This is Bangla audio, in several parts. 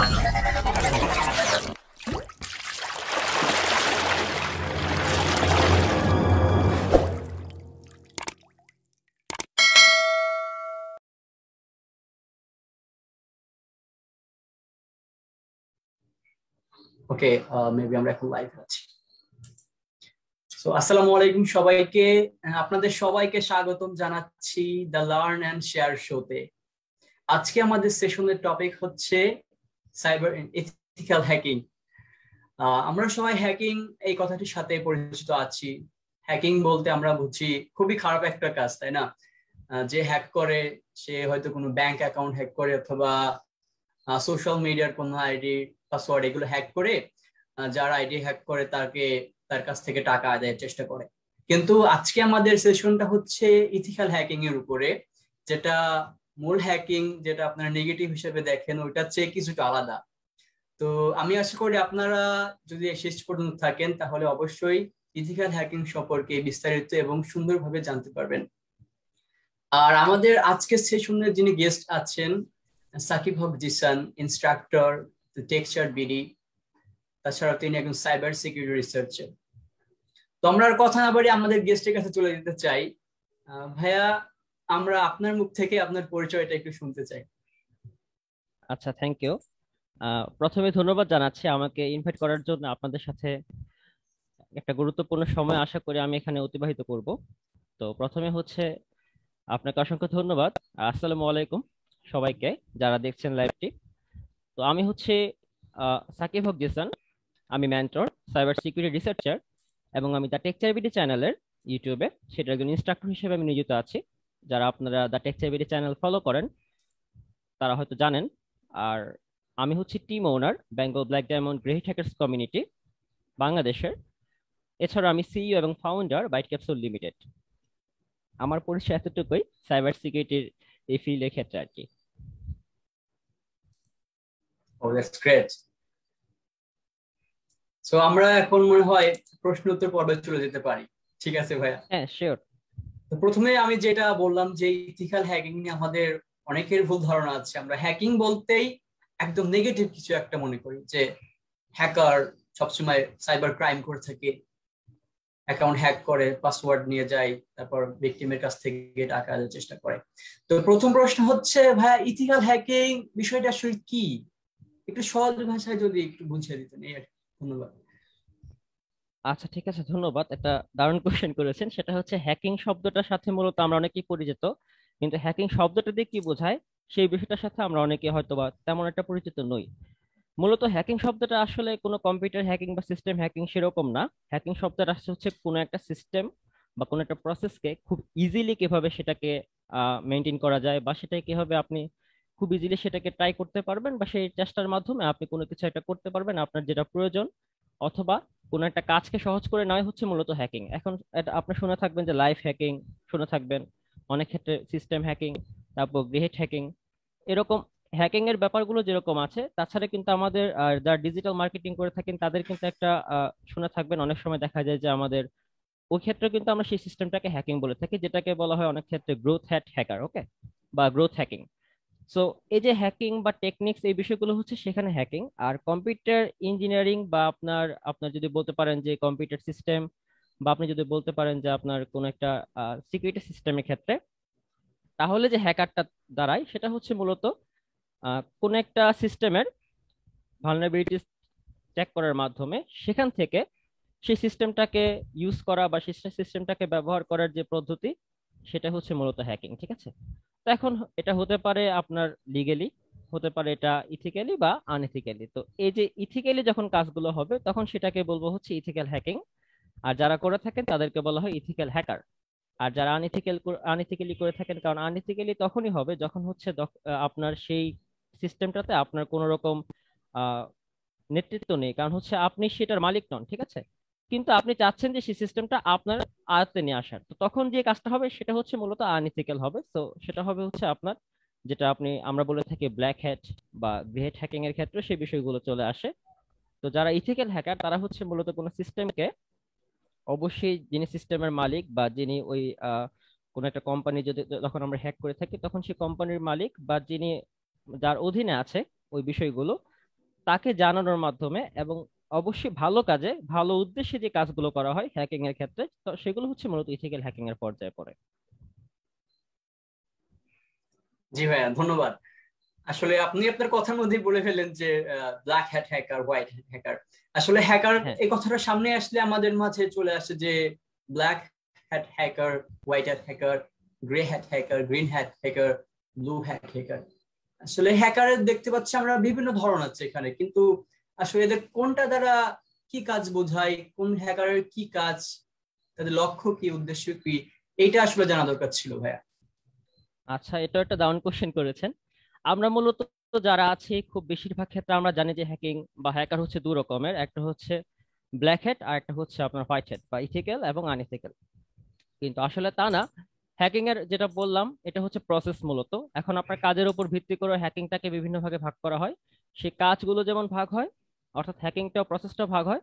ওকে, মেবি আমরা এখন লাইভ আছি। সো আসসালামু আলাইকুম সবাইকে। আপনাদের সবাইকে স্বাগতম জানাচ্ছি দ্য লার্ন এন্ড শেয়ার শোতে। আজকে আমাদের সেশনের টপিক হচ্ছে সাইবার এথিক্যাল হ্যাকিং। আমরা সবাই হ্যাকিং এই কথাটির সাথে পরিচিত আছি। হ্যাকিং বলতে আমরা বুঝি খুবই খারাপ একটা কাজ, তাই না? যে হ্যাক করে সে হয়তো কোনো ব্যাংক অ্যাকাউন্ট হ্যাক করে অথবা সোশ্যাল মিডিয়ার কোনো আইডি পাসওয়ার্ড এগুলো হ্যাক করে যার আইডি হ্যাক করে তার কাছ থেকে টাকা আদায়ের চেষ্টা করে। কিন্তু আজকে আমাদের সেশনটা হচ্ছে ইথিক্যাল হ্যাকিং এর উপরে, যেটা মূল হ্যাকিং যেটা আপনারা নেগেটিভ হিসেবে দেখেন ওইটার চেয়ে কিছুটা আলাদা। তো আমি আশা করি আপনারা যদি শেষ পর্যন্ত থাকেন তাহলে অবশ্যই ইথিক্যাল হ্যাকিং সম্পর্কে বিস্তারিত এবং সুন্দরভাবে জানতে পারবেন। আর আমাদের আজকের সেশনের যিনি গেস্ট আছেন সাকিব হক জিসান, ইনস্ট্রাক্টর টেক্সচার বিডি, তাছাড়া তিনি একজন সাইবার সিকিউরিটি রিসার্চার। তো আমরা আর কথা না বাড়ি আমাদের গেস্টের কাছে চলে যেতে চাই। ভাইয়া, আমরা আপনার মুখ থেকে আপনার পরিচয়টা একটু শুনতে চাই। আচ্ছা, থ্যাংক ইউ। প্রথমে ধন্যবাদ জানাচ্ছি আমাকে ইনভাইট করার জন্য। আপনাদের সাথে একটা গুরুত্বপূর্ণ সময় আশা করি আমি এখানে অতিবাহিত করব। তো প্রথমে হচ্ছে আপনাকে অসংখ্য ধন্যবাদ। আসসালামু আলাইকুম সবাইকে যারা দেখছেন লাইভটি। তো আমি হচ্ছে সাকিব হক জিসান। আমি মেন্টর, সাইবার সিকিউরিটি রিসার্চার, এবং আমি দ্য টেক চাইবিডি চ্যানেলের ইউটিউবে সেটা একজন ইনস্ট্রাক্টর হিসেবে আমি নিয়োজিত আছি। যারা আপনারা দ্য টেক চাইবিডি চ্যানেল ফলো করেন তারা হয়তো জানেন। আর আমি হচ্ছি টিম ওনার Bengal black diamond grey hackers community বাংলাদেশের। এছাড়া আমি সিইও এবং ফাউন্ডার বাইট ক্যাপসুল লিমিটেড। আমার পরিচয় এতটুকুই সাইবার সিকিউরিটির এই ফিল্ডের ক্ষেত্রে আর কি। ও, দ্যাটস গ্রেট। সো আমরা এখন মনে হয় প্রশ্ন উত্তর পর্বে চলে যেতে পারি। ঠিক আছে ভাইয়া? হ্যাঁ, শিওর। তো প্রথমে আমি যেটা বললাম যে ইথিক্যাল হ্যাকিং নিয়ে আমাদের অনেকের ভুল ধারণা আছে। আমরা হ্যাকিং বলতেই একদম নেগেটিভ কিছু একটা মনে করি, যে হ্যাকার সবসময় সাইবার ক্রাইম করে থাকে, অ্যাকাউন্ট হ্যাক করে পাসওয়ার্ড নিয়ে যায়, তারপর ভিকটিমের কাছ থেকে টাকা আদায়ের চেষ্টা করে। তো প্রথম প্রশ্ন হচ্ছে ভাইয়া, ইথিক্যাল হ্যাকিং বিষয়টা আসলে কি? একটু সহজ ভাষায় যদি একটু বুঝিয়ে দিতেন। এই আর কি। ধন্যবাদ। আচ্ছা, ঠিক আছে, ধন্যবাদ। একটা দারুণ কোশ্চেন করেছেন। সেটা হচ্ছে হ্যাকিং শব্দটার সাথে মূলত আমরা অনেকেই পরিচিত, কিন্তু হ্যাকিং শব্দটা দিয়ে কি বোঝায় সেই বিষয়টার সাথে আমরা অনেকে হয়তো বা তেমন একটা পরিচিত নই। মূলত হ্যাকিং শব্দটা আসলে কোনো কম্পিউটার হ্যাকিং বা সিস্টেম হ্যাকিং সেরকম না। হ্যাকিং শব্দটা আসলে হচ্ছে কোনো একটা সিস্টেম বা কোনো একটা প্রসেসকে খুব ইজিলি কিভাবে সেটাকে মেনটেন করা যায়, বা সেটাকে কিভাবে আপনি খুব ইজিলি সেটাকে ট্রাই করতে পারবেন, বা সেই চেষ্টার মাধ্যমে আপনি কোনো কিছু একটা করতে পারবেন আপনার যেটা প্রয়োজন, অথবা কোনো একটা কাজকে সহজ করে নেওয়া হচ্ছে মূলত হ্যাকিং। এখন এটা আপনি শুনে থাকবেন যে লাইফ হ্যাকিং, শুনে থাকবেন অনেক ক্ষেত্রে সিস্টেম হ্যাকিং, তারপর গ্রেহেড হ্যাকিং, এরকম হ্যাকিং এর ব্যাপারগুলো যেরকম আছে। তাছাড়া কিন্তু আমাদের যারা ডিজিটাল মার্কেটিং করে থাকেন তাদের কিন্তু একটা শুনে থাকবেন অনেক সময় দেখা যায় যে আমাদের ওই ক্ষেত্রে কিন্তু আমরা সেই সিস্টেমটাকে হ্যাকিং বলে থাকি, যেটাকে বলা হয় অনেক ক্ষেত্রে গ্রোথ হ্যাকার, ওকে, বা গ্রোথ হ্যাকিং। সো এই যে হ্যাকিং বা টেকনিক্স এই বিষয়গুলো হচ্ছে সেখানে হ্যাকিং। আর কম্পিউটার ইঞ্জিনিয়ারিং বা আপনার আপনার যদি বলতে পারেন যে কম্পিউটার সিস্টেম, বা আপনি যদি বলতে পারেন যে আপনার কোন একটা সিকিউরিটি সিস্টেমের ক্ষেত্রে, তাহলে যে হ্যাকারটা দাঁড়ায় সেটা হচ্ছে মূলত কোন একটা সিস্টেমের ভালনারেবিলিটিস চেক করার মাধ্যমে সেখান থেকে সেই সিস্টেমটাকে ইউজ করা বা সেই সিস্টেমটাকে ব্যবহার করার যে পদ্ধতি, সেটা হচ্ছে মূলত হ্যাকিং। ঠিক আছে? তো এখন এটা হতে পারে আপনার লিগেলি, হতে পারে এটা ইথিক্যালি বা আনইথিক্যালি। তো এই যে ইথিক্যালি যখন কাজগুলো হবে তখন সেটাকে বলবো হচ্ছে ইথিক্যাল হ্যাকিং, আর যারা করে থাকেন তাদেরকে বলা হয় ইথিক্যাল হ্যাকার। আর যারা আনইথিক্যালি করে থাকেন, কারণ আনইথিক্যালি তখনই হবে যখন হচ্ছে আপনার সেই সিস্টেমটাতে আপনার কোনো রকম আহ নেতৃত্ব নেই, কারণ হচ্ছে আপনি সেটার মালিক নন, ঠিক আছে, কিন্তু আপনি চাচ্ছেন যে সেই সিস্টেমটা আপনার আয়ত্তে নিয়ে আসার। তো তখন যে কাজটা হবে সেটা হচ্ছে মূলত আনইথিক্যাল হবে। তো সেটা হবে হচ্ছে আপনার যেটা আমরা বলে থাকি ব্ল্যাক হ্যাট বা গ্রে হ্যাট হ্যাকিং এর ক্ষেত্রে সেই বিষয়গুলো চলে আসে। তো যারা ইথিক্যাল হ্যাকার তারা হচ্ছে মূলত কোনো সিস্টেমকে, অবশ্যই যিনি সিস্টেমের মালিক বা যিনি ওই কোনো একটা কোম্পানি যদি যখন আমরা হ্যাক করে থাকি তখন সেই কোম্পানির মালিক বা যিনি যার অধীনে আছে ওই বিষয়গুলো, তাকে জানানোর মাধ্যমে এবং অবশ্যই ভালো কাজে ভালো উদ্দেশ্যে যে কাজগুলো করা হয় হ্যাকিং এর ক্ষেত্রে, তো সেগুলো হচ্ছে মূলত ইথিক্যাল হ্যাকিং এর পর্যায়ে পড়ে। জি ভাইয়া, ধন্যবাদ। আসলে আপনি আপনার কথার মধ্যেই বলে ফেললেন যে black hat hacker, white hat hacker. আসলে হ্যাকার হ্যাঁ এই কথাটা সামনে আসলে আমাদের মাঝে চলে আসে যে black hat hacker, white hat hacker, grey hat hacker, green hat hacker, blue hat hacker. আসলে হ্যাকারের দেখতে পাচ্ছি আমরা বিভিন্ন ধরন আছে এখানে, কিন্তু আসলে এদের কোনটা দ্বারা কি কাজ বোঝায়, কোন হ্যাকারের কি কাজ, তাদের লক্ষ্য কি, উদ্দেশ্য কি, এইটা আসলে জানা দরকার ছিল ভাইয়া। আচ্ছা, এটা একটা দারুণ কোশ্চেন করেছেন। আমরা মূলত যারা আছি খুব বেশিরভাগ ক্ষেত্রে আমরা জানি যে হ্যাকিং বা হ্যাকার হচ্ছে দু রকমের, একটা হচ্ছে ব্ল্যাক হ্যাট আর একটা হচ্ছে আপনার হোয়াইট হ্যাট বা ইথিক্যাল এবং আনইথিক্যাল। কিন্তু আসলে তা না। হ্যাকিং এর যেটা বললাম এটা হচ্ছে প্রসেস মূলত। এখন আপনার কাজের উপর ভিত্তি করে হ্যাকিংটাকে বিভিন্ন ভাগে ভাগ করা হয়। সেই কাজগুলো যেমন ভাগ হয়, অর্থাৎ হ্যাকিংটাও প্রসেসটা ভাগ হয়,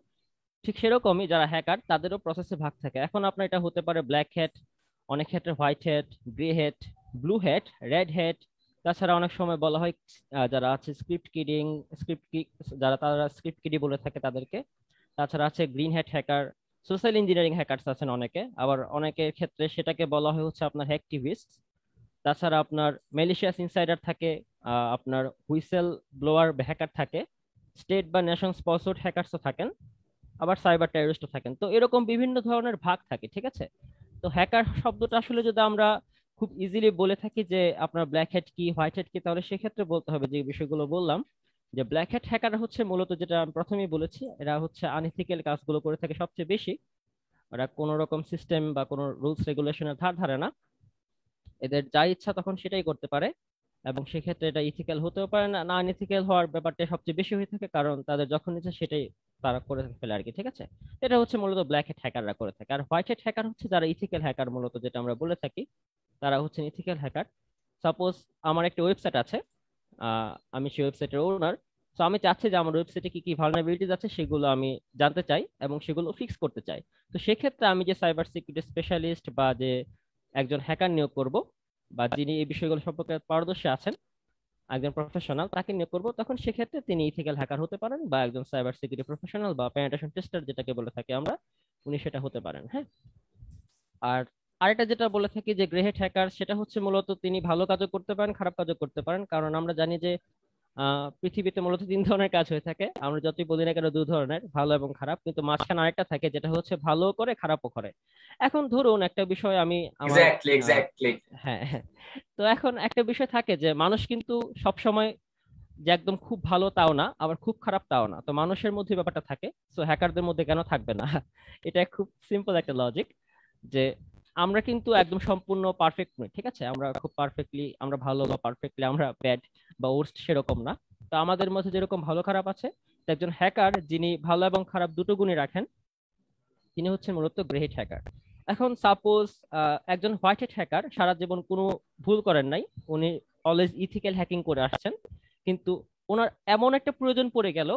ঠিক সেরকমই যারা হ্যাকার তাদেরও প্রসেসে ভাগ থাকে। এখন আপনার এটা হতে পারে ব্ল্যাক হ্যাট, অনেক ক্ষেত্রে white hat, grey hat, blue hat, red hat. তাছাড়া অনেক সময় বলা হয় যারা আছে স্ক্রিপ্ট কিডিং, স্ক্রিপ্ট কি, যারা তারা স্ক্রিপ্ট কিডি বলে থাকে তাদেরকে। তাছাড়া আছে green hat hacker, social engineering hackers আছেন অনেকে, আবার অনেকের ক্ষেত্রে সেটাকে বলা হয় হচ্ছে আপনার হ্যাকটিভিস্ট। তাছাড়া আপনার ম্যালিশিয়াস ইনসাইডার থাকে, আপনার হুইসেল ব্লোয়ার হ্যাকার থাকে, স্টেট বা নেশন স্পন্সর্ড হ্যাকারসও থাকেন, আবার সাইবার টেররিস্টও থাকেন। তো এরকম বিভিন্ন ধরনের ভাগ থাকে, ঠিক আছে। তো হ্যাকার শব্দটা আসলে যদি আমরা খুব ইজিলি বলে থাকি যে আপনার ব্ল্যাক হ্যাট কি, হোয়াইট হ্যাট কি, তাহলে সেক্ষেত্রে বলতে হবে যে বিষয়গুলো বললাম, যে ব্ল্যাক হ্যাট হ্যাকার হচ্ছে মূলত, যেটা আমি প্রথমেই বলেছি, এরা হচ্ছে আনইথিক্যাল কাজগুলো করে থাকে সবচেয়ে বেশি। ওরা কোনো রকম সিস্টেম বা কোনো রুলস রেগুলেশনের ধার ধারে না, এদের যা ইচ্ছা তখন সেটাই করতে পারে। এবং সেক্ষেত্রে এটা ইথিক্যাল হতেও পারে না, না আনইথিক্যাল হওয়ার ব্যাপারটা সবচেয়ে বেশি হয়ে থাকে, কারণ তাদের যখন ইচ্ছা সেটাই তারা করে ফেলে আর কি, ঠিক আছে। এটা হচ্ছে মূলত ব্ল্যাক হ্যাট হ্যাকাররা করে থাকে। আর হোয়াইট হ্যাট হ্যাকার হচ্ছে যারা ইথিক্যাল হ্যাকার মূলত, যেটা আমরা বলে থাকি, তারা হচ্ছে ইথিক্যাল হ্যাকার। সাপোজ আমার একটা ওয়েবসাইট আছে, আমি সেই ওয়েবসাইটের ওনার। তো আমি চাচ্ছি যে আমার ওয়েবসাইটে কি কি ভালনারেবিলিটিস আছে সেগুলো আমি জানতে চাই এবং সেগুলো ফিক্স করতে চাই। তো সেক্ষেত্রে আমি যে সাইবার সিকিউরিটি স্পেশালিস্ট বা যে একজন হ্যাকার নিয়োগ করব, বা যিনি এই বিষয়গুলো সম্পর্কে পারদর্শী আছেন, একজন প্রফেশনাল, তাকে নিয়োগ করব, তখন সেক্ষেত্রে তিনি ইথিক্যাল হ্যাকার হতে পারেন বা একজন সাইবার সিকিউরিটি প্রফেশনাল বা পেনিট্রেশন টেস্টার যেটাকে বলে থাকি আমরা, উনি সেটা হতে পারেন। হ্যাঁ। আর আরেকটা যেটা বলে থাকি যে গ্রে হ্যাট হ্যাকার, সেটা হচ্ছে মূলত তিনি ভালো কাজও করতে পারেন, খারাপ কাজও করতে পারেন। কারণ আমরা জানি যে পৃথিবীতে মূলত তিন ধরনের কাজ হয়ে থাকে, আমরা যতই বলি না কেন দু ধরনের, ভালো এবং খারাপ, কিন্তু মাঝখানে আরেকটা থাকে যেটা হচ্ছে ভালো করে খারাপও করে। এখন ধরুন একটা বিষয় আমি আমার এক্স্যাক্টলি, আহ, এক্স্যাক্টলি। হ্যাঁ হ্যাঁ। তো এখন একটা বিষয় থাকে যে মানুষ কিন্তু সব সময় যে একদম খুব ভালো তাও না, আবার খুব খারাপ তাও না, তো মানুষের মধ্যে ব্যাপারটা থাকে। তো হ্যাকারদের মধ্যে কেন থাকবে না? এটা খুব সিম্পল একটা লজিক, যে আমরা কিন্তু একদম সম্পূর্ণ পারফেক্ট নই, ঠিক আছে। আমরা খুব পারফেক্টলি আমরা ভালো বা পারফেক্টলি আমরা ব্যাড বা ওর্স্ট সেরকম না। তো আমাদের মধ্যে যেরকম ভালো খারাপ আছে, তো একজন হ্যাকার যিনি ভালো এবং খারাপ দুটো গুণই রাখেন, তিনি হচ্ছেন মূলত গ্রেট হ্যাকার। এখন সাপোজ একজন হোয়াইট হ্যাট হ্যাকার সারা জীবন কোনো ভুল করেন নাই, উনি অলওয়েজ ইথিক্যাল হ্যাকিং করে আসছেন, কিন্তু ওনার এমন একটা প্রয়োজন পড়ে গেল,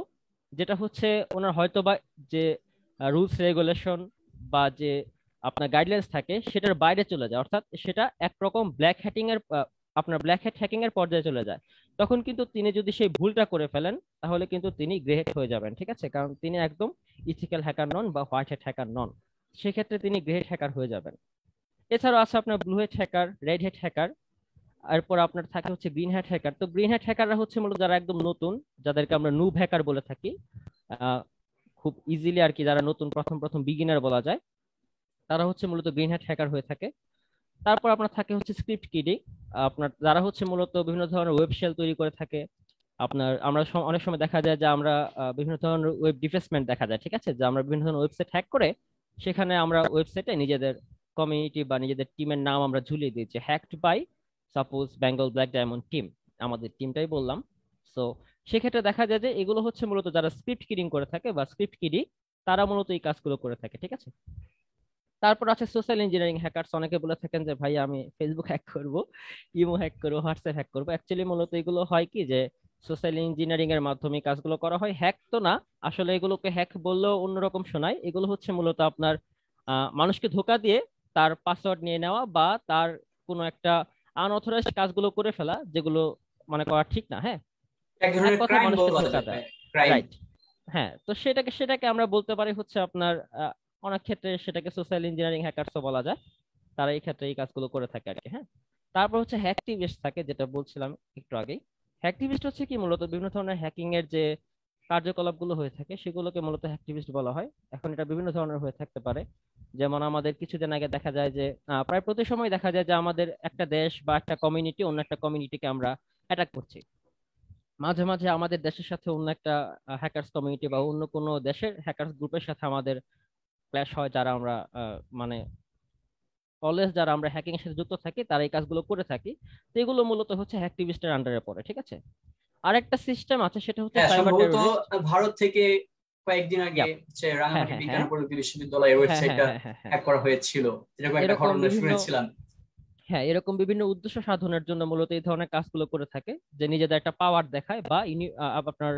যেটা হচ্ছে ওনার হয়তোবা যে রুলস রেগুলেশন বা যে আপনার গাইডলাইন্স থাকে সেটার বাইরে চলে যায়, অর্থাৎ সেটা একরকম ব্ল্যাক হ্যাটিং এর আপনার ব্ল্যাক হ্যাট হ্যাকিং এর পর্যায়ে চলে যায়। তখন কিন্তু তিনি যদি সেই ভুলটা করে ফেলেন, তাহলে কিন্তু তিনি গ্রে হ্যাট হয়ে যাবেন, ঠিক আছে, কারণ তিনি একদম ইথিক্যাল হ্যাকার নন বা হোয়াইট হ্যাট হ্যাকার নন। সেক্ষেত্রে তিনি গ্রে হ্যাট হ্যাকার হয়ে যাবেন। এছাড়াও আছে আপনার blue hat hacker, red hat hacker, এরপর আপনার থাকে হচ্ছে গ্রিন হ্যাট হ্যাকার। তো গ্রিন হ্যাট হ্যাকাররা হচ্ছে মূলত যারা একদম নতুন, যাদেরকে আমরা নুব হ্যাকার বলে থাকি, আহ, খুব ইজিলি আর কি, যারা নতুন প্রথম প্রথম বিগিনার বলা যায়, তারা হচ্ছে মূলত গ্রিন হ্যাট হ্যাকার হয়ে থাকে। তারপর আপনার থাকে হচ্ছে স্ক্রিপ্ট কিডিং, আপনার যারা হচ্ছে মূলত বিভিন্ন ধরনের ওয়েব শেল তৈরি করে থাকে। আপনার আমরা অনেক সময় দেখা যায় যে আমরা বিভিন্ন ধরনের ওয়েব ডিফেসমেন্ট দেখা যায়, ঠিক আছে, যে আমরা বিভিন্ন ধরনের ওয়েবসাইট হ্যাক করে সেখানে আমরা ওয়েবসাইটে নিজেদের কমিউনিটি বা নিজেদের টিমের নাম আমরা ঝুলিয়ে দিয়েছি, hacked by suppose Bengal black diamond team, আমাদের টিমটাই বললাম। সো সেক্ষেত্রে দেখা যায় যে এগুলো হচ্ছে মূলত যারা স্ক্রিপ্ট কিডিং করে থাকে বা স্ক্রিপ্ট কিডি, তারা মূলত এই কাজগুলো করে থাকে, ঠিক আছে। তারপর আছে সোশ্যাল ইঞ্জিনিয়ারিং হ্যাকারস, অনেকে বলে থাকেন যে ভাই আমি ফেসবুক হ্যাক করব, ইমো হ্যাক করবো, হোয়াটসঅ্যাপ হ্যাক করবো। অ্যাকচুয়ালি মূলত এগুলো হয় কি যে সোশ্যাল ইঞ্জিনিয়ারিং এর মাধ্যমে কাজগুলো করা হয়, হ্যাক তো না। আসলে এগুলোকে হ্যাক বললেও অন্যরকম শোনায়, এগুলো হচ্ছে মূলত আপনার মানুষকে ধোকা দিয়ে তার পাসওয়ার্ড নিয়ে নেওয়া বা তার কোনো একটা আনঅথরাইজড কাজগুলো করে ফেলা, যেগুলো মানে করা ঠিক না। হ্যাঁ। এক এক ধরনের কথায় ক্রাইম মানুষকে বলা ধোকা যায় দেয়। ভাই, ক্রাইম। রাইট। হ্যাঁ, তো সেটাকে সেটাকে আমরা বলতে পারি হচ্ছে আপনার অনেক ক্ষেত্রে সেটাকে সোশ্যাল ইঞ্জিনিয়ারিং হ্যাকারসও বলা যায়। তারা এই ক্ষেত্রে এই কাজগুলো করে থাকে আর কি। হ্যাঁ, তারপর হচ্ছে হ্যাকটিভিস্ট থাকে, যেটা বলছিলাম একটু আগেই। হ্যাকটিভিস্ট হচ্ছে কি, মূলত বিভিন্ন ধরনের হ্যাকিং এর যে কার্যকলাপগুলো হয়ে থাকে সেগুলোকে মূলত হ্যাকটিভিস্ট বলা হয়। এখন এটা বিভিন্ন ধরনের হয়ে থাকতে পারে। যেমন আমাদের কিছুদিন আগে দেখা যায় যে প্রায় প্রতি সময় দেখা যায় যে আমাদের একটা দেশ বা একটা কমিউনিটি অন্য একটা কমিউনিটিকে আমরা অ্যাটাক করছি। মাঝে মাঝে আমাদের দেশের সাথে অন্য একটা হ্যাকার্স কমিউনিটি বা অন্য কোনো দেশের হ্যাকার্স গ্রুপের সাথে আমাদের ক্ল্যাশ হয়, যারা আমরা মানে অলওয়েজ যারা আমরা হ্যাকিং এর সাথে যুক্ত থাকি তারা এই কাজগুলো করে থাকি। তো এগুলো মূলত হচ্ছে হ্যাকটিভিস্টের আন্ডারে পড়ে, ঠিক আছে। আরেকটা সিস্টেম আছে, সেটা হচ্ছে হ্যাঁ, সাইবার সম্ভবত টেরোরিস্ট। ভারত থেকে কয়েকদিন আগে ইয়াপ। হচ্ছে হ্যাঁ রাঙামাটি হ্যাঁ বিজ্ঞান হ্যাঁ ও প্রযুক্তি বিশ্ববিদ্যালয়ের হ্যাঁ হ্যাঁ ওয়েবসাইটটা হ্যাঁ হ্যাঁ হ্যাঁ হ্যাক করা হয়েছিল, এরকম একটা এরকম ঘটনা বিভিন্ন, শুনেছিলাম। হ্যাঁ এরকম বিভিন্ন উদ্দেশ্য সাধনের জন্য মূলত এই ধরনের কাজগুলো করে থাকে, যে নিজেদের একটা পাওয়ার দেখায় বা আপনার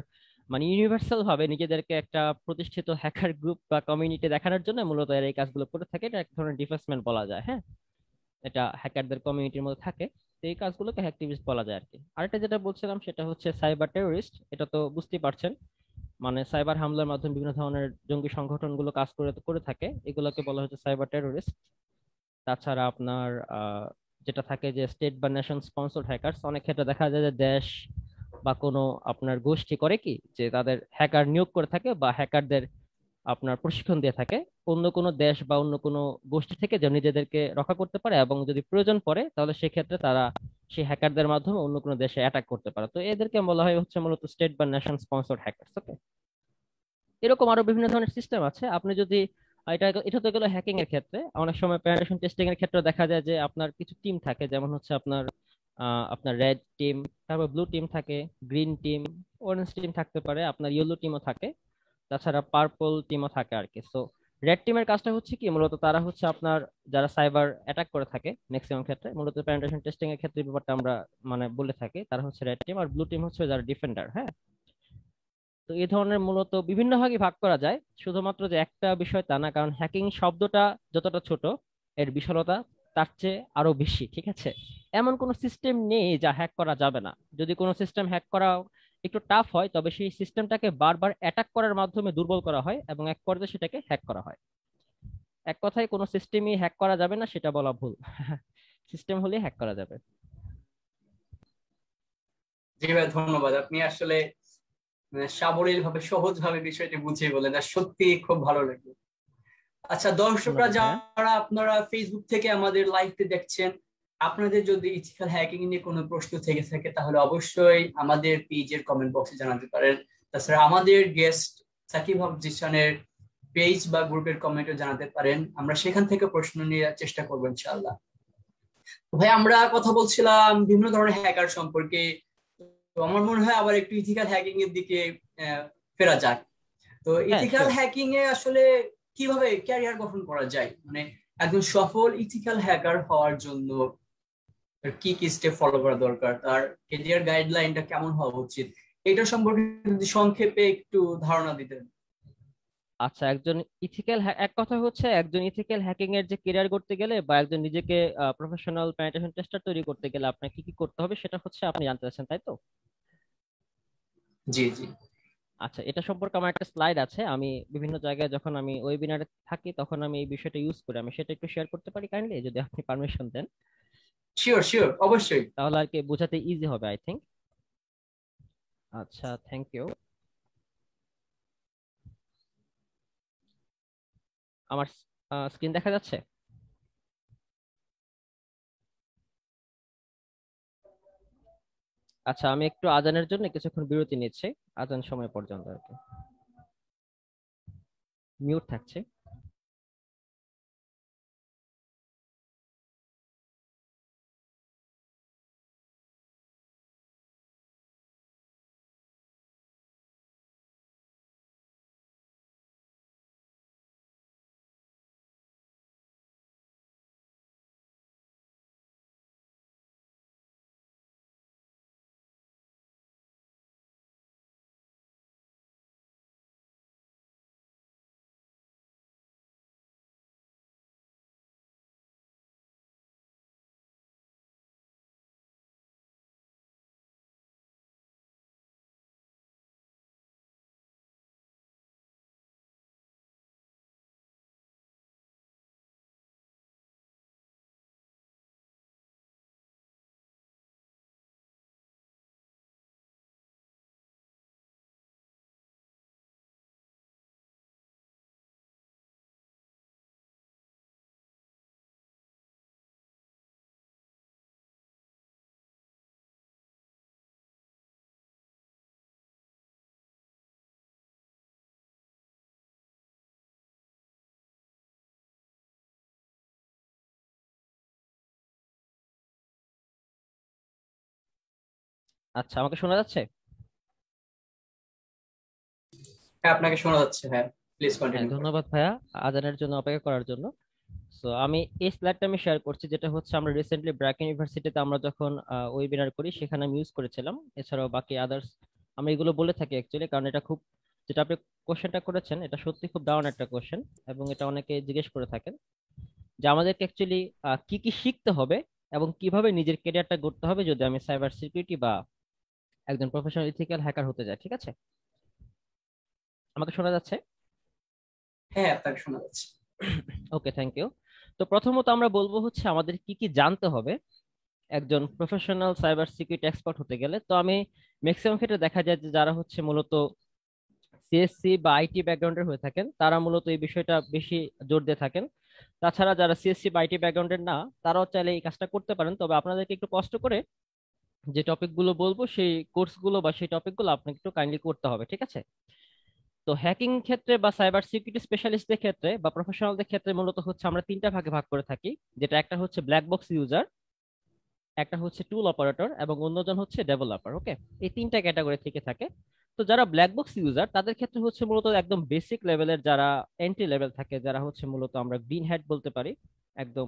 মানে ইউনিভার্সাল ভাবে নিজেদেরকে একটা প্রতিষ্ঠিত হ্যাকার গ্রুপ বা কমিউনিটি দেখানোর জন্য মূলত এরা এই কাজগুলো করে থাকে। এটা এক ধরনের ডিফেন্সমেন্ট বলা যায়। হ্যাঁ, এটা হ্যাকারদের কমিউনিটির মধ্যে থাকে। তো এই কাজগুলোকে হ্যাকটিভিস্ট বলা যায় আর কি। আরেকটা যেটা বলছিলাম সেটা হচ্ছে সাইবার টেররিস্ট। এটা তো বুঝতেই পারছেন, মানে সাইবার হামলার মাধ্যমে বিভিন্ন ধরনের জঙ্গি সংগঠনগুলো কাজ করে করে থাকে, এগুলোকে বলা হচ্ছে সাইবার টেররিস্ট। তাছাড়া আপনার যেটা থাকে যে স্টেট বা নেশন স্পন্সর্ড হ্যাকার্স, অনেক ক্ষেত্রে দেখা যায় যে দেশ বা কোনো আপনার গোষ্ঠী করে কি, যে তাদের হ্যাকার নিয়োগ করে থাকে বা হ্যাকারদের আপনার প্রশিক্ষণ দিয়ে থাকে অন্য কোনো দেশ বা অন্য কোনো গোষ্ঠী থেকে, যেন নিজেদেরকে রক্ষা করতে পারে এবং যদি প্রয়োজন পড়ে তাহলে সেক্ষেত্রে তারা সেই হ্যাকারদের মাধ্যমে অন্য কোনো দেশে অ্যাটাক করতে পারে। তো এদেরকে বলা হয় হচ্ছে মূলত স্টেট বা নেশন স্পন্সর্ড হ্যাকার্স। ওকে, এরকম আরো বিভিন্ন ধরনের সিস্টেম আছে। আপনি যদি এটা এটা তো গেলো হ্যাকিং এর ক্ষেত্রে। অনেক সময় পেনিট্রেশন টেস্টিং এর ক্ষেত্রে দেখা যায় যে আপনার কিছু টিম থাকে, যেমন হচ্ছে আপনার আপনার রেড টিম, তারপর ব্লু টিম থাকে, গ্রিন টিম, অরেঞ্জ টিম থাকতে পারে, আপনার ইয়েলো টিমও থাকে, তাছাড়া পার্পল টিমও থাকে আর কি। সো রেড টিমের কাজটা হচ্ছে কি, মূলত তারা হচ্ছে আপনার যারা সাইবার অ্যাটাক করে থাকে ম্যাক্সিমাম ক্ষেত্রে, মূলত পেনিট্রেশন টেস্টিং এর ক্ষেত্রে এই ব্যাপারটা আমরা মানে বলে থাকি, তারা হচ্ছে রেড টিম। আর ব্লু টিম হচ্ছে যারা ডিফেন্ডার। হ্যাঁ, তো এই ধরনের মূলত বিভিন্ন ভাগে ভাগ করা যায়, শুধুমাত্র যে একটা বিষয় তা না, কারণ হ্যাকিং শব্দটা যতটা ছোট এর বিশালতা তার চেয়ে আরো বেশি, ঠিক আছে। এমন কোনো সিস্টেম নেই যা হ্যাক করা যাবে না। যদি কোনো সিস্টেম হ্যাক করা একটু টাফ হয়, তবে সেই সিস্টেমটাকে বারবার অ্যাটাক করার মাধ্যমে দুর্বল করা হয় এবং এক পর্যায়ে সেটাকে হ্যাক করা হয়। এক কথায় কোনো সিস্টেমই হ্যাক করা যাবে না সেটা বলা ভুল। সিস্টেম হলেই হ্যাক করা যাবে। জি ভাই, ধন্যবাদ। আপনি আসলে সাবলীল ভাবে সহজ ভাবে বিষয়টি বুঝিয়ে বলেন, আর সত্যি খুব ভালো লাগলো। আচ্ছা, দর্শকরা ধন্যবাদ ভাইয়া। যারা আপনারা ফেসবুক থেকে আমাদের লাইভটি দেখছেন, আপনাদের যদি ইথিক্যাল হ্যাকিং নিয়ে কোনো প্রশ্ন থেকে থাকে তাহলে অবশ্যই আমাদের পেজের কমেন্ট বক্সে জানাতে পারেন। তাছাড়া আমাদের গেস্ট সাকিব হক জিসানের পেজ বা গ্রুপের কমেন্টে জানাতে পারেন, আমরা সেখান থেকে প্রশ্ন নেওয়ার চেষ্টা করবো ইনশাআল্লাহ। তো ভাই, আমরা কথা বলছিলাম বিভিন্ন ধরনের হ্যাকার সম্পর্কে। তো আমার মনে হয় আবার একটু ইথিক্যাল হ্যাকিং এর দিকে ফেরা যাক। তো হ্যাঁ ইথিক্যাল শিওর। হ্যাকিং এ আসলে কিভাবে ক্যারিয়ার গঠন করা যায়, মানে একজন সফল ইথিক্যাল হ্যাকার হওয়ার জন্য তার কি কি স্টেপ ফলো করা দরকার, তার ক্যারিয়ার গাইডলাইনটা কেমন হওয়া উচিত, এটা সম্পর্কে যদি সংক্ষেপে একটু ধারণা দিতেন। আচ্ছা, একজন ইথিক্যাল, এক কথা হচ্ছে একজন ইথিক্যাল হ্যাকিং এর যে কেরিয়ার করতে গেলে বা একজন নিজেকে প্রফেশনাল পেনিট্রেশন টেস্টার তৈরি করতে গেলে আপনার কি কি করতে হবে সেটা হচ্ছে আপনি জানতে চাচ্ছেন, তাই তো? জি জি। আচ্ছা, এটা সম্পর্কে আমার একটা স্লাইড আছে। আমি বিভিন্ন জায়গায় যখন আমি ওয়েবিনারে থাকি তখন আমি এই বিষয়টা ইউজ করি। আমি সেটা একটু শেয়ার করতে পারি কাইন্ডলি, যদি আপনি পারমিশন দেন। শিওর শিওর, অবশ্যই। তাহলে আর কি বোঝাতে ইজি হবে আই থিংক। আচ্ছা, থ্যাংক ইউ। আমার স্ক্রিন দেখা যাচ্ছে? আচ্ছা, আমি একটু আজানের জন্য কিছুক্ষণ বিরতি নিচ্ছি, আজান সময় পর্যন্ত আর কি মিউট থাকছে। আচ্ছা, আমাকে শোনা যাচ্ছে? হ্যাঁ, আপনাকে শোনা যাচ্ছে। হ্যাঁ, প্লিজ হ্যাঁ, কন্টিনিউ করুন। ধন্যবাদ ভাইয়া আজানের জন্য অপেক্ষা করার জন্য। সো আমি এই স্লাইডটা আমি শেয়ার করছি, যেটা হচ্ছে আমরা রিসেন্টলি ব্র্যাক ইউনিভার্সিটিতে আমরা যখন ওয়েবিনার করি সেখানে আমি ইউজ করেছিলাম। এছাড়াও বাকি আদার্স আমি এগুলো বলে থাকি অ্যাকচুয়ালি, কারণ এটা খুব, যেটা আপনি কোশ্চেনটা করেছেন এটা সত্যি খুব দারুণ একটা কোশ্চেন, এবং এটা অনেকে জিজ্ঞেস করে থাকেন যে আমাদেরকে অ্যাকচুয়ালি কি কি শিখতে হবে এবং কিভাবে নিজের ক্যারিয়ারটা গড়তে হবে যদি আমি সাইবার সিকিউরিটি বা একজন প্রফেশনাল ইথিক্যাল হ্যাকার হতে যাই। ঠিক আছে, আমাকে শোনা যাচ্ছে? হ্যাঁ, আপনাকে শোনা যাচ্ছে। Okay, thank you. তো প্রথমত আমরা বলবো হচ্ছে আমাদের কি কি জানতে হবে একজন প্রফেশনাল সাইবার সিকিউরিটি এক্সপার্ট হতে গেলে। তো আমি ম্যাক্সিমাম ক্ষেত্রে দেখা যায় যে যারা হচ্ছে মূলত সিএসসি বা আইটি ব্যাকগ্রাউন্ডের হয়ে থাকেন তারা মূলত এই বিষয়টা বেশি জোর দিয়ে থাকেন। তাছাড়া যারা সিএসসি বা আইটি ব্যাকগ্রাউন্ডের না, তারাও চাইলে এই কাজটা করতে পারেন, তবে আপনাদেরকে একটু কষ্ট করে যে টপিকগুলো বলবো সেই কোর্সগুলো বা সেই টপিকগুলো আপনাকে একটু কাইন্ডলি করতে হবে। ঠিক আছে? তো হ্যাকিং ক্ষেত্রে বা সাইবার সিকিউরিটি স্পেশালিস্টদের ক্ষেত্রে বা প্রফেশনালদের ক্ষেত্রে মূলত হচ্ছে আমরা তিনটা ভাগে ভাগ করে থাকি, যেটা একটা হচ্ছে ব্ল্যাক বক্স ইউজার, একটা হচ্ছে টুল অপারেটর, এবং অন্যজন হচ্ছে ডেভেলপার। ওকে, এই তিনটা ক্যাটাগরি থেকে থাকে। তো যারা ব্ল্যাক বক্স ইউজার তাদের ক্ষেত্রে হচ্ছে মূলত একদম বেসিক লেভেলের, যারা এন্ট্রি লেভেল থাকে, যারা হচ্ছে মূলত আমরা গ্রিন হ্যাট বলতে পারি, একদম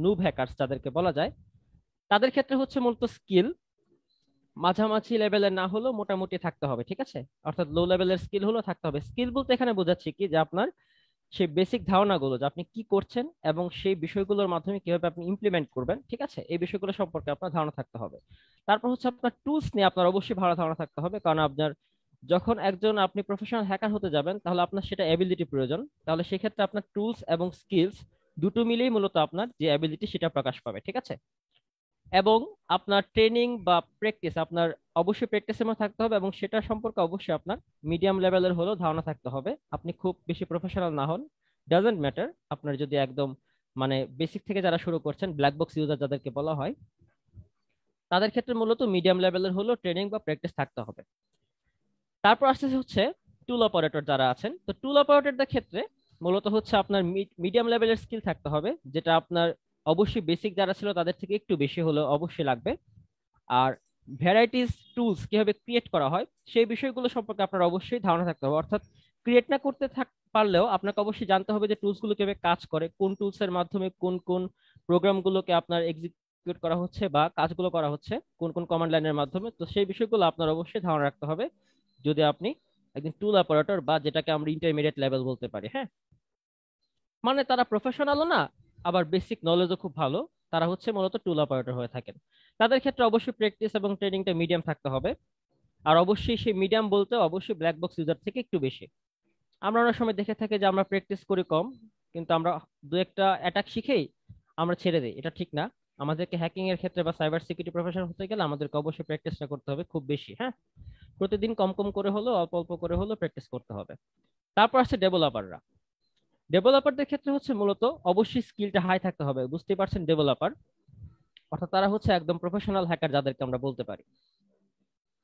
নুব হ্যাকার্স যাদেরকে বলা যায়, তাদের ক্ষেত্রে হচ্ছে মূলত স্কিল মাঝামাঝি লেভেলের না হলেও মোটামুটি থাকতে হবে। ঠিক আছে, অর্থাৎ লো লেভেলের স্কিল হলেও থাকতে হবে। স্কিল বলতে এখানে বোঝাচ্ছি কি, যে আপনার সেই বেসিক ধারণাগুলো, যে আপনি কি করছেন এবং সেই বিষয়গুলোর মাধ্যমে কিভাবে আপনি ইমপ্লিমেন্ট করবেন, ঠিক আছে, এই বিষয়গুলো সম্পর্কে আপনার ধারণা থাকতে হবে। তারপর হচ্ছে আপনার টুলস নিয়ে আপনার অবশ্যই ভালো ধারণা থাকতে হবে, কারণ আপনার যখন একজন আপনি প্রফেশনাল হ্যাকার হতে যাবেন তাহলে আপনার সেটা অ্যাবিলিটি প্রয়োজন। তাহলে সেক্ষেত্রে আপনার টুলস এবং স্কিলস দুটো মিলেই মূলত আপনার যে অ্যাবিলিটি সেটা প্রকাশ পাবে। ঠিক আছে, এবং আপনার ট্রেনিং বা প্র্যাকটিস আপনার অবশ্যই প্র্যাকটিসের মধ্যে থাকতে হবে, এবং সেটা সম্পর্কে অবশ্যই আপনার মিডিয়াম লেভেলের হলেও ধারণা থাকতে হবে। আপনি খুব বেশি প্রফেশনাল না হন, ডাজন্ট ম্যাটার। আপনার যদি একদম মানে বেসিক থেকে যারা শুরু করছেন, ব্ল্যাক বক্স ইউজার যাদেরকে বলা হয়, তাদের ক্ষেত্রে মূলত মিডিয়াম লেভেলের হলেও ট্রেনিং বা প্র্যাকটিস থাকতে হবে। তারপর আসতে হচ্ছে টুল অপারেটর যারা আছেন। তো টুল অপারেটরদের ক্ষেত্রে মূলত হচ্ছে আপনার মিডিয়াম লেভেলের স্কিল থাকতে হবে, যেটা আপনার অবশ্যই বেসিক যারা ছিল তাদের থেকে একটু বেশি হলেও অবশ্যই লাগবে। আর ভ্যারাইটিস টুলস কিভাবে ক্রিয়েট করা হয় সেই বিষয়গুলো সম্পর্কে আপনার অবশ্যই ধারণা থাকতে হবে। অর্থাৎ ক্রিয়েট না করতে পারলেও আপনাকে অবশ্যই জানতে হবে যে টুলস গুলো কিভাবে কাজ করে, কোন টুলস এর মাধ্যমে কোন কোন প্রোগ্রাম গুলোকে আপনার এক্সিকিউট করা হচ্ছে বা কাজগুলো করা হচ্ছে কোন কোন কমান্ড লাইনের মাধ্যমে। তো সেই বিষয়গুলো আপনার অবশ্যই ধারণা রাখতে হবে যদি আপনি একদিন টুল অপারেটর, বা যেটাকে আমরা ইন্টারমিডিয়েট লেভেল বলতে পারি। হ্যাঁ, মানে তারা প্রফেশনালও না, আবার বেসিক নলেজও খুব ভালো, তারা হচ্ছে মূলত টুল অপারেটর হয়ে থাকেন। তাদের ক্ষেত্রে অবশ্যই প্র্যাকটিস এবং ট্রেনিংটা মিডিয়াম থাকতে হবে। আর অবশ্যই সেই মিডিয়াম বলতে অবশ্যই ব্ল্যাক বক্স ইউজার থেকে একটু বেশি। আমরা অনেক সময় দেখে থাকি যে আমরা প্র্যাকটিস করি কম, কিন্তু আমরা দু একটা অ্যাটাক শিখেই আমরা ছেড়ে দিই, এটা ঠিক না। আমাদেরকে হ্যাকিং এর ক্ষেত্রে বা সাইবার সিকিউরিটি প্রফেশন হতে গেলে আমাদেরকে অবশ্যই প্র্যাকটিসটা করতে হবে খুব বেশি। হ্যাঁ, প্রতিদিন কম কম করে হলেও অল্প অল্প করে হলেও প্র্যাকটিস করতে হবে। তারপর আসছে ডেভেলপাররা। ডেভেলপারদের ক্ষেত্রে হচ্ছে মূলত অবশ্যই স্কিলটা হাই থাকতে হবে। বুঝতেই পারছেন, ডেভেলপার অর্থাৎ তারা হচ্ছে একদম প্রফেশনাল হ্যাকার যাদেরকে আমরা বলতে পারি,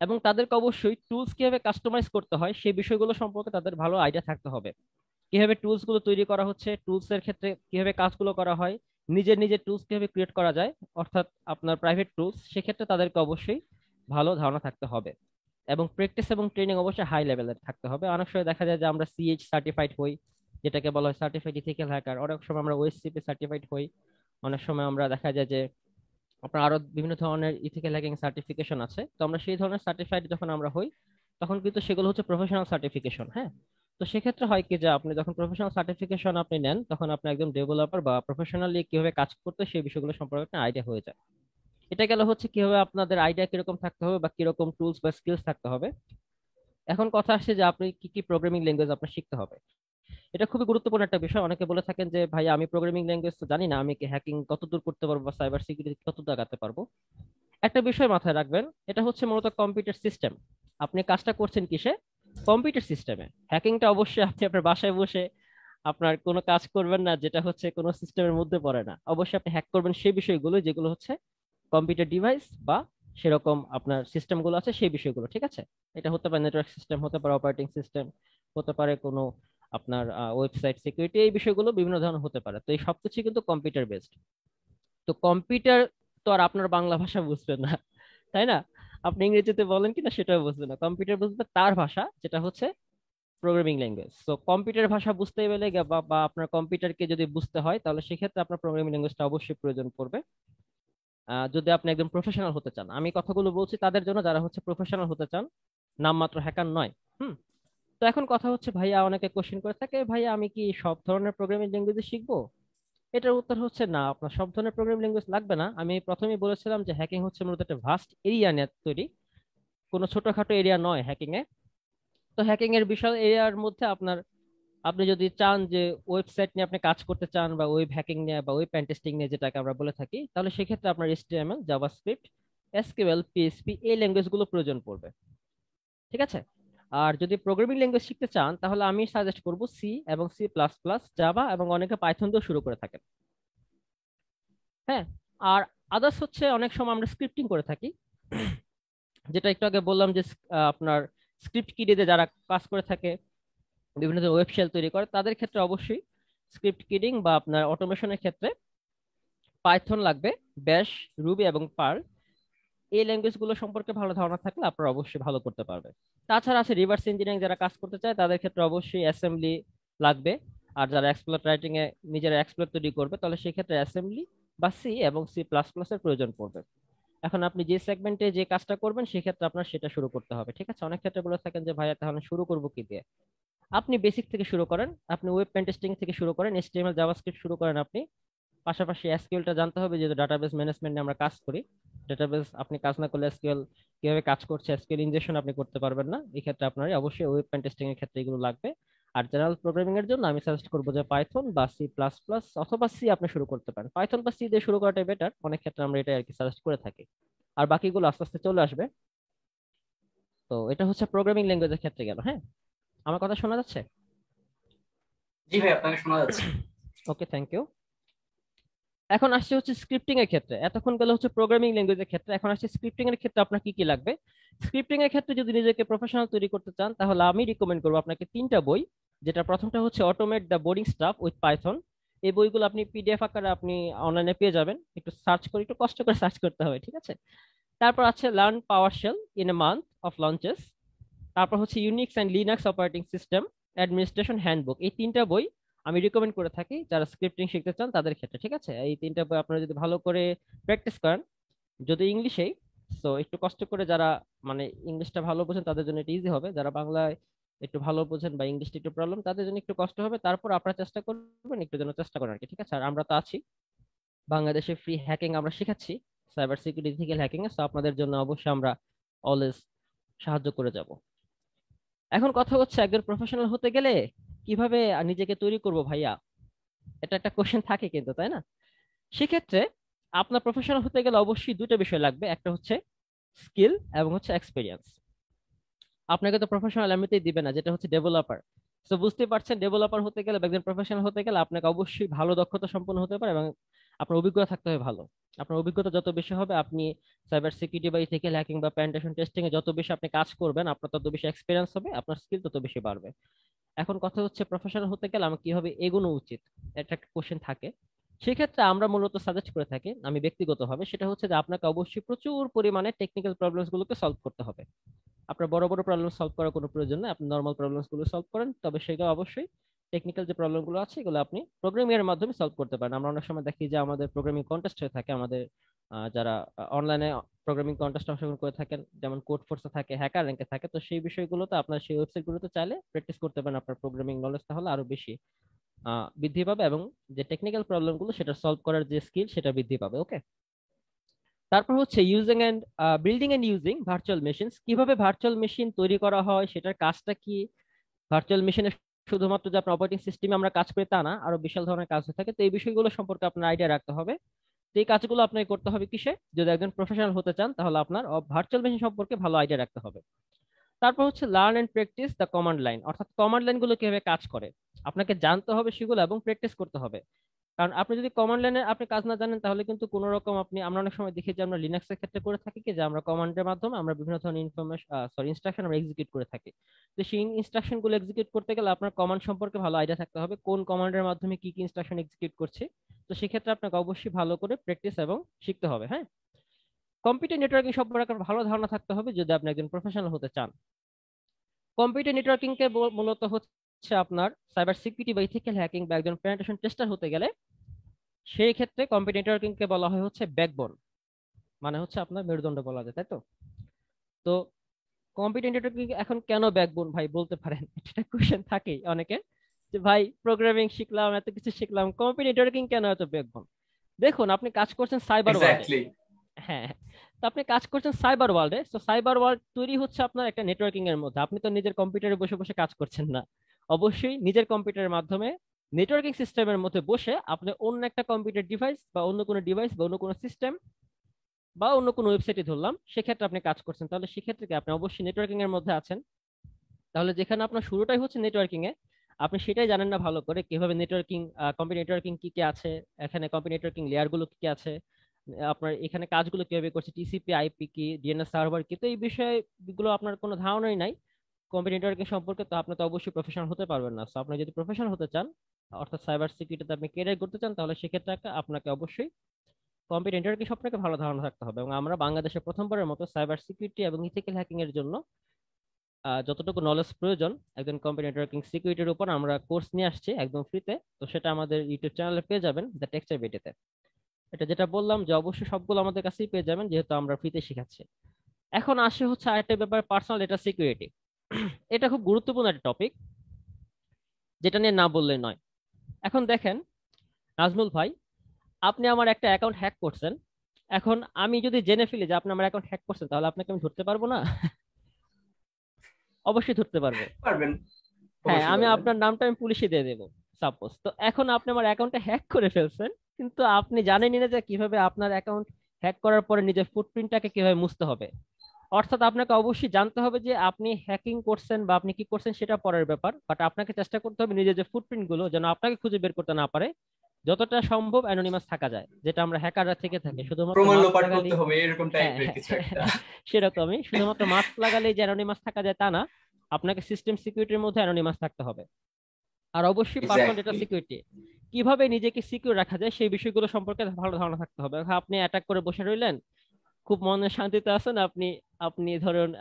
এবং তাদেরকে অবশ্যই টুলস কিভাবে কাস্টমাইজ করতে হয় সেই বিষয়গুলো সম্পর্কে তাদের ভালো আইডিয়া থাকতে হবে। কিভাবে টুলস গুলো তৈরি করা হচ্ছে, টুলস এর ক্ষেত্রে কিভাবে কাজগুলো করা হয়, নিজের নিজের টুলস কিভাবে ক্রিয়েট করা যায়, অর্থাৎ আপনার প্রাইভেট টুলস, সেক্ষেত্রে তাদেরকে অবশ্যই ভালো ধারণা থাকতে হবে। এবং প্র্যাকটিস এবং ট্রেনিং অবশ্যই হাই লেভেলের থাকতে হবে। অনেক সময় দেখা যায় যে আমরা সিএইচ সার্টিফাইড হই, যেটাকে বলা হয় সার্টিফাইড ইথিক্যাল হ্যাকার। অনেক সময় আমরা ওএসসিপি সার্টিফাইড হই। অনেক সময় আমরা দেখা যায় যে আপনার আরো বিভিন্ন ধরনের ইথিক্যাল হ্যাকিং সার্টিফিকেশন আছে। তো আমরা সেই ধরনের সার্টিফাইড যখন আমরা হই তখন কিন্তু সেগুলো হচ্ছে প্রফেশনাল সার্টিফিকেশন। হ্যাঁ, তো সেক্ষেত্রে হয় কি যে আপনি যখন প্রফেশনাল সার্টিফিকেশন আপনি নেন তখন আপনি একদম ডেভেলপার বা প্রফেশনালি কিভাবে কাজ করতে সেই বিষয়গুলো সম্পর্কে একটা আইডিয়া হয়ে যায়। এটা গেল হচ্ছে কিভাবে আপনাদের আইডিয়া কিরকম থাকতে হবে বা কিরকম টুলস বা স্কিলস থাকতে হবে। এখন কথা আসছে যে আপনি কি কি প্রোগ্রামিং ল্যাঙ্গুয়েজ আপনার শিখতে হবে। এটা খুবই গুরুত্বপূর্ণ একটা বিষয়। অনেকে বলে থাকেন যে ভাই আমি প্রোগ্রামিং ল্যাঙ্গুয়েজ তো জানি না, আমি কি হ্যাকিং কতদূর করতে পারবো বা সাইবার সিকিউরিটি কতদূর আগাতে পারবো। একটা বিষয় মাথায় রাখবেন, এটা হচ্ছে মূলত কম্পিউটার সিস্টেম। আপনি কাজটা করছেন কিসে? কম্পিউটার সিস্টেমে। হ্যাকিংটা অবশ্যই আপনি আপনার বাসায় বসে আপনার কোনো কাজ করবেন না যেটা হচ্ছে কোনো সিস্টেমের মধ্যে পড়ে না। অবশ্যই আপনি হ্যাক করবেন সেই বিষয়গুলো যেগুলো হচ্ছে কম্পিউটার ডিভাইস বা সেরকম আপনার সিস্টেম গুলো আছে সেই বিষয়গুলো। ঠিক আছে, এটা হতে পারে নেটওয়ার্ক সিস্টেম, হতে পারে অপারেটিং সিস্টেম, হতে পারে কোনো আপনার ওয়েবসাইট সিকিউরিটি, এই বিষয়গুলো বিভিন্ন ধরনের হতে পারে। তো এই সবকিছু কিন্তু কম্পিউটার বেসড। তো কম্পিউটার তো আর আপনার বাংলা ভাষা বুঝবেন না, তাই না? আপনি ইংরেজিতে বলেন কিনা সেটাও বুঝবে না, কম্পিউটার বুঝবে তার ভাষা, যেটা হচ্ছে প্রোগ্রামিং ল্যাঙ্গুয়েজ। তো কম্পিউটার ভাষা বুঝতে গেলে বা আপনার কম্পিউটারকে যদি বুঝতে হয়, তাহলে সেক্ষেত্রে আপনার প্রোগ্রামিং ল্যাঙ্গুয়েজটা অবশ্যই প্রয়োজন পড়বে। যদি আপনি একদম প্রফেশনাল হতে চান, আমি কথাগুলো বলছি তাদের জন্য যারা হচ্ছে প্রফেশনাল হতে চান, নামমাত্র হ্যাকার নয়। হুম। তো এখন কথা হচ্ছে ভাইয়া, অনেকে কোশ্চেন করে থাকে, ভাইয়া আমি কি সব ধরনের প্রোগ্রামিং ল্যাঙ্গুয়েজ শিখবো? এটার উত্তর হচ্ছে না, আপনার সব ধরনের প্রোগ্রামিং ল্যাঙ্গুয়েজ লাগবে না। আমি প্রথমেই বলেছিলাম যে হ্যাকিং হচ্ছে মূলত একটা ভাস্ট এরিয়া নিয়ে তৈরি, কোনো ছোটখাটো এরিয়া নয় হ্যাকিং এ। তো হ্যাকিং এর বিশাল এরিয়ার মধ্যে আপনি যদি চান যে ওয়েবসাইট নিয়ে আপনি কাজ করতে চান, বা ওয়েব হ্যাকিং নিয়ে বা ওয়েব পেন টেস্টিং নিয়ে যেটাকে আমরা বলে থাকি, তাহলে সেক্ষেত্রে আপনার এইচটিএমএল, জাভাস্ক্রিপ্ট, এসকিউএল, পিএইচপি এই ল্যাঙ্গুয়েজ গুলো প্রয়োজন পড়বে। ঠিক আছে। আর যদি প্রোগ্রামিং ল্যাঙ্গুয়েজ শিখতে চান, তাহলে আমি সাজেস্ট করব সি এবং সি প্লাস প্লাস, জাভা, এবং অনেকে পাইথন দিয়েও শুরু করে থাকেন। হ্যাঁ। আর আদার্স হচ্ছে অনেক সময় আমরা স্ক্রিপ্টিং করে থাকি, যেটা একটু আগে বললাম যে আপনার স্ক্রিপ্ট কিডিতে যারা কাজ করে থাকে, বিভিন্ন ধরনের ওয়েব শেল তৈরি করে, তাদের ক্ষেত্রে অবশ্যই স্ক্রিপ্ট কিডিং বা আপনার অটোমেশনের ক্ষেত্রে পাইথন লাগবে, ব্যাশ, রুবি এবং পার্ল। এই ল্যাঙ্গুয়েজ গুলো সম্পর্কে ভালো ধারণা থাকলে আপনারা অবশ্যই ভালো করতে পারবে। তাছাড়া আছে রিভার্স ইঞ্জিনিয়ারিং যারা কাজ করতে চায়, তাদের ক্ষেত্রে অবশ্যই অ্যাসেম্বলি লাগবে। আর যারা এক্সপ্লয়েট রাইটিং এ নিজেরা এক্সপ্লয়েট তৈরি করবে, তাহলে সেক্ষেত্রে অ্যাসেম্বলি বা সি এবং সি প্লাস প্লাস এর প্রয়োজন পড়বে। এখন আপনি যে সেগমেন্টে যে কাজটা করবেন, সেক্ষেত্রে আপনার সেটা শুরু করতে হবে। ঠিক আছে। অনেক ক্ষেত্রে বলে থাকেন যে ভাইয়া তাহলে শুরু করবো কি দিয়ে? আপনি বেসিক থেকে শুরু করেন, আপনি ওয়েব পেন টেস্টিং থেকে শুরু করেন, এইচটিএমএল জাভাস্ক্রিপ্ট শুরু করেন আপনি। পাশাপাশি এসকিউএলটা জানতে হবে, যেহেতু ডাটাবেস ম্যানেজমেন্ট নিয়ে আমরা কাজ করি। ডাটাবেস আপনি কাজ না করলে এসকিউএল কিভাবে কাজ করছে, এসকিউএল ইনজেকশন আপনি করতে পারবেন না। এই ক্ষেত্রে আপনার অবশ্যই ওয়েব পেন টেস্টিং এর ক্ষেত্রে এগুলো লাগবে। আর জেনারেল প্রোগ্রামিং এর জন্য আমি সাজেস্ট করবো যে পাইথন বা সি প্লাস প্লাস অথবা সি আপনি শুরু করতে পারেন। পাইথন বা সি দিয়ে শুরু করাটাই বেটার, অনেক ক্ষেত্রে আমরা এটা আর কি সাজেস্ট করে থাকি। আর বাকিগুলো আস্তে আস্তে চলে আসবে। তো এটা হচ্ছে প্রোগ্রামিং ল্যাঙ্গুয়েজের ক্ষেত্রে গেল। হ্যাঁ, আমার কথা শোনা যাচ্ছে? জি ভাই, আপনাকে শোনা যাচ্ছে। Okay, thank you. এখন আসছে হচ্ছে স্ক্রিপ্টিং এর ক্ষেত্রে, এতক্ষণ গেল হচ্ছে প্রোগ্রামিং ল্যাঙ্গুয়েজের ক্ষেত্রে, এখন আসছে স্ক্রিপ্টিং এর ক্ষেত্রে আপনার কি কি লাগবে। স্ক্রিপ্টিং এর ক্ষেত্রে যদি নিজেকে প্রফেশনাল তৈরি করতে চান, তাহলে আমি রিকমেন্ড করবো আপনাকে তিনটা বই। যেটা প্রথমটা হচ্ছে automate the boring staff with Python. এই বইগুলো আপনি পিডিএফ আকারে আপনি অনলাইনে পেয়ে যাবেন, একটু সার্চ করে, একটু কষ্ট করে সার্চ করতে হবে। ঠিক আছে। তারপর আছে learn PowerShell in a month of lunches. তারপর হচ্ছে Unix and Linux operating system administration handbook. এই তিনটা বই আমি রিকমেন্ড করে থাকি যারা স্ক্রিপ্টিং শিখতে চান তাদের ক্ষেত্রে। ঠিক আছে। এই তিনটা বই আপনারা যদি ভালো করে প্র্যাকটিস করেন, যদি ইংলিশেই, তো একটু কষ্ট করে যারা মানে ইংলিশটা ভালো বোঝেন তাদের জন্য এটা ইজি হবে, যারা বাংলায় একটু ভালো বোঝেন বা ইংলিশটা একটু প্রবলেম তাদের জন্য একটু কষ্ট হবে। তারপর আপনারা চেষ্টা করবেন, একটু যেন চেষ্টা করেন আর কি। ঠিক আছে। আর আমরা তো আছি, বাংলাদেশে ফ্রি হ্যাকিং আমরা শেখাচ্ছি, সাইবার সিকিউরিটি ইথিক্যাল হ্যাকিং এ। তো আপনাদের জন্য অবশ্যই আমরা অলওয়েজ সাহায্য করে যাব। এখন কথা হচ্ছে একজন প্রফেশনাল হতে গেলে কিভাবে নিজেকে তৈরি করব ভাইয়া, এটা একটা কোশ্চেন থাকে কিন্তু, তাই না? সেক্ষেত্রে আপনার প্রফেশনাল হতে গেলে অবশ্যই দুটো বিষয় লাগবে, একটা হচ্ছে স্কিল এবং হচ্ছে এক্সপিরিয়েন্স। আপনাকে তো প্রফেশনাল এমনিতেই দিবে না, যেটা হচ্ছে ডেভেলপার। তো বুঝতে পারছেন, ডেভেলপার হতে গেলে বা একজন প্রফেশনাল হতে গেলে আপনাকে অবশ্যই ভালো দক্ষতা সম্পন্ন হতে পারে এবং আপনার অভিজ্ঞতা থাকতে হবে ভালো। আপনার অভিজ্ঞতা যত বেশি হবে, আপনি সাইবার সিকিউরিটি বা ইথিক্যাল হ্যাকিং বা পেনিট্রেশন টেস্টিং এ যত বেশি আপনি কাজ করবেন, আপনার তত বেশি এক্সপিরিয়েন্স হবে, আপনার স্কিল তত বেশি বাড়বে। এখন কথা হচ্ছে প্রফেশনাল হতে গেলে আমার কিভাবে এগোনো উচিত, এটা একটা কোশ্চেন থাকে। সেক্ষেত্রে আমরা মূলত সাজেস্ট করে থাকি, আমি ব্যক্তিগতভাবে, সেটা হচ্ছে যে আপনাকে অবশ্যই প্রচুর পরিমাণে টেকনিক্যাল প্রবলেমস গুলোকে সলভ করতে হবে। আপনার বড় বড় প্রবলেম সলভ করার কোনো প্রয়োজন নেই, আপনি নর্মাল প্রবলেমস গুলো সলভ করেন, তবে সেগুলো অবশ্যই টেকনিক্যাল যে প্রবলেম গুলো আছে এগুলো আপনি প্রোগ্রামিং এর মাধ্যমে সলভ করতে পারেন। আমরা অনেক সময় দেখি যে আমাদের প্রোগ্রামিং কন্টেস্ট হয়ে থাকে, আমাদের যারা অনলাইনে প্রোগ্রামিং কন্টেস্ট অংশগ্রহণ করে থাকেন, যেমন কোড ফোর্সে থাকে, হ্যাকার র্যাঙ্কে থাকে, তো সেই বিষয়গুলোতে আপনার সেই ওয়েবসাইট গুলোতে চাইলে প্র্যাকটিস করতে পারেন। আপনার প্রোগ্রামিং নলেজ তাহলে আরো বেশি বৃদ্ধি পাবে এবং যে টেকনিক্যাল প্রবলেম গুলো সেটা সলভ করার যে স্কিল সেটা বৃদ্ধি পাবে। ওকে। তারপর হচ্ছে using and building and using virtual machines. কিভাবে ভার্চুয়াল মেশিন তৈরি করা হয়, সেটার কাজটা কি, ভার্চুয়াল মেশিনে শুধুমাত্র যে আপনার অপারেটিং সিস্টেমে আমরা কাজ করি তা না, আরো বিশাল ধরনের কাজ হয়ে থাকে। তো এই বিষয়গুলো সম্পর্কে আপনার আইডিয়া রাখতে হবে। তো এই কাজগুলো আপনাকে করতে হবে কিসে, যদি একজন প্রফেশনাল হতে চান তাহলে আপনার ভার্চুয়াল মেশিন সম্পর্কে ভালো আইডিয়া রাখতে হবে। তারপর হচ্ছে learn and practise the command line, অর্থাৎ কমান্ড লাইন গুলো কিভাবে কাজ করে আপনাকে জানতে হবে সেগুলো এবং প্র্যাকটিস করতে হবে। কারণ আপনি যদি কমান্ড লাইনে আপনি কাজ না জানেন, তাহলে কিন্তু কোনো রকম আপনি, আমরা অনেক সময় দেখি যে আমরা লিনাক্স এর ক্ষেত্রে করে থাকি কি, যে আমরা কমান্ডের মাধ্যমে আমরা বিভিন্ন ধরনের ইনফরমেশন ইনস্ট্রাকশন আমরা এক্সিকিউট করে থাকি। তো সেই ইনস্ট্রাকশন গুলো এক্সিকিউট করতে গেলে আপনার কমান্ড সম্পর্কে ভালো আইডিয়া থাকতে হবে, কোন কমান্ডের মাধ্যমে কি কি ইনস্ট্রাকশন এক্সিকিউট করছে। তো সেক্ষেত্রে আপনাকে অবশ্যই ভালো করে প্র্যাকটিস এবং শিখতে হবে। হ্যাঁ। কম্পিউটার নেটওয়ার্কিং সম্পর্কে ভালো ধারণা থাকতে হবে যদি আপনি একজন প্রফেশনাল হতে চান। কম্পিউটার নেটওয়ার্কিং কে মূলত হচ্ছে আপনার সাইবার সিকিউরিটি বা ইথিক্যাল হ্যাকিং বা একজন পেনিট্রেশন টেস্টার হতে গেলে সেই ক্ষেত্রে কম্পিউটার নেটওয়ার্কিং কে বলা হয় হচ্ছে ব্যাকবোন, মানে হচ্ছে আপনার মেরুদণ্ড বলা যায়, তাই তো? তো কম্পিউটার নেটওয়ার্কিং এখন কেন ব্যাকবোন ভাই বলতে পারেন, এটা কোশ্চেন থাকেই অনেকে যে ভাই প্রোগ্রামিং শিখলাম, এত কিছু শিখলাম, কম্পিউটার নেটওয়ার্কিং কেন এত ব্যাকবোন? দেখুন, আপনি কাজ করছেন সাইবার ওয়ার্ল্ডে। এক্স্যাক্টলি। হ্যাঁ, তো আপনি কাজ করছেন সাইবার ওয়ার্ল্ডে, তো সাইবার ওয়ার্ল্ড তৈরি হচ্ছে আপনার একটা নেটওয়ার্কিং এর মধ্যে। আপনি তো নিজের কম্পিউটারে বসে বসে কাজ করছেন না, অবশ্যই নিজের কম্পিউটারের মাধ্যমে নেটওয়ার্কিং সিস্টেমের মধ্যে বসে আপনি অন্য একটা কম্পিউটার ডিভাইস বা অন্য কোনো ডিভাইস বা অন্য কোনো সিস্টেম বা অন্য কোনো ওয়েবসাইটে ধরলাম, সেক্ষেত্রে আপনি কাজ করছেন, তাহলে সেক্ষেত্রে কি আপনি অবশ্যই নেটওয়ার্কিং এর মধ্যে আছেন। তাহলে যেখানে আপনার শুরুটাই হচ্ছে নেটওয়ার্কিং এ, আপনি সেটাই জানেন না ভালো করে কিভাবে নেটওয়ার্কিং, কম্পিউটার নেটওয়ার্কিং কি কি আছে, এখানে কম্পিউটার নেটওয়ার্কিং লেয়ার গুলো কি কি আছে, আপনার এখানে কাজগুলো কিভাবে করছে, টিসিপি আইপি কি, ডিএনএস সার্ভার কি, তো এই বিষয়গুলো আপনার কোনো ধারণাই নাই কম্পিউটার নেটওয়ার্কিং সম্পর্কে, তো আপনি তো অবশ্যই প্রফেশনাল হতে পারবেন না। সো আপনি যদি প্রফেশনাল হতে চান, অর্থাৎ সাইবার সিকিউরিটিতে আপনি ক্যারিয়ার করতে চান, তাহলে সেক্ষেত্রে আপনাকে অবশ্যই কম্পিউটার নেটওয়ার্কিং সম্পর্কে ভালো ধারণা থাকতে হবে। এবং আমরা বাংলাদেশে প্রথমবারের মতো সাইবার সিকিউরিটি এবং ইথিক্যাল হ্যাকিং এর জন্য যতটুকু নলেজ প্রয়োজন একজন কম্পিউটার নেটওয়ার্কিং সিকিউরিটির উপর আমরা কোর্স নিয়ে আসছি একদম ফ্রিতে। তো সেটা আমাদের ইউটিউব চ্যানেলে পেয়ে যাবেন, দ্য টেক্সচার ভিডিওতে। এটা যেটা বললাম যে অবশ্যই সবগুলো আমাদের কাছেই পেয়ে যাবেন, যেহেতু আমরা ফ্রিতে শিখাচ্ছি। এখন আসে হচ্ছে আরেকটা ব্যাপার, পার্সোনাল ডেটা সিকিউরিটি। এটা খুব গুরুত্বপূর্ণ একটা টপিক, যেটা নিয়ে না বললে নয়। এখন দেখেন নাজমুল ভাই, আপনি আমার একটা অ্যাকাউন্ট হ্যাক করছেন। এখন আমি যদি জেনে ফেলি যে আপনি আমার অ্যাকাউন্ট হ্যাক করছেন, তাহলে আপনাকে আমি ধরতে পারবো না? অবশ্যই ধরতে পারবো। পারবেন, হ্যাঁ, অবশ্যই আমি পারবেন। আপনার নামটা আমি পুলিশে দিয়ে দেবো সাপোজ। তো এখন আপনি আমার অ্যাকাউন্টে হ্যাক করে ফেলছেন, কিন্তু আপনি জানেনই না যে কিভাবে আপনার অ্যাকাউন্ট হ্যাক করার পরে নিজের ফুটপ্রিন্টটাকে কিভাবে মুছতে হবে। অর্থাৎ আপনাকে অবশ্যই জানতে হবে যে আপনি হ্যাকিং করছেন বা আপনি কি করছেন সেটা পরের ব্যাপার, বাট আপনাকে চেষ্টা করতে হবে নিজের যে ফুটপ্রিন্ট গুলো যেন আপনাকে খুঁজে বের করতে না পারে, যতটা সম্ভব অ্যানোনিমাস থাকা যায়, যেটা আমরা হ্যাকাররা থেকে থাকি, শুধুমাত্র প্রমাণ মাস্ক লোপাট করতে লাগালেই। হবে, এরকম হ্যাঁ, টাইপের হ্যাঁ, কিছু একটা। সেরকমই, শুধুমাত্র মাস্ক লাগালেই যে অ্যানোনিমাস থাকা যায় তা না, আপনাকে সিস্টেম সিকিউরিটির মধ্যে অ্যানোনিমাস থাকতে হবে। আর অবশ্যই পার্সোনাল ডেটা এক্স্যাক্টলি। সিকিউরিটি, কিভাবে নিজেকে সিকিউর রাখা যায় সেই বিষয়গুলো সম্পর্কে ভালো ধারণা থাকতে হবে। এখন আপনি অ্যাটাক করে বসে রইলেন, খুব মনে শান্তিতে আছেন আপনি, আপনি ধরুন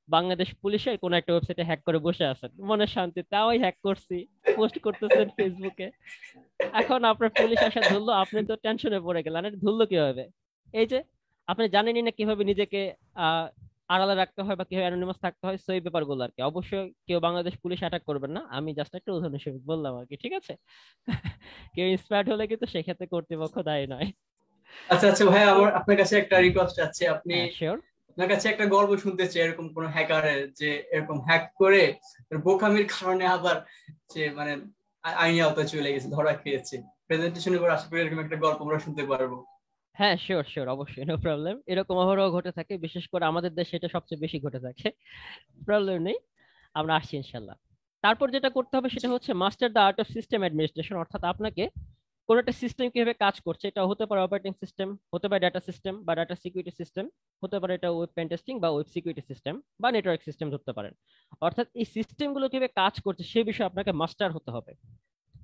বাংলাদেশ পুলিশের কোন একটা ওয়েবসাইটে হ্যাক করে বসে আছেন মনে শান্তি, তাও হ্যাক করছি পোস্ট করতেছেন ফেসবুকে। এখন আপনার পুলিশ আসা ধরলো, আপনি তো টেনশনে পড়ে গেলেন, আরে ধরলো কিভাবে? এই যে আপনি জানেনই না কিভাবে নিজেকে আহ আড়ালে রাখতে হয় বা কিভাবে অ্যানোনিমাস থাকতে হয়, সেই ব্যাপারগুলো আর কি। অবশ্যই কেউ বাংলাদেশ পুলিশ অ্যাটাক করবেন না, আমি জাস্ট একটা উদাহরণ হিসেবে বললাম আর কি, ঠিক আছে? কেউ ইন্সপায়ার্ড হলে কিন্তু সেক্ষেত্রে কর্তৃপক্ষ দায়ী নয়। আচ্ছা আচ্ছা ভাই, তো আমার আপনার কাছে একটা রিকোয়েস্ট আছে। আপনি, হ্যাঁ, শিওর। আপনার কাছে একটা গল্প শুনতে চাই, এরকম কোন হ্যাকারের যে এরকম হ্যাক করে বোকামির কারণে আবার যে মানে আইনি আওতায় চলে গেছে, ধরা খেয়েছে। প্রেজেন্টেশনের পর আশা করি এরকম একটা গল্প আমরা শুনতে পারবো। হ্যাঁ, শিওর শিওর, অবশ্যই, নো প্রবলেম। এরকম অহরহ ঘটে থাকে, বিশেষ করে আমাদের দেশে এটা সবচেয়ে বেশি ঘটে থাকে। প্রবলেম নেই, আমরা আসছি ইনশাল্লাহ। তারপর যেটা করতে হবে সেটা জি। হচ্ছে master the art of system administration, অর্থাৎ আপনাকে কোন একটা সিস্টেম কিভাবে কাজ করছে, এটা হতে পারে অপারেটিং সিস্টেম, হতে পারে ডাটা সিস্টেম বা ডাটা সিকিউরিটি সিস্টেম, হতে পারে এটা ওয়েব পেন টেস্টিং বা ওয়েব সিকিউরিটি সিস্টেম বা নেটওয়ার্ক সিস্টেম ধরতে পারেন। অর্থাৎ এই সিস্টেমগুলো কিভাবে কাজ করছে সে বিষয়ে আপনাকে মাস্টার হতে হবে।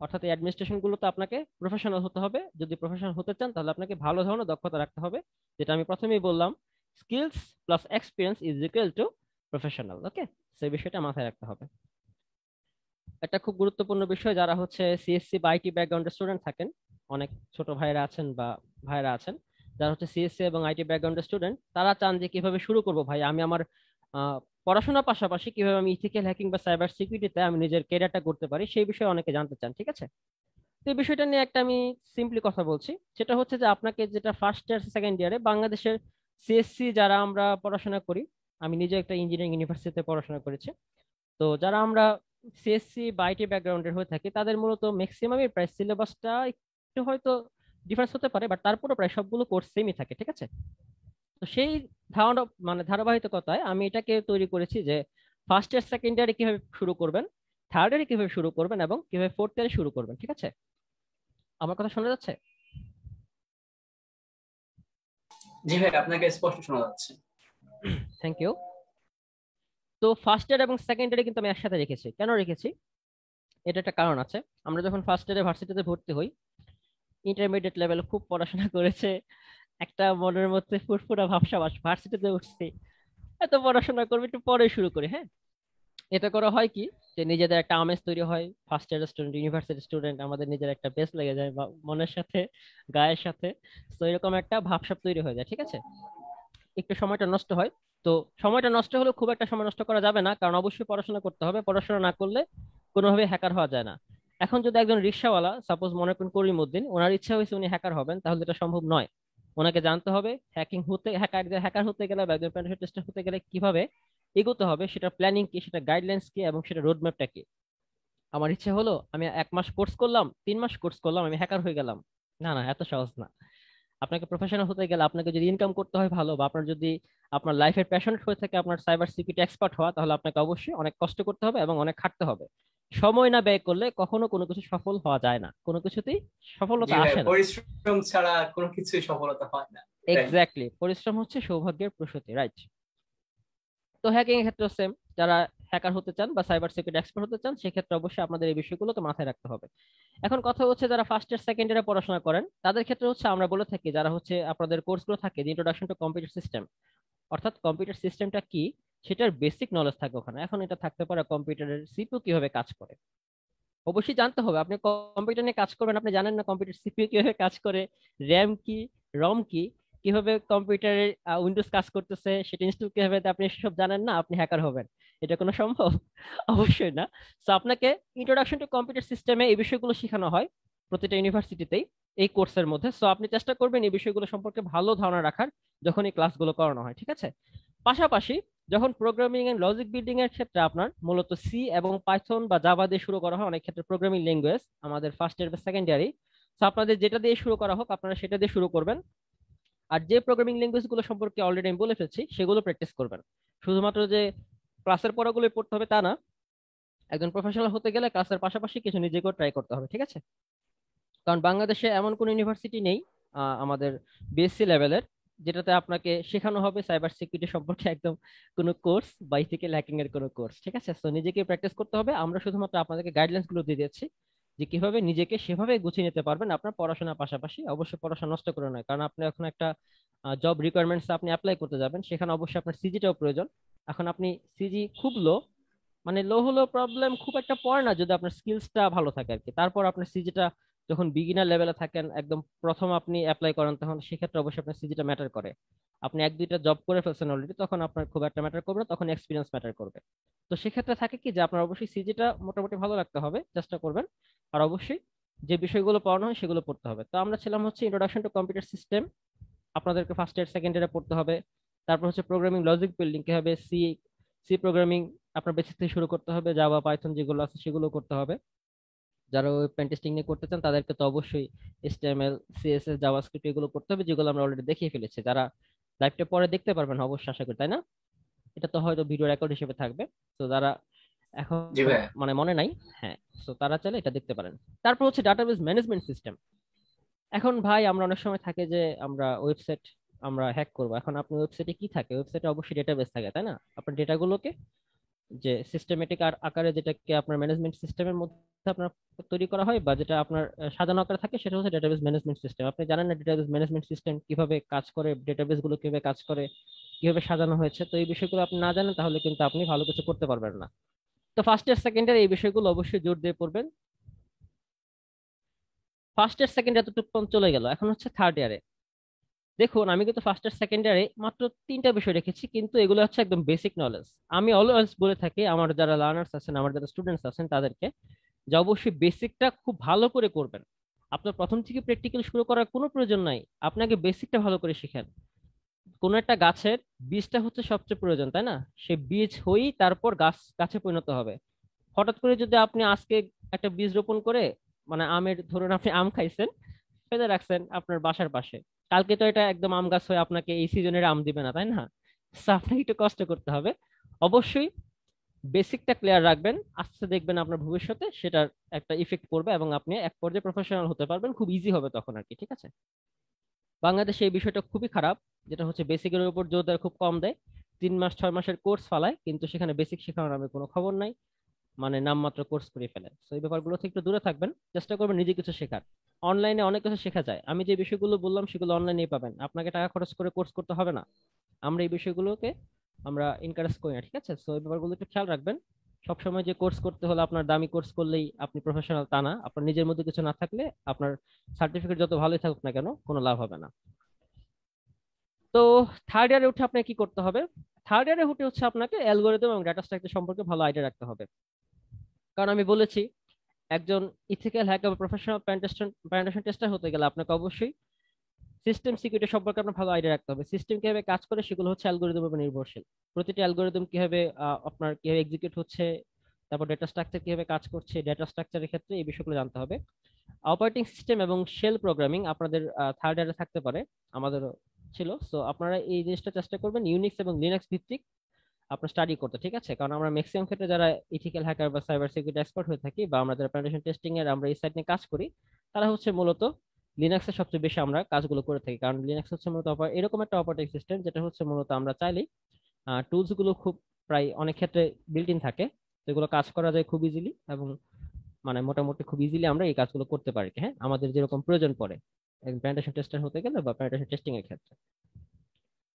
অর্থাৎ এই অ্যাডমিনিস্ট্রেশন গুলোতে আপনাকে প্রফেশনাল হতে হবে। যদি প্রফেশনাল হতে চান তাহলে আপনাকে ভালো ধরনের দক্ষতা রাখতে হবে, যেটা আমি প্রথমেই বললাম, skills plus experience is equal to professional. Okay, সেই বিষয়টা মাথায় রাখতে হবে। একটা খুব গুরুত্বপূর্ণ বিষয়, যারা হচ্ছে সিএসসি বা আইটি ব্যাকগ্রাউন্ডের স্টুডেন্ট থাকেন, অনেক ছোট ভাইরা আছেন বা ভাইরা আছেন যারা হচ্ছে সিএসসি এবং আইটি ব্যাকগ্রাউন্ডের স্টুডেন্ট, তারা চান যে কিভাবে শুরু করব ভাই আমি আমার আহ, পড়াশোনার পাশাপাশি কিভাবে আমি ইথিক্যাল হ্যাকিং বা সাইবার সিকিউরিটিতে আমি নিজের ক্যারিয়ারটা করতে পারি, সেই বিষয়ে অনেকে জানতে চান, ঠিক আছে? তো এই বিষয়টা নিয়ে একটা আমি সিম্পলি কথা বলছি, সেটা হচ্ছে যে আপনাকে যেটা ফার্স্ট ইয়ার সেকেন্ড ইয়ারে বাংলাদেশের সিএসসি যারা আমরা পড়াশোনা করি, আমি নিজে একটা ইঞ্জিনিয়ারিং ইউনিভার্সিটিতে পড়াশোনা করেছি, তো যারা আমরা সিএসসি বা আইটি ব্যাকগ্রাউন্ডের হয়ে থাকি তাদের মূলত ম্যাক্সিমামই প্রায় সিলেবাসটা একটু হয়তো ডিফারেন্স হতে পারে, বাট তারপরে প্রায় সবগুলো কোর্স সেমই থাকে, ঠিক আছে? তো সেই ধারণা মানে ধারাবাহিকতায় আমি এটাকে তৈরি করেছি যে ফার্স্ট ইয়ার সেকেন্ড ইয়ারে কিভাবে শুরু করবেন, থার্ড ইয়ারে কিভাবে শুরু করবেন এবং কিভাবে ফোর্থ ইয়ারে শুরু করবেন, ঠিক আছে? আমার কথা শোনা যাচ্ছে? জি ভাই, আপনাকে স্পষ্ট শোনা যাচ্ছে। Thank you. তো ফার্স্ট ইয়ার এবং সেকেন্ড ইয়ারে কিন্তু আমি একসাথে রেখেছি। কেন রেখেছি? এটা একটা কারণ আছে। আমরা যখন ফার্স্ট ইয়ারে ভার্সিটিতে ভর্তি হই, ইন্টারমিডিয়েট লেভেলে খুব পড়াশোনা করেছে, একটা মনের মধ্যে ফুরফুরা ভাবসা ভার্সিটিতে উঠছি, এত পড়াশোনা করবো, একটু পরে শুরু করি। হ্যাঁ, এটা করা হয় কি, যে নিজেদের একটা আমেজ তৈরি হয়, first year student, university student, আমাদের নিজের একটা বেস লেগে যায় বা মনের সাথে গায়ের সাথে। তো এরকম একটা ভাবসাব তৈরি হয়ে যায়, ঠিক আছে। একটু সময়টা নষ্ট হয়। তো সময়টা নষ্ট হলে খুব একটা সময় নষ্ট করা যাবে না, কারণ অবশ্যই পড়াশোনা করতে হবে, পড়াশোনা না করলে কোনোভাবে হ্যাকার হওয়া যায় না। এখন যদি একজন রিক্সাওয়ালা, সাপোজ মনে করুন করিমউদ্দিন, ওনার ইচ্ছা হয়েছে উনি হ্যাকার হবেন, তাহলে এটা সম্ভব নয়। ওনাকে জানতে হবে হ্যাকিং হতে, হ্যাকার হতে গেলে বা একজন পেন্টেস্ট টেস্টার হতে গেলে কিভাবে এগোতে হবে, সেটা প্ল্যানিং কি, সেটা গাইডলাইন্স কি, এবং সেটা রোডম্যাপটা কি। আমার ইচ্ছে হলো আমি 1 মাস কোর্স করলাম, 3 মাস কোর্স করলাম, আমি হ্যাকার হয়ে গেলাম। না না, এত সহজ না। আপনাকে প্রফেশনাল হতে গেলে, আপনাকে যদি ইনকাম করতে হয় ভালো, বা আপনার যদি আপনার লাইফের প্যাশনেট হয়ে থাকে আপনার সাইবার সিকিউরিটি এক্সপার্ট হওয়া, তাহলে আপনাকে অবশ্যই অনেক কষ্ট করতে হবে এবং অনেক খাটতে হবে। সময় না ব্যয় করলে কখনো কোনো কিছু সফল হওয়া যায় না, কোনো কিছুতেই জি সফলতা ভাই, আসে না। পরিশ্রম ছাড়া কোনো কিছুই সফলতা হয় না। এটাই। এক্স্যাক্টলি, পরিশ্রম হচ্ছে সৌভাগ্যের প্রসূতি, রাইট। তো হ্যাকিং এর ক্ষেত্রে সেম, যারা হ্যাকার হতে চান বা সাইবার সিকিউরিটি এক্সপার্ট হতে চান, সেক্ষেত্রে অবশ্যই আপনাদের এই বিষয়গুলোকে মাথায় রাখতে হবে। এখন কথা হচ্ছে, যারা ফার্স্ট ইয়ার সেকেন্ড ইয়ারে পড়াশোনা করেন, তাদের ক্ষেত্রে হচ্ছে আমরা বলে থাকি, যারা হচ্ছে আপনাদের কোর্সগুলো থাকে, ইন্ট্রোডাকশন টু কম্পিউটার সিস্টেম, অর্থাৎ কম্পিউটার সিস্টেমটা কি সেটার বেসিক নলেজ থাকে ওখানে। এখন এটা থাকতে পারে কম্পিউটারের সিপিইউ কিভাবে কাজ করে, অবশ্যই জানতে হবে। আপনি কম্পিউটার নিয়ে কাজ করবেন, আপনি জানেন না কম্পিউটার সিপিইউ কিভাবে কাজ করে, র্যাম কি, রম কি, কিভাবে কম্পিউটারের উইন্ডোজ কাজ করতেছে, সেটা ইনস্টল কিভাবে, আপনি সব জানেন না, আপনি হ্যাকার হবেন? এটা কোনো সম্ভব? অবশ্যই না। তো আপনাকে ইন্ট্রোডাকশন টু কম্পিউটার সিস্টেমে এই বিষয়গুলো শেখানো হয় প্রতিটা ইউনিভার্সিটিতেই, এই কোর্সের মধ্যে। সো আপনি চেষ্টা করবেন এই বিষয়গুলো সম্পর্কে ভালো ধারণা রাখার যখন এই ক্লাসগুলো করানো হয়, ঠিক আছে। পাশাপাশি যখন প্রোগ্রামিং এন্ড লজিক বিল্ডিং এর ক্ষেত্রে আপনার মূলত সি এবং পাইথন বা জাভা দিয়ে শুরু করা হয় অনেক ক্ষেত্রে, প্রোগ্রামিং ল্যাঙ্গুয়েজ আমাদের ফার্স্ট ইয়ার বা সেকেন্ড ইয়ারই। তো আপনাদের যেটা দিয়ে শুরু করা হোক, আপনারা সেটা দিয়ে শুরু করবেন। আর যে প্রোগ্রামিং ল্যাঙ্গুয়েজ গুলো সম্পর্কে অলরেডি আমি বলে ফেলছি, সেগুলো প্র্যাকটিস করবেন। শুধুমাত্র যে ক্লাসের পড়াগুলো পড়তে হবে তা না, একজন প্রফেশনাল হতে গেলে ক্লাসের পাশাপাশি কিছু নিজেকেও ট্রাই করতে হবে, ঠিক আছে। কারণ বাংলাদেশে এমন কোন ইউনিভার্সিটি নেই আমাদের বিএসসি লেভেলের, যেটাতে আপনাকে শেখানো হবে সাইবার সিকিউরিটি সম্পর্কে একদম কোনো কোর্স বা ইথিক্যাল হ্যাকিং এর কোনো কোর্স, ঠিক আছে। তো নিজেকে প্র্যাকটিস করতে হবে। আমরা শুধুমাত্র আপনাদেরকে গাইডলাইন্স গুলো দিয়ে দিচ্ছি যে কিভাবে নিজেকে সেভাবে গুছিয়ে নিতে পারবেন আপনার পড়াশোনার পাশাপাশি। অবশ্যই পড়াশোনা নষ্ট করে নয়, কারণ আপনি এখন একটা জব রিকোয়ারমেন্টস আপনি অ্যাপ্লাই করতে যাবেন, সেখানে অবশ্যই আপনার সিজিটাও প্রয়োজন। এখন আপনি সিজি খুব লো, মানে লো হলেও প্রবলেম খুব একটা পড়ে না যদি আপনার স্কিলসটা ভালো থাকে আর কি। তারপর আপনার সিজিটা যখন বিগিনার লেভেলে থাকেন, একদম প্রথম আপনি অ্যাপ্লাই করেন, তখন সেক্ষেত্রে অবশ্যই আপনার সিজিটা ম্যাটার করে। আপনি 1-2টা জব করে ফেলছেন অলরেডি, তখন আপনার খুব একটা ম্যাটার করবে না, তখন এক্সপিরিয়েন্স ম্যাটার করবে। তো সেক্ষেত্রে থাকে কি, যে আপনার অবশ্যই সিজিটা মোটামুটি ভালো রাখতে হবে, চেষ্টা করবেন। আর অবশ্যই যে বিষয়গুলো পড়ানো হয় সেগুলো পড়তে হবে। তো আমরা ছিলাম হচ্ছে ইন্ট্রোডাকশন টু কম্পিউটার সিস্টেম, আপনাদেরকে ফার্স্ট ইয়ার সেকেন্ড ইয়ারে পড়তে হবে। তারপর হচ্ছে প্রোগ্রামিং লজিক বিল্ডিং কিভাবে, সি সি প্রোগ্রামিং আপনার বেসিক থেকে শুরু করতে হবে, জাভা পাইথন যেগুলো আছে সেগুলো করতে হবে। যারা ওয়েব পেন টেস্টিং নিয়ে করতে চান তাদেরকে তো অবশ্যই এইচটিএমএল, সিএসএস, জাভাস্ক্রিপ্ট এগুলো করতে হবে, যেগুলো আমরা অলরেডি দেখিয়ে ফেলেছি। যারা লাইভটা পরে দেখতে পারবেন অবশ্যই, আশা করি, তাই না? এটা তো হয়তো ভিডিও রেকর্ড হিসেবে থাকবে। তো যারা এখন জি ভাই। মানে মনে নাই, হ্যাঁ, তো তারা চাইলে এটা দেখতে পারেন। তারপর হচ্ছে ডাটাবেস ম্যানেজমেন্ট সিস্টেম। এখন ভাই আমরা অনেক সময় থাকে যে আমরা ওয়েবসাইট আমরা হ্যাক করবো। এখন আপনি ওয়েবসাইটে কি থাকে, ওয়েবসাইটে অবশ্যই ডেটাবেস থাকে, তাই না? আপনার ডেটাগুলোকে যে সিস্টেমেটিক আকারে, যেটাকে আপনার ম্যানেজমেন্ট সিস্টেমের মধ্যে আপনার তৈরি করা হয়, বা যেটা আপনার সাজানো আকারে থাকে, সেটা হচ্ছে ডেটাবেস ম্যানেজমেন্ট সিস্টেম। আপনি জানেন না ডেটাবেস ম্যানেজমেন্ট সিস্টেম কিভাবে কাজ করে, ডেটাবেস গুলো কিভাবে কাজ করে, কিভাবে সাজানো হয়েছে, তো এই বিষয়গুলো আপনি না জানেন তাহলে কিন্তু আপনি ভালো কিছু করতে পারবেন না। তো ফার্স্ট ইয়ার সেকেন্ড ইয়ার এই বিষয়গুলো অবশ্যই জোর দিয়ে পড়বেন। ফার্স্ট ইয়ার সেকেন্ড ইয়ার এতটুকু চলে গেল, এখন হচ্ছে থার্ড ইয়ারে। দেখুন, আমি কিন্তু ফার্স্ট ইয়ার সেকেন্ড ইয়ারে মাত্র 3টা বিষয় রেখেছি, কিন্তু এগুলো হচ্ছে একদম বেসিক নলেজ। আমি অলওয়েজ বলে থাকি আমার যারা লার্নার্স আছেন, আমার যারা স্টুডেন্টস আছেন, তাদেরকে যে অবশ্যই বেসিকটা খুব ভালো করে করবেন। আপনার প্রথম থেকে প্র্যাকটিক্যাল শুরু করার কোনো প্রয়োজন নাই, আপনাকে বেসিকটা ভালো করে শিখেন। কোন একটা গাছের বীজটা হচ্ছে সবচেয়ে প্রয়োজন, তাই না? সে বীজ হয়েই তারপর গাছে পরিণত হবে। হঠাৎ করে যদি আপনি আজকে একটা বীজ রোপণ করে, মানে আমের, ধরুন আপনি আম খাইছেন, ফেলে রাখছেন আপনার বাসার পাশে, কালকে তো এটা একদম আম গাছ হয়ে আপনাকে এই সিজনের আম দিবে না, তাই না? So আপনাকে একটু কষ্ট করতে হবে। অবশ্যই বেসিকটা ক্লিয়ার রাখবেন, আস্তে আস্তে দেখবেন আপনার ভবিষ্যতে সেটার একটা ইফেক্ট পড়বে এবং আপনি এক পর্যায়ে প্রফেশনাল হতে পারবেন, খুব ইজি হবে তখন আর কি, ঠিক আছে। বাংলাদেশে এই বিষয়টা খুবই খারাপ, যেটা হচ্ছে বেসিকের উপর জোর দেয়, খুব কম দেয়। 3 মাস 6 মাসের কোর্স ফালায়, কিন্তু সেখানে বেসিক শেখানোর নামে কোনো খবর নাই, মানে নামমাত্র কোর্স করে ফেলে। তো এই ব্যাপারগুলো থেকে একটু দূরে থাকবেন, চেষ্টা করবেন নিজে কিছু শেখার। অনলাইনে অনেক কিছু শেখা যায়। আমি যে বিষয়গুলো বললাম সেগুলো অনলাইনেই পাবেন, আপনাকে টাকা খরচ করে কোর্স করতে হবে না। আমরা এই বিষয়গুলোকে আমরা এনকারেজ করি না, ঠিক আছে? সো এই ব্যাপারগুলো একটু খেয়াল রাখবেন। সবসময় যে কোর্স করতে হলে আপনার দামি কোর্স করলেই আপনি প্রফেশনাল তা না। আপনার নিজের মধ্যে কিছু না থাকলে আপনার সার্টিফিকেট যত ভালোই থাকুক না কেন কোনো লাভ হবে না। তো থার্ড ইয়ারে উঠে আপনাকে কি করতে হবে? থার্ড ইয়ারে উঠে হচ্ছে আপনাকে অ্যালগোরিদম এবং ডাটা স্ট্রাকচার সম্পর্কে ভালো আইডিয়া রাখতে হবে। কারণ আমি বলেছি, একজন ইথিক্যাল হ্যাকার বা প্রফেশনাল পেনিট্রেশন টেস্টার হতে গেলে আপনাকে অবশ্যই সিস্টেম সিকিউরিটি সম্পর্কে আপনার ভালো আইডিয়া রাখতে হবে। সিস্টেম কিভাবে কাজ করে সেগুলো হচ্ছে অ্যালগোরিদম উপর নির্ভরশীল। প্রতিটি অ্যালগোরিদম কিভাবে আপনার কিভাবে এক্সিকিউট হচ্ছে, তারপর ডেটা স্ট্রাকচার কিভাবে কাজ করছে, ডেটা স্ট্রাকচারের ক্ষেত্রে এই বিষয়গুলো জানতে হবে। অপারেটিং সিস্টেম এবং শেল প্রোগ্রামিং আপনাদের থার্ড ইয়ারে থাকতে পারে, আমাদেরও ছিল। সো আপনারা এই জিনিসটা চেষ্টা করবেন ইউনিক্স এবং লিনাক্স ভিত্তিক আপনার স্টাডি করতে, ঠিক আছে? কারণ আমরা ম্যাক্সিমাম ক্ষেত্রে যারা ইথিক্যাল হ্যাকার বা সাইবার সিকিউরিটি এক্সপার্ট হয়ে থাকি, বা আমরা যারা পেনিট্রেশন টেস্টিং এর আমরা এই সাইড নিয়ে কাজ করি, তারা হচ্ছে মূলত লিনাক্সের সবচেয়ে বেশি আমরা কাজগুলো করে থাকি। কারণ লিনাক্স হচ্ছে মূলত এরকম একটা অপারেটিং সিস্টেম যেটা হচ্ছে মূলত আমরা চাইলেই টুলস গুলো খুব প্রায় অনেক ক্ষেত্রে বিল্ট ইন থাকে, তো এগুলো কাজ করা যায় খুব ইজিলি, এবং মানে মোটামুটি খুব ইজিলি আমরা এই কাজগুলো করতে পারি, হ্যাঁ, আমাদের যেরকম প্রয়োজন পড়ে পেনিট্রেশন টেস্টার হতে গেলে বা পেনিট্রেশন টেস্টিং এর ক্ষেত্রে।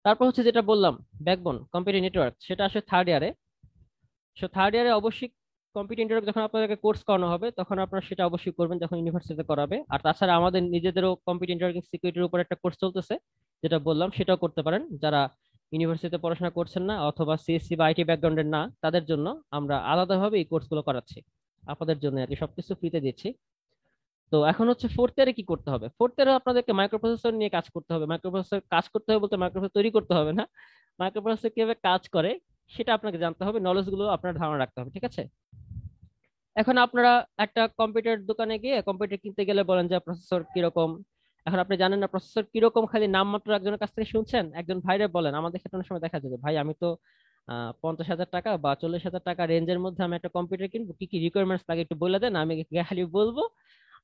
তারপর হচ্ছে যেটা বললাম, ব্যাকবোন কম্পিউটার নেটওয়ার্ক, সেটা আসলে থার্ড ইয়ারে। সো থার্ড ইয়ারে অবশ্যই কম্পিউটার নেটওয়ার্ক যখন আপনাদেরকে কোর্স করানো হবে তখন আপনারা সেটা অবশ্যই করবেন যখন ইউনিভার্সিটিতে করাবে। আর তাছাড়া আমাদের নিজেদেরও কম্পিউটার নেটওয়ার্কিং সিকিউরিটির উপর একটা কোর্স চলতেছে, যেটা বললাম সেটাও করতে পারেন। যারা ইউনিভার্সিটিতে পড়াশোনা করছেন না অথবা সিএসসি বা আইটি ব্যাকগ্রাউন্ডের না, তাদের জন্য আমরা আলাদাভাবে এই কোর্সগুলো করাচ্ছি, আপনাদের জন্য আর কি, সবকিছু ফ্রিতে দিচ্ছি। তো এখন হচ্ছে ফোর্থ ইয়ারে কি করতে হবে? ফোর্থ ইয়ারে আপনাদেরকে মাইক্রোপ্রসেসর নিয়ে কাজ করতে হবে। মাইক্রোপ্রসেসর কাজ করতে হবে বলতে মাইক্রোপ্রসেসর তৈরি করতে হবে না, মাইক্রোপ্রসেসর কিভাবে কাজ করে সেটা আপনাকে জানতে হবে, নলেজ গুলো আপনার ধারণা রাখতে হবে, ঠিক আছে? এখন আপনারা একটা কম্পিউটার দোকানে গিয়ে কম্পিউটার কিনতে গেলে বলেন যে প্রসেসর কিরকম। এখন আপনি জানেন না প্রসেসর কিরকম, খালি নামমাত্র একজনের কাছ থেকে শুনছেন। একজন ভাইরে বলেন, আমাদের ক্ষেত্রে অনেক সময় দেখা যায় যে, ভাই আমি তো 50,000 টাকা বা 40,000 টাকা রেঞ্জের মধ্যে আমি একটা কম্পিউটার কিনবো, কি কি রিকোয়ারমেন্টস লাগে একটু বলে দেন, আমি খালি বলবো,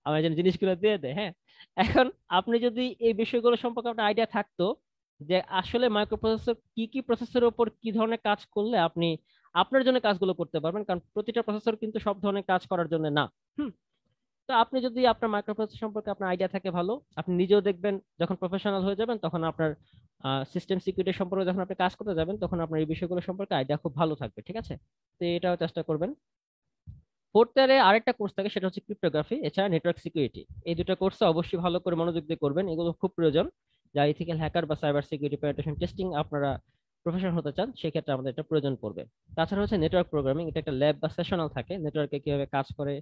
আমার যেন জিনিসগুলো দিয়ে দেয়, হ্যাঁ। এখন আপনি যদি এই বিষয়গুলো সম্পর্কে আপনার আইডিয়া থাকতো যে আসলে মাইক্রোপ্রসেসর কি কি প্রসেসরের উপর কি ধরনের কাজ করলে আপনি আপনার জন্য কাজগুলো করতে পারবেন, কারণ প্রতিটা প্রসেসর কিন্তু সব ধরনের কাজ করার জন্য না। হুম। তো আপনি যদি আপনার মাইক্রোপ্রসেসর সম্পর্কে আপনার আইডিয়া থাকে ভালো, আপনি নিজেও দেখবেন যখন প্রফেশনাল হয়ে যাবেন তখন আপনার সিস্টেম সিকিউরিটি সম্পর্কে যখন আপনি কাজ করতে যাবেন তখন আপনার এই বিষয়গুলো সম্পর্কে আইডিয়া খুব ভালো থাকবে, ঠিক আছে? তো এটাও চেষ্টা করবেন। ফোর্থ ইয়ারে আরেকটা কোর্স থাকে, সেটা হচ্ছে ক্রিপ্টোগ্রাফি, এছাড়া নেটওয়ার্ক সিকিউরিটি। এই দুটো কোর্সে অবশ্যই ভালো করে মনোযোগ দিয়ে করবেন, এগুলো খুব প্রয়োজন। যা ইথিক্যাল হ্যাকার বা সাইবার সিকিউরিটি পেনিট্রেশন টেস্টিং আপনারা প্রফেশন হতে চান সেক্ষেত্রে আমাদের এটা প্রয়োজন পড়বে। তাছাড়া হচ্ছে নেটওয়ার্ক প্রোগ্রামিং, এটা একটা ল্যাব বা সেশনাল থাকে, নেটওয়ার্কে কিভাবে কাজ করে,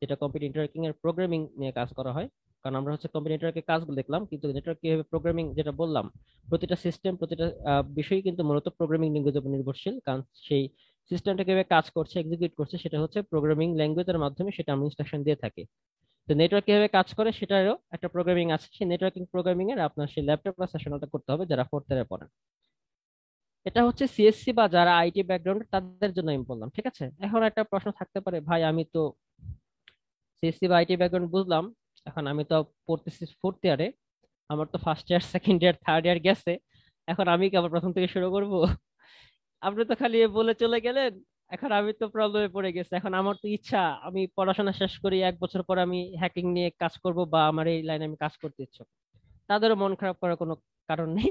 যেটা কম্পিউটার নেটওয়ার্কিং এর প্রোগ্রামিং নিয়ে কাজ করা হয়। কারণ আমরা হচ্ছে কম্পিউটার নেটওয়ার্কের কাজগুলো দেখলাম, কিন্তু নেটওয়ার্ক কিভাবে প্রোগ্রামিং, যেটা বললাম, প্রতিটা সিস্টেম প্রতিটা বিষয় কিন্তু মূলত প্রোগ্রামিং ল্যাঙ্গুয়েজের উপর নির্ভরশীল। কারণ সেই সিস্টেমটা কিভাবে কাজ করছে এক্সিকিউট করছে সেটা হচ্ছে প্রোগ্রামিং ল্যাঙ্গুয়েজের মাধ্যমে সেটা আমরা ইনস্ট্রাকশন দিয়ে থাকি। তো নেটওয়ার্ক কিভাবে কাজ করে সেটারও একটা প্রোগ্রামিং আছে, সেই নেটওয়ার্কিং প্রোগ্রামিং এর আপনার সেই ল্যাপটপ বা সেশনটা করতে হবে যারা ফোর্থ ইয়ারে পড়েন। এটা হচ্ছে সিএসসি বা যারা আইটি ব্যাকগ্রাউন্ড তাদের জন্য আমি বললাম, ঠিক আছে? এখন একটা প্রশ্ন থাকতে পারে, ভাই আমি তো সিএসসি বা আইটি ব্যাকগ্রাউন্ড বুঝলাম, এখন আমি তো পড়তেছি ফোর্থ ইয়ারে, আমার তো first year second year third year গেছে, এখন আমি কি আবার প্রথম থেকে শুরু করব? আপনি তো খালি এ বলে চলে গেলেন, এখন আমি তো প্রবলেমে পড়ে গেছি। এখন আমার তো ইচ্ছা আমি পড়াশোনা শেষ করি 1 বছর পর আমি হ্যাকিং নিয়ে কাজ করব বা আমার এই লাইনে আমি কাজ করতে ইচ্ছুক। তাদেরও মন খারাপ করার কোনো কারণ নেই,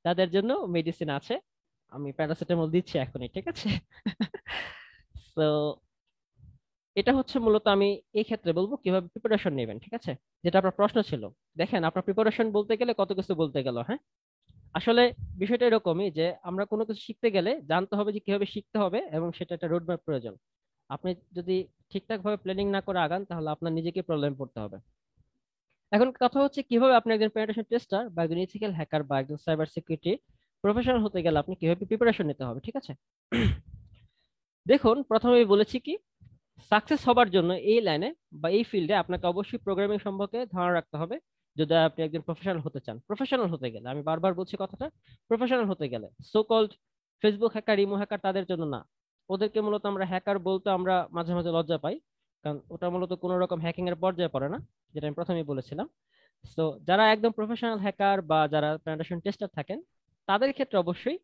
তাদের জন্য মেডিসিন আছে, আমি প্যারাসিটামল দিচ্ছি এখনই, ঠিক আছে? তো এটা হচ্ছে মূলত আমি এই ক্ষেত্রে বলবো কিভাবে প্রিপারেশন নেবেন, ঠিক আছে? যেটা আপনার প্রশ্ন ছিল। দেখেন, আপনার প্রিপারেশন বলতে গেলে কত কিছু বলতে গেল, হ্যাঁ। আসলে বিষয়টা এরকমই যে আমরা কোনো কিছু শিখতে গেলে জানতে হবে যে কিভাবে শিখতে হবে, এবং সেটা একটা রোডম্যাপ প্রয়োজন। আপনি যদি ঠিকঠাক ভাবে প্ল্যানিং না করে আগান তাহলে আপনার নিজেকে প্রবলেম পড়তে হবে। এখন কথা হচ্ছে কিভাবে আপনি একজন পেনিট্রেশন টেস্টার বা একজন ইথিক্যাল হ্যাকার বা একজন সাইবার সিকিউরিটি প্রফেশনাল হতে গেলে আপনি কিভাবে প্রিপারেশন নিতে হবে, ঠিক আছে? দেখুন, প্রথমে আমি বলেছি কি, সাকসেস হবার জন্য এই লাইনে বা এই ফিল্ডে আপনাকে অবশ্যই প্রোগ্রামিং সম্পর্কে ধারণা রাখতে হবে। যদি আপনি একজন প্রফেশনাল হতে চান, প্রফেশনাল হতে গেলে, আমি বারবার বলছি কথাটা, প্রফেশনাল হতে গেলে so called Facebook hacker, imo hacker তাদের জন্য না। ওদেরকে মূলত আমরা হ্যাকার বলতে আমরা মাঝে মাঝে লজ্জা পাই, কারণ ওটা মূলত কোনো রকম হ্যাকিং এর পর্যায়ে পড়ে না, যেটা আমি প্রথমেই বলেছিলাম। তো যারা একদম প্রফেশনাল হ্যাকার বা যারা পেনিট্রেশন টেস্টার থাকেন, তাদের ক্ষেত্রে অবশ্যই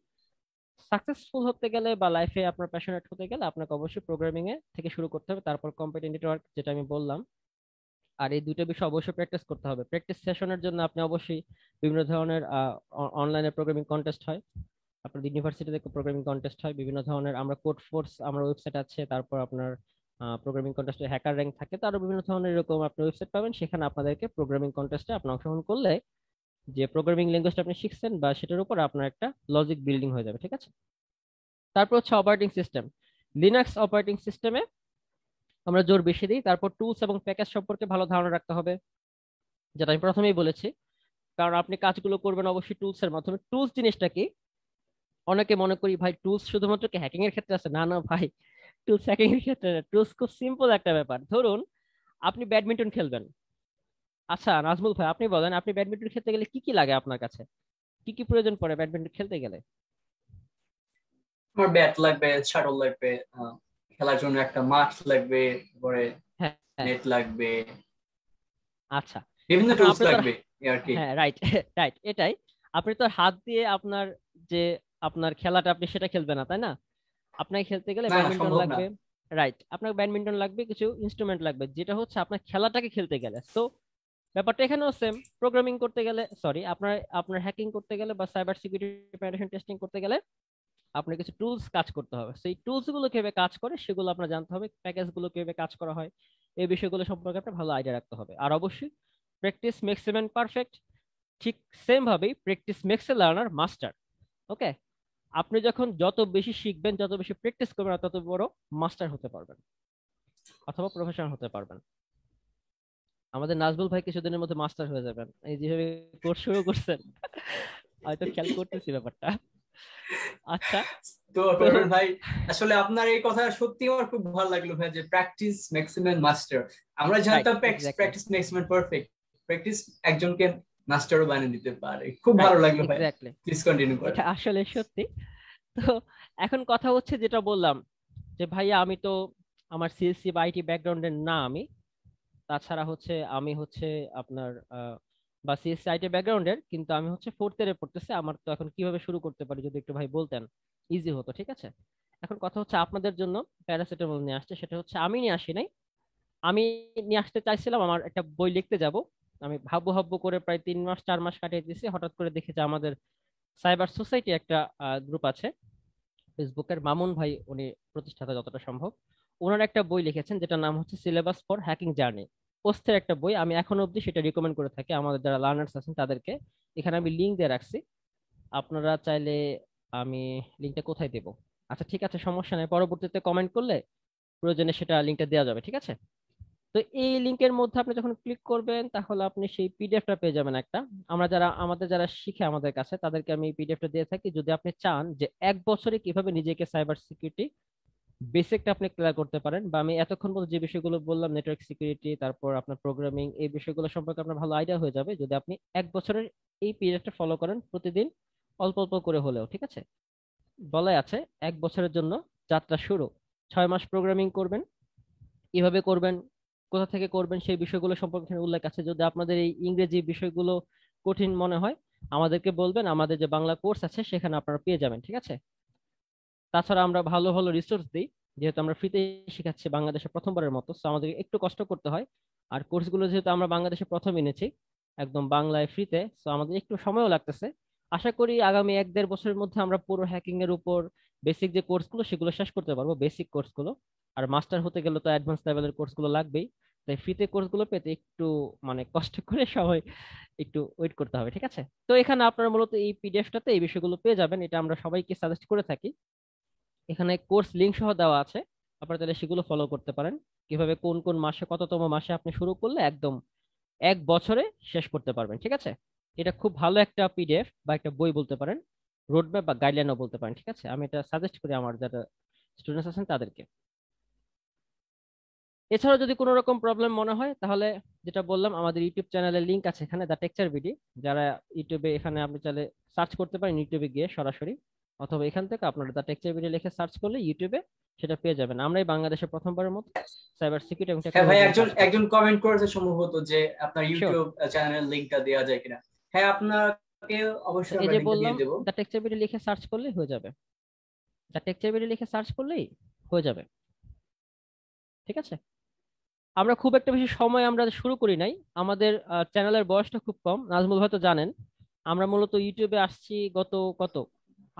সাকসেসফুল হতে গেলে বা লাইফে আপনার প্যাশনেট হতে গেলে আপনাকে অবশ্যই প্রোগ্রামিং এ থেকে শুরু করতে হবে, তারপর কম্পিউটার নেটওয়ার্ক যেটা আমি বললাম, আর এই দুইটা বিষয় অবশ্যই প্র্যাকটিস করতে হবে। প্র্যাকটিস সেশনের জন্য আপনি অবশ্যই বিভিন্ন ধরনের অনলাইনে প্রোগ্রামিং কন্টেস্ট হয়, আপনার ইউনিভার্সিটিতে প্রোগ্রামিং কন্টেস্ট হয় বিভিন্ন ধরনের, আমরা কোড ফোর্স আমরা ওয়েবসাইট আছে, তারপর আপনার প্রোগ্রামিং কন্টেস্টে হ্যাকার র্যাঙ্ক থাকে, তো আরো বিভিন্ন ধরনের এরকম আপনি ওয়েবসাইট পাবেন, সেখানে আপনাদেরকে প্রোগ্রামিং কন্টেস্টে আপনি অংশগ্রহণ করলে যে প্রোগ্রামিং ল্যাঙ্গুয়েজটা আপনি শিখছেন বা সেটার উপর আপনার একটা লজিক বিল্ডিং হয়ে যাবে, ঠিক আছে। তারপর হচ্ছে অপারেটিং সিস্টেম। লিনাক্স অপারেটিং সিস্টেমে আমরা জোর বেশি দিই। তারপর টুলস এবং প্যাকেজ সম্পর্কে ভালো ধারণা রাখতে হবে, যেটা আমি প্রথমেই বলেছি, কারণ আপনি কাজগুলো করবেন অবশ্যই টুলস এর মাধ্যমে। টুলস জিনিসটা কি, অনেকে মনে করি ভাই টুলস শুধুমাত্র কি হ্যাকিং এর ক্ষেত্রে আছে, না না ভাই, টুলস হ্যাকিং এর ক্ষেত্রে টুলস খুব সিম্পল একটা ব্যাপার। ধরুন আপনি ব্যাডমিন্টন খেলবেন, আচ্ছা নাজমুল ভাই আপনি বলেন, আপনি ব্যাডমিন্টন খেলতে গেলে কি কি লাগে আপনার কাছে, কি কি প্রয়োজন পড়ে ব্যাডমিন্টন খেলতে গেলে? আমার ব্যাট লাগবে, শাটল লাগবে, খেলার জন্য একটা মাঠ লাগবে, পরে হ্যাঁ হ্যাঁ, নেট লাগবে, আচ্ছা। বিভিন্ন এখন টুলস আপনি তো লাগবে এই আর কি। হ্যাঁ রাইট রাইট এটাই, আপনি তো আর হাত দিয়ে আপনার যে আপনার খেলাটা আপনি সেটা খেলবেন না, তাই না? আপনাকে খেলতে গেলে না না, ব্যাডমিন্টন সম্ভব না। লাগবে, রাইট, আপনার ব্যাডমিন্টন লাগবে, কিছু ইনস্ট্রুমেন্ট লাগবে, যেটা হচ্ছে আপনার খেলাটাকে খেলতে গেলে। তো ব্যাপারটা এখানেও সেম, প্রোগ্রামিং করতে গেলে, সরি, আপনার আপনার হ্যাকিং করতে গেলে বা সাইবার সিকিউরিটি পেনিট্রেশন টেস্টিং করতে গেলে আপনার কিছু টুলস কাজ করতে হবে। সেই টুলস গুলো কিভাবে কাজ করে সেগুলো আপনার জানতে হবে, প্যাকেজ গুলো কিভাবে কাজ করা হয়, এই বিষয়গুলো সম্পর্কে একটা ভালো আইডিয়া রাখতে হবে। আর অবশ্যই practice makes a man perfect, ঠিক সেম ভাবেই practice makes a learner master. Okay, আপনি যখন যত বেশি শিখবেন, যত বেশি প্র্যাকটিস করবেন, আর তত বড় মাস্টার হতে পারবেন অথবা প্রফেশনাল হতে পারবেন। আমাদের নাজবুল ভাই কিছুদিনের মধ্যে মাস্টার হয়ে যাবেন, এই যেভাবে কোর্স শুরু করছেন হয়তো খেয়াল করতেছি ব্যাপারটা। আচ্ছা, তো তো করবেন ভাই। আসলে আপনার এই কথা সত্যি আমার খুব ভালো লাগলো ভাই, যে প্র্যাকটিস ম্যাক্সিমাম মাস্টার। আমরা রাইট জানতাম exactly, practice maximum perfect, practice একজনকে মাস্টারও বানিয়ে দিতে পারে। খুব রাইট ভালো লাগলো ভাই, এক্স্যাক্টলি, প্লিজ কন্টিনিউ করেন। এটা আসলে সত্যি। তো এখন কথা হচ্ছে যেটা বললাম, যে ভাইয়া আমি তো আমার সিএসসি বা আইটি ব্যাকগ্রাউন্ডের না আমি, তাছাড়া হচ্ছে আমি হচ্ছে আপনার বা সিএসসি আইটি ব্যাকগ্রাউন্ডের, কিন্তু আমি হচ্ছে ফোর্থ ইয়ারে পড়তেছি, আমার তো এখন কিভাবে শুরু করতে পারি যদি একটু ভাই বলতেন, ইজি হতো, ঠিক আছে। এখন কথা হচ্ছে আপনাদের জন্য প্যারাসিটামল নিয়ে আসছে, সেটা হচ্ছে আমি নিয়ে আসি নাই, আমি নিয়ে আসতে চাইছিলাম, আমার একটা বই লিখতে যাব, আমি ভাববো ভাববো করে প্রায় 3 মাস 4 মাস কাটিয়ে দিয়েছি, হঠাৎ করে দেখি যে আমাদের সাইবার সোসাইটি একটা গ্রুপ আছে ফেসবুকের, মামুন ভাই উনি প্রতিষ্ঠাতা যতটা সম্ভব, ওনার একটা বই লিখেছেন যেটার নাম হচ্ছে সিলেবাস ফর হ্যাকিং জার্নি। পোস্টের একটা বই, আমি এখনো অবধি সেটা রিকমেন্ড করে থাকি আমাদের যারা লার্নার্স আছেন তাদেরকে। এখানে আমি লিঙ্ক দিয়ে রাখছি, আপনারা চাইলে, আমি লিঙ্কটা কোথায় দেবো, আচ্ছা ঠিক আছে সমস্যা নেই, পরবর্তীতে কমেন্ট করলে প্রয়োজনে সেটা লিঙ্কটা দেওয়া যাবে, ঠিক আছে। তো এই লিঙ্কের মধ্যে আপনি যখন ক্লিক করবেন তাহলে আপনি সেই পিডিএফটা পেয়ে যাবেন একটা, আমরা যারা আমাদের যারা শিখে আমাদের কাছে তাদেরকে আমি এই পিডিএফটা দিয়ে থাকি, যদি আপনি চান যে 1 বছরে কিভাবে নিজেকে সাইবার সিকিউরিটি বেসিকটা আপনি ক্লিয়ার করতে পারেন, বা আমি এতক্ষণ পর্যন্ত যে বিষয়গুলো বললাম নেটওয়ার্ক সিকিউরিটি, তারপর আপনার প্রোগ্রামিং, এই বিষয়গুলো সম্পর্কে আপনার ভালো আইডিয়া হয়ে যাবে যদি আপনি 1 বছরের এই পিরিয়ডটা ফলো করেন প্রতিদিন, অল্প অল্প করে হলেও, ঠিক আছে। বলাই আছে 1 বছরের জন্য যাত্রা শুরু, 6 মাস প্রোগ্রামিং করবেন, কিভাবে করবেন, কোথা থেকে করবেন, সেই বিষয়গুলো সম্পর্কে এখানে উল্লেখ আছে। যদি আপনাদের এই ইংরেজি বিষয়গুলো কঠিন মনে হয় আমাদেরকে বলবেন, আমাদের যে বাংলা কোর্স আছে সেখানে আপনারা পেয়ে যাবেন, ঠিক আছে। তাছাড়া আমরা ভালো ভালো রিসোর্স দিই, যেহেতু আমরা ফ্রিতে শেখাচ্ছি বাংলাদেশে প্রথমবারের মতো, তো আমাদেরকে একটু কষ্ট করতে হয়। আর কোর্সগুলো যেহেতু আমরা বাংলাদেশে প্রথম এনেছি একদম বাংলায় ফ্রিতে, তো আমাদের একটু সময়ও লাগতেছে। আশা করি আগামী 1-1.5 বছরের মধ্যে আমরা পুরো হ্যাকিং এর উপর বেসিক যে কোর্সগুলো সেগুলো শেষ করতে পারবো, বেসিক কোর্সগুলো। আর মাস্টার হতে গেলে তো অ্যাডভান্স লেভেলের কোর্সগুলো লাগবেই, তাই ফ্রিতে কোর্সগুলো পেতে একটু মানে কষ্ট করে সবাই একটু ওয়েট করতে হবে, ঠিক আছে। তো এখানে আপনারা মূলত এই পিডিএফটাতে এই বিষয়গুলো পেয়ে যাবেন, এটা আমরা সবাইকে সাজেস্ট করে থাকি। এখানে কোর্স লিংক সহ দেওয়া আছে, আপনারা তাহলে সেগুলো ফলো করতে পারেন, কিভাবে কোন কোন মাসে কততম মাসে আপনি শুরু করলে একদম 1 বছরে শেষ করতে পারবেন, ঠিক আছে। এটা খুব ভালো একটা পিডিএফ বা একটা বই বলতে পারেন, রোডম্যাপ বা গাইডলাইনও বলতে পারেন, ঠিক আছে। আমি এটা সাজেস্ট করি আমার যারা স্টুডেন্টস আছেন তাদেরকে। এছাড়াও যদি কোনো রকম প্রবলেম মনে হয় তাহলে যেটা বললাম, আমাদের ইউটিউব চ্যানেলের লিংক আছে এখানে, দ্য টেকচার বিডি, যারা ইউটিউবে, এখানে আপনি চাইলে সার্চ করতে পারেন ইউটিউবে গিয়ে সরাসরি, অথবা এখান থেকে আপনারা দ্য টেকচার বিডি লিখে সার্চ করলে ইউটিউবে সেটা পেয়ে যাবেন। আমরাই বাংলাদেশে প্রথমবারের মতো সাইবার সিকিউরিটি এবং হ্যাঁ ভাই, টেকনোলজি নিয়ে একজন কাজ করছি। একজন কমেন্ট করেছে সম্ভবত যে আপনার শিওর, ইউটিউব চ্যানেলের লিংকটা দেওয়া যায় কিনা। হ্যাঁ, আপনাকে তো অবশ্যই এই আমরা যে লিংকটা বললাম দিয়ে দেবো। দ্য টেকচার বিডি লিখে সার্চ করলেই হয়ে যাবে, দ্য টেকচার বিডি লিখে সার্চ করলেই হয়ে যাবে, ঠিক আছে। আমরা খুব একটা বেশি সময় আমরা শুরু করি নাই। আমাদের চ্যানেলের বয়সটা খুব কম, নাজমুল হয়তো জানেন। আমরা মূলত ইউটিউবে আসছি গত কত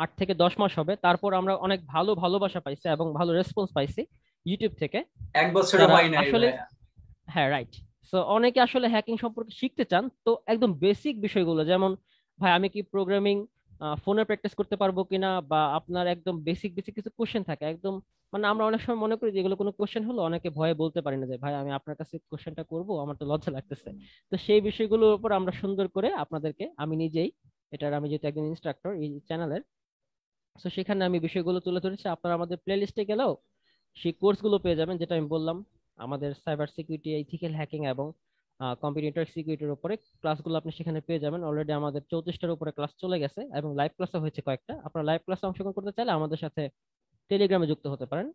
8 থেকে 10 মাস হবে। তারপর আমরা অনেক ভালো ভালোবাসা পাইছি এবং ভালো রেসপন্স পাইছি ইউটিউব থেকে, 1 বছরও যারা হয় নাই আসলে, ভাইয়া। হ্যাঁ রাইট। সো অনেকে আসলে হ্যাকিং সম্পর্কে শিখতে চান, তো একদম বেসিক বিষয়গুলো যেমন ভাই আমি কি প্রোগ্রামিং ফোনে প্র্যাকটিস করতে পারবো কিনা, বা আপনার একদম বেসিক বেসিক কিছু কোশ্চেন থাকে একদম, মানে আমরা অনেক সময় মনে করি যে এগুলো কোনো কোশ্চেন হলো, অনেকে ভয়ে বলতে পারি না যে ভাই আমি আপনার কাছে কোশ্চেনটা করবো, আমার তো লজ্জা লাগতেছে। তো সেই বিষয়গুলোর উপর আমরা সুন্দর করে আপনাদেরকে, আমি নিজেই এটার, আমি যেহেতু একজন ইনস্ট্রাক্টর এই চ্যানেলের, তো সেখানে আমি বিষয়গুলো তুলে ধরেছি। আপনারা আমাদের প্লে লিস্টে গেলেও সেই কোর্সগুলো পেয়ে যাবেন, যেটা আমি বললাম আমাদের সাইবার সিকিউরিটি, ইথিক্যাল হ্যাকিং এবং কম্পিউটার সিকিউরিটির উপরে ক্লাসগুলো আপনি সেখানে পেয়ে যাবেন। অলরেডি আমাদের 34টার উপরে ক্লাস চলে গেছে এবং লাইভ ক্লাসও হয়েছে কয়েকটা। আপনারা লাইভ ক্লাসে অংশগ্রহণ করতে চাইলে আমাদের সাথে টেলিগ্রামে যুক্ত হতে পারেন।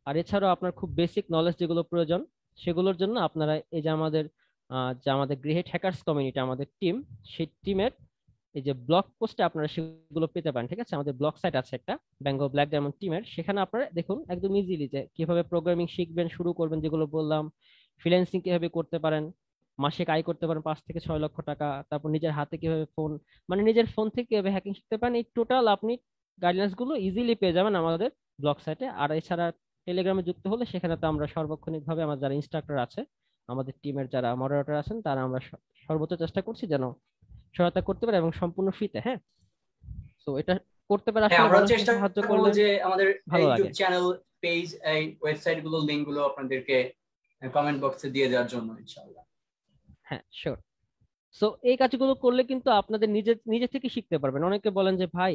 আর এছাড়াও আপনার খুব বেসিক নলেজ যেগুলো প্রয়োজন, সেগুলোর জন্য আপনারা এই যে আমাদের গ্রেট হ্যাকার্স কমিউনিটি, আমাদের টিম, সেই টিমের এই যে ব্লগ পোস্টে আপনারা সেগুলো পেতে পারেন। ঠিক আছে, আমাদের ব্লগ সাইট আছে একটা, বেঙ্গল ব্ল্যাক ডায়মন্ড টিমের, সেখানে আপনারা দেখুন একদম ইজিলি যে কিভাবে প্রোগ্রামিং শিখবেন, শুরু করবেন, যেগুলো বললাম, ফ্রিল্যান্সিং কিভাবে করতে পারেন, মাসিক আয় করতে পারেন 5 থেকে 6 লক্ষ টাকা, তারপর নিজের হাতে কিভাবে ফোন, মানে নিজের ফোন থেকে কিভাবে হ্যাকিং শিখতে পারেন, এই টোটাল আপনি গাইডলাইন্স গুলো ইজিলি পেয়ে যাবেন আমাদের ব্লগ সাইটে। আর এছাড়া টেলিগ্রামে যুক্ত হলে সেখানে তো আমরা সার্বক্ষণিক ভাবে আমার যারা ইনস্ট্রাক্টর আছে, আমাদের টিমের যারা মডারেটর আছেন, তারা আমরা সর্বোচ্চ চেষ্টা করছি যেন সহায়তা করতে পারে, এবং সম্পূর্ণ ফ্রিতে। হ্যাঁ, তো এটা করতে পারে হ্যাঁ, আসলে, আমরা মানুষকে চেষ্টা সাহায্য করবো করলে যে আমাদের ভালো ইউটিউব লাগে। চ্যানেল, পেজ, এই ওয়েবসাইট গুলো, লিঙ্ক গুলো আপনাদেরকে কমেন্ট বক্সে দিয়ে দেওয়ার জন্য ইনশাআল্লাহ। হ্যাঁ শিওর। সো এই কাজগুলো করলে কিন্তু আপনাদের নিজে নিজে থেকে শিখতে পারবেন। অনেকে বলেন যে ভাই,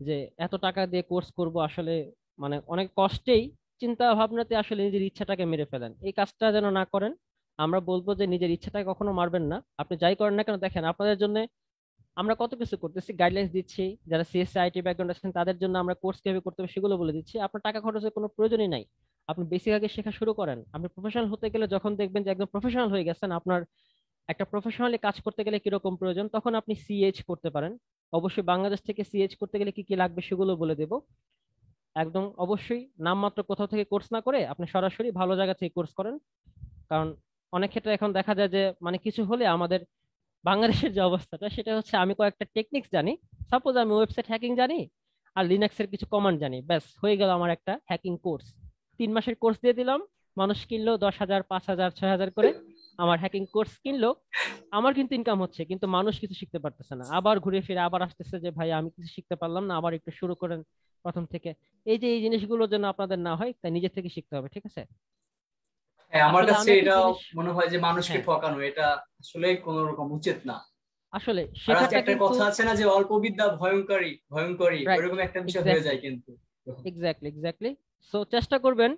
যে এত টাকা দিয়ে কোর্স করব, আসলে মানে অনেক কষ্টেই চিন্তা ভাবনাতে আসলে নিজের ইচ্ছাটাকে মেরে ফেলেন। এই কাজটা যেন না করেন। আমরা বলবো যে নিজের ইচ্ছাটাকে কখনো মারবেন না। আপনি যাই করেন না কেন, দেখেন আপনাদের জন্য আমরা কত কিছু করতেছি, গাইডলাইন্স দিচ্ছি, যারা সিএসসি আইটি ব্যাকগ্রাউন্ড আছেন তাদের জন্য আমরা কোর্স কিভাবে করতে হবে সেগুলো বলে দিচ্ছি। আপনার টাকা খরচের কোনো প্রয়োজনই নাই। আপনি বেসিক আগে শেখা শুরু করেন। আপনি প্রফেশনাল হতে গেলে যখন দেখবেন যে একদম প্রফেশনাল হয়ে গেছেন, আপনার একটা প্রফেশনালি কাজ করতে গেলে কিরকম প্রয়োজন, তখন আপনি সিএইচ করতে পারেন। অবশ্যই বাংলাদেশ থেকে সিএইচ করতে গেলে কি কি লাগবে সেগুলো বলে দেব। একদম অবশ্যই নামমাত্র কোথাও থেকে কোর্স না করে আপনি সরাসরি ভালো জায়গা থেকে কোর্স করেন। কারণ অনেক ক্ষেত্রে এখন দেখা যায় যে মানে কিছু হলে আমাদের বাংলাদেশের যে অবস্থাটা সেটা হচ্ছে, আমি কয়েকটা টেকনিক্স জানি, সাপোজ আমি ওয়েবসাইট হ্যাকিং জানি আর লিনাক্সের কিছু কমান্ড জানি, ব্যাস হয়ে গেল আমার একটা হ্যাকিং কোর্স। 3 মাসের কোর্স দিয়ে দিলাম, মানুষ কিনলো 10,000, 5,000, 6,000 করে আমার হ্যাকিং কোর্স কিনলো। আমার কিন্তু ইনকাম হচ্ছে, কিন্তু মানুষ কিছু শিখতে পারতেছে না। আবার ঘুরে ফিরে আবার আসতেছে যে ভাই আমি কিছু শিখতে পারলাম না, আবার একটু শুরু করেন প্রথম থেকে। এই যে এই জিনিসগুলো যেন আপনাদের না হয়, তাই নিজে থেকে শিখতে হবে। ঠিক আছে, হ্যাঁ, আমার আসলে কাছে আমি একটা এটা জিনিস, মনে হয় যে মানুষকে হ্যাঁ ঠকানো এটা আসলে কোন রকম উচিত না। আসলে আর আজকে শেখাটা একটা কিন্তু, কথা আছে না যে অল্প বিদ্যা ভয়ঙ্করী ভয়ঙ্করী, রাইট, ওইরকম একটা বিষয় হয়ে এক্স্যাক্টলি যায় কিন্তু তখন। Exactly exactly. সো চেষ্টা করবেন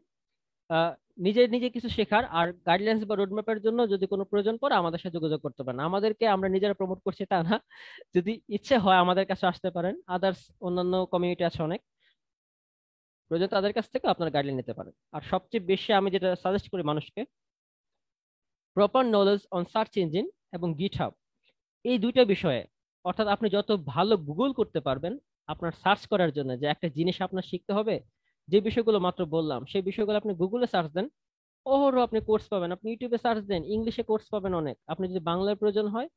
আহ, নিজে নিজে কিছু শেখার। আর গাইডলাইন্স বা রোডম্যাপের জন্য যদি কোনো প্রয়োজন পড়ে আমাদের সাথে যোগাযোগ করতে পারেন। আমাদেরকে আমরা নিজেরা প্রমোট করছি তা না, যদি ইচ্ছে হয় আমাদের কাছে আসতে পারেন। আদার্স অন্যান্য কমিউনিটি আছে অনেক, প্রয়োজন তাদের কাছ থেকে আপনারা গাইডলাইন নিতে পারেন। আর সবচেয়ে বেশি আমি যেটা সাজেস্ট করি মানুষকে, proper knowledge on search engine এবং গিটহাব, এই দুইটা বিষয়ে। অর্থাৎ আপনি যত ভালো গুগল করতে পারবেন আপনার সার্চ করার জন্য, যে একটা জিনিস আপনার শিখতে হবে, যে বিষয়গুলো মাত্র বললাম সেই বিষয়গুলো আপনি গুগলে সার্চ দেন, ওহরও আপনি কোর্স পাবেন। আপনি ইউটিউবে সার্চ দেন, ইংলিশে কোর্স পাবেন অনেক। আপনি যদি বাংলার প্রয়োজন হয়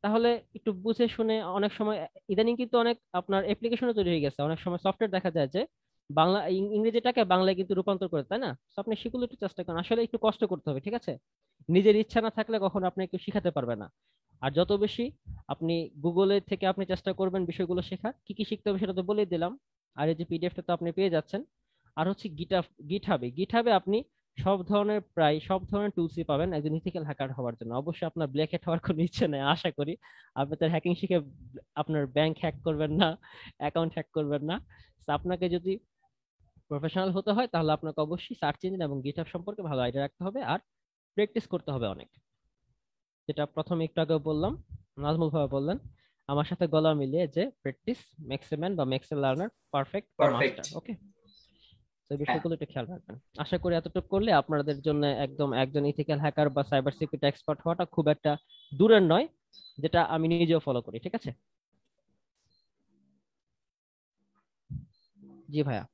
তাহলে একটু বুঝে শুনে, অনেক সময় ইদানিং কিন্তু অনেক আপনার অ্যাপ্লিকেশনও তৈরি হয়ে গেছে, অনেক সময় সফটওয়্যার দেখা যায় যে বাংলা ইংরেজিটাকে বাংলায় কিন্তু রূপান্তর করে, তাই না? তো আপনি সেগুলো একটু চেষ্টা করেন। আসলে একটু কষ্ট করতে হবে, ঠিক আছে? নিজের ইচ্ছা না থাকলে কখনো আপনি একটু শিখাতে পারবে না। আর যত বেশি আপনি গুগলে থেকে আপনি চেষ্টা করবেন বিষয়গুলো শেখার, কি কি শিখতে হবে সেটা তো বলেই দিলাম। আর এই যে পিডিএফটা তো আপনি পেয়ে যাচ্ছেন। আর হচ্ছে গিটহাবে, গিটহাবে আপনি প্রায় সব ধরনের টুলসই পাবেন একজন ইথিক্যাল হ্যাকার হওয়ার জন্য। অবশ্যই আপনার ব্ল্যাক হ্যাট হওয়ার কোনো ইচ্ছে নেই আশা করি। আপনি তার হ্যাকিং শিখে আপনার ব্যাংক হ্যাক করবেন না, অ্যাকাউন্ট হ্যাক করবেন না। তো আপনাকে যদি প্রফেশনাল হতে হয় তাহলে আপনাকে অবশ্যই সার্চ ইঞ্জিন এবং গিটহাব সম্পর্কে ভালো আইডিয়া রাখতে হবে, আর প্র্যাকটিস করতে হবে অনেক। যেটা প্রথমে একটু আগে বললাম, নাজমুল ভাই বললেন আমার সাথে গলা মিলিয়ে, যে প্র্যাকটিস মেক্স এ ম্যান বা মেক্স এ লার্নার পারফেক্ট বা পারফেক্ট। মাস্টার। ওকে, তো এই হ্যাঁ, বিষয়গুলো একটু খেয়াল রাখবেন। আশা করি এতটুকু করলে আপনাদের জন্য একদম একজন ইথিক্যাল হ্যাকার বা সাইবার সিকিউরিটি এক্সপার্ট হওয়াটা খুব একটা দূরের নয়, যেটা আমি নিজেও ফলো করি। ঠিক আছে, জি ভাইয়া।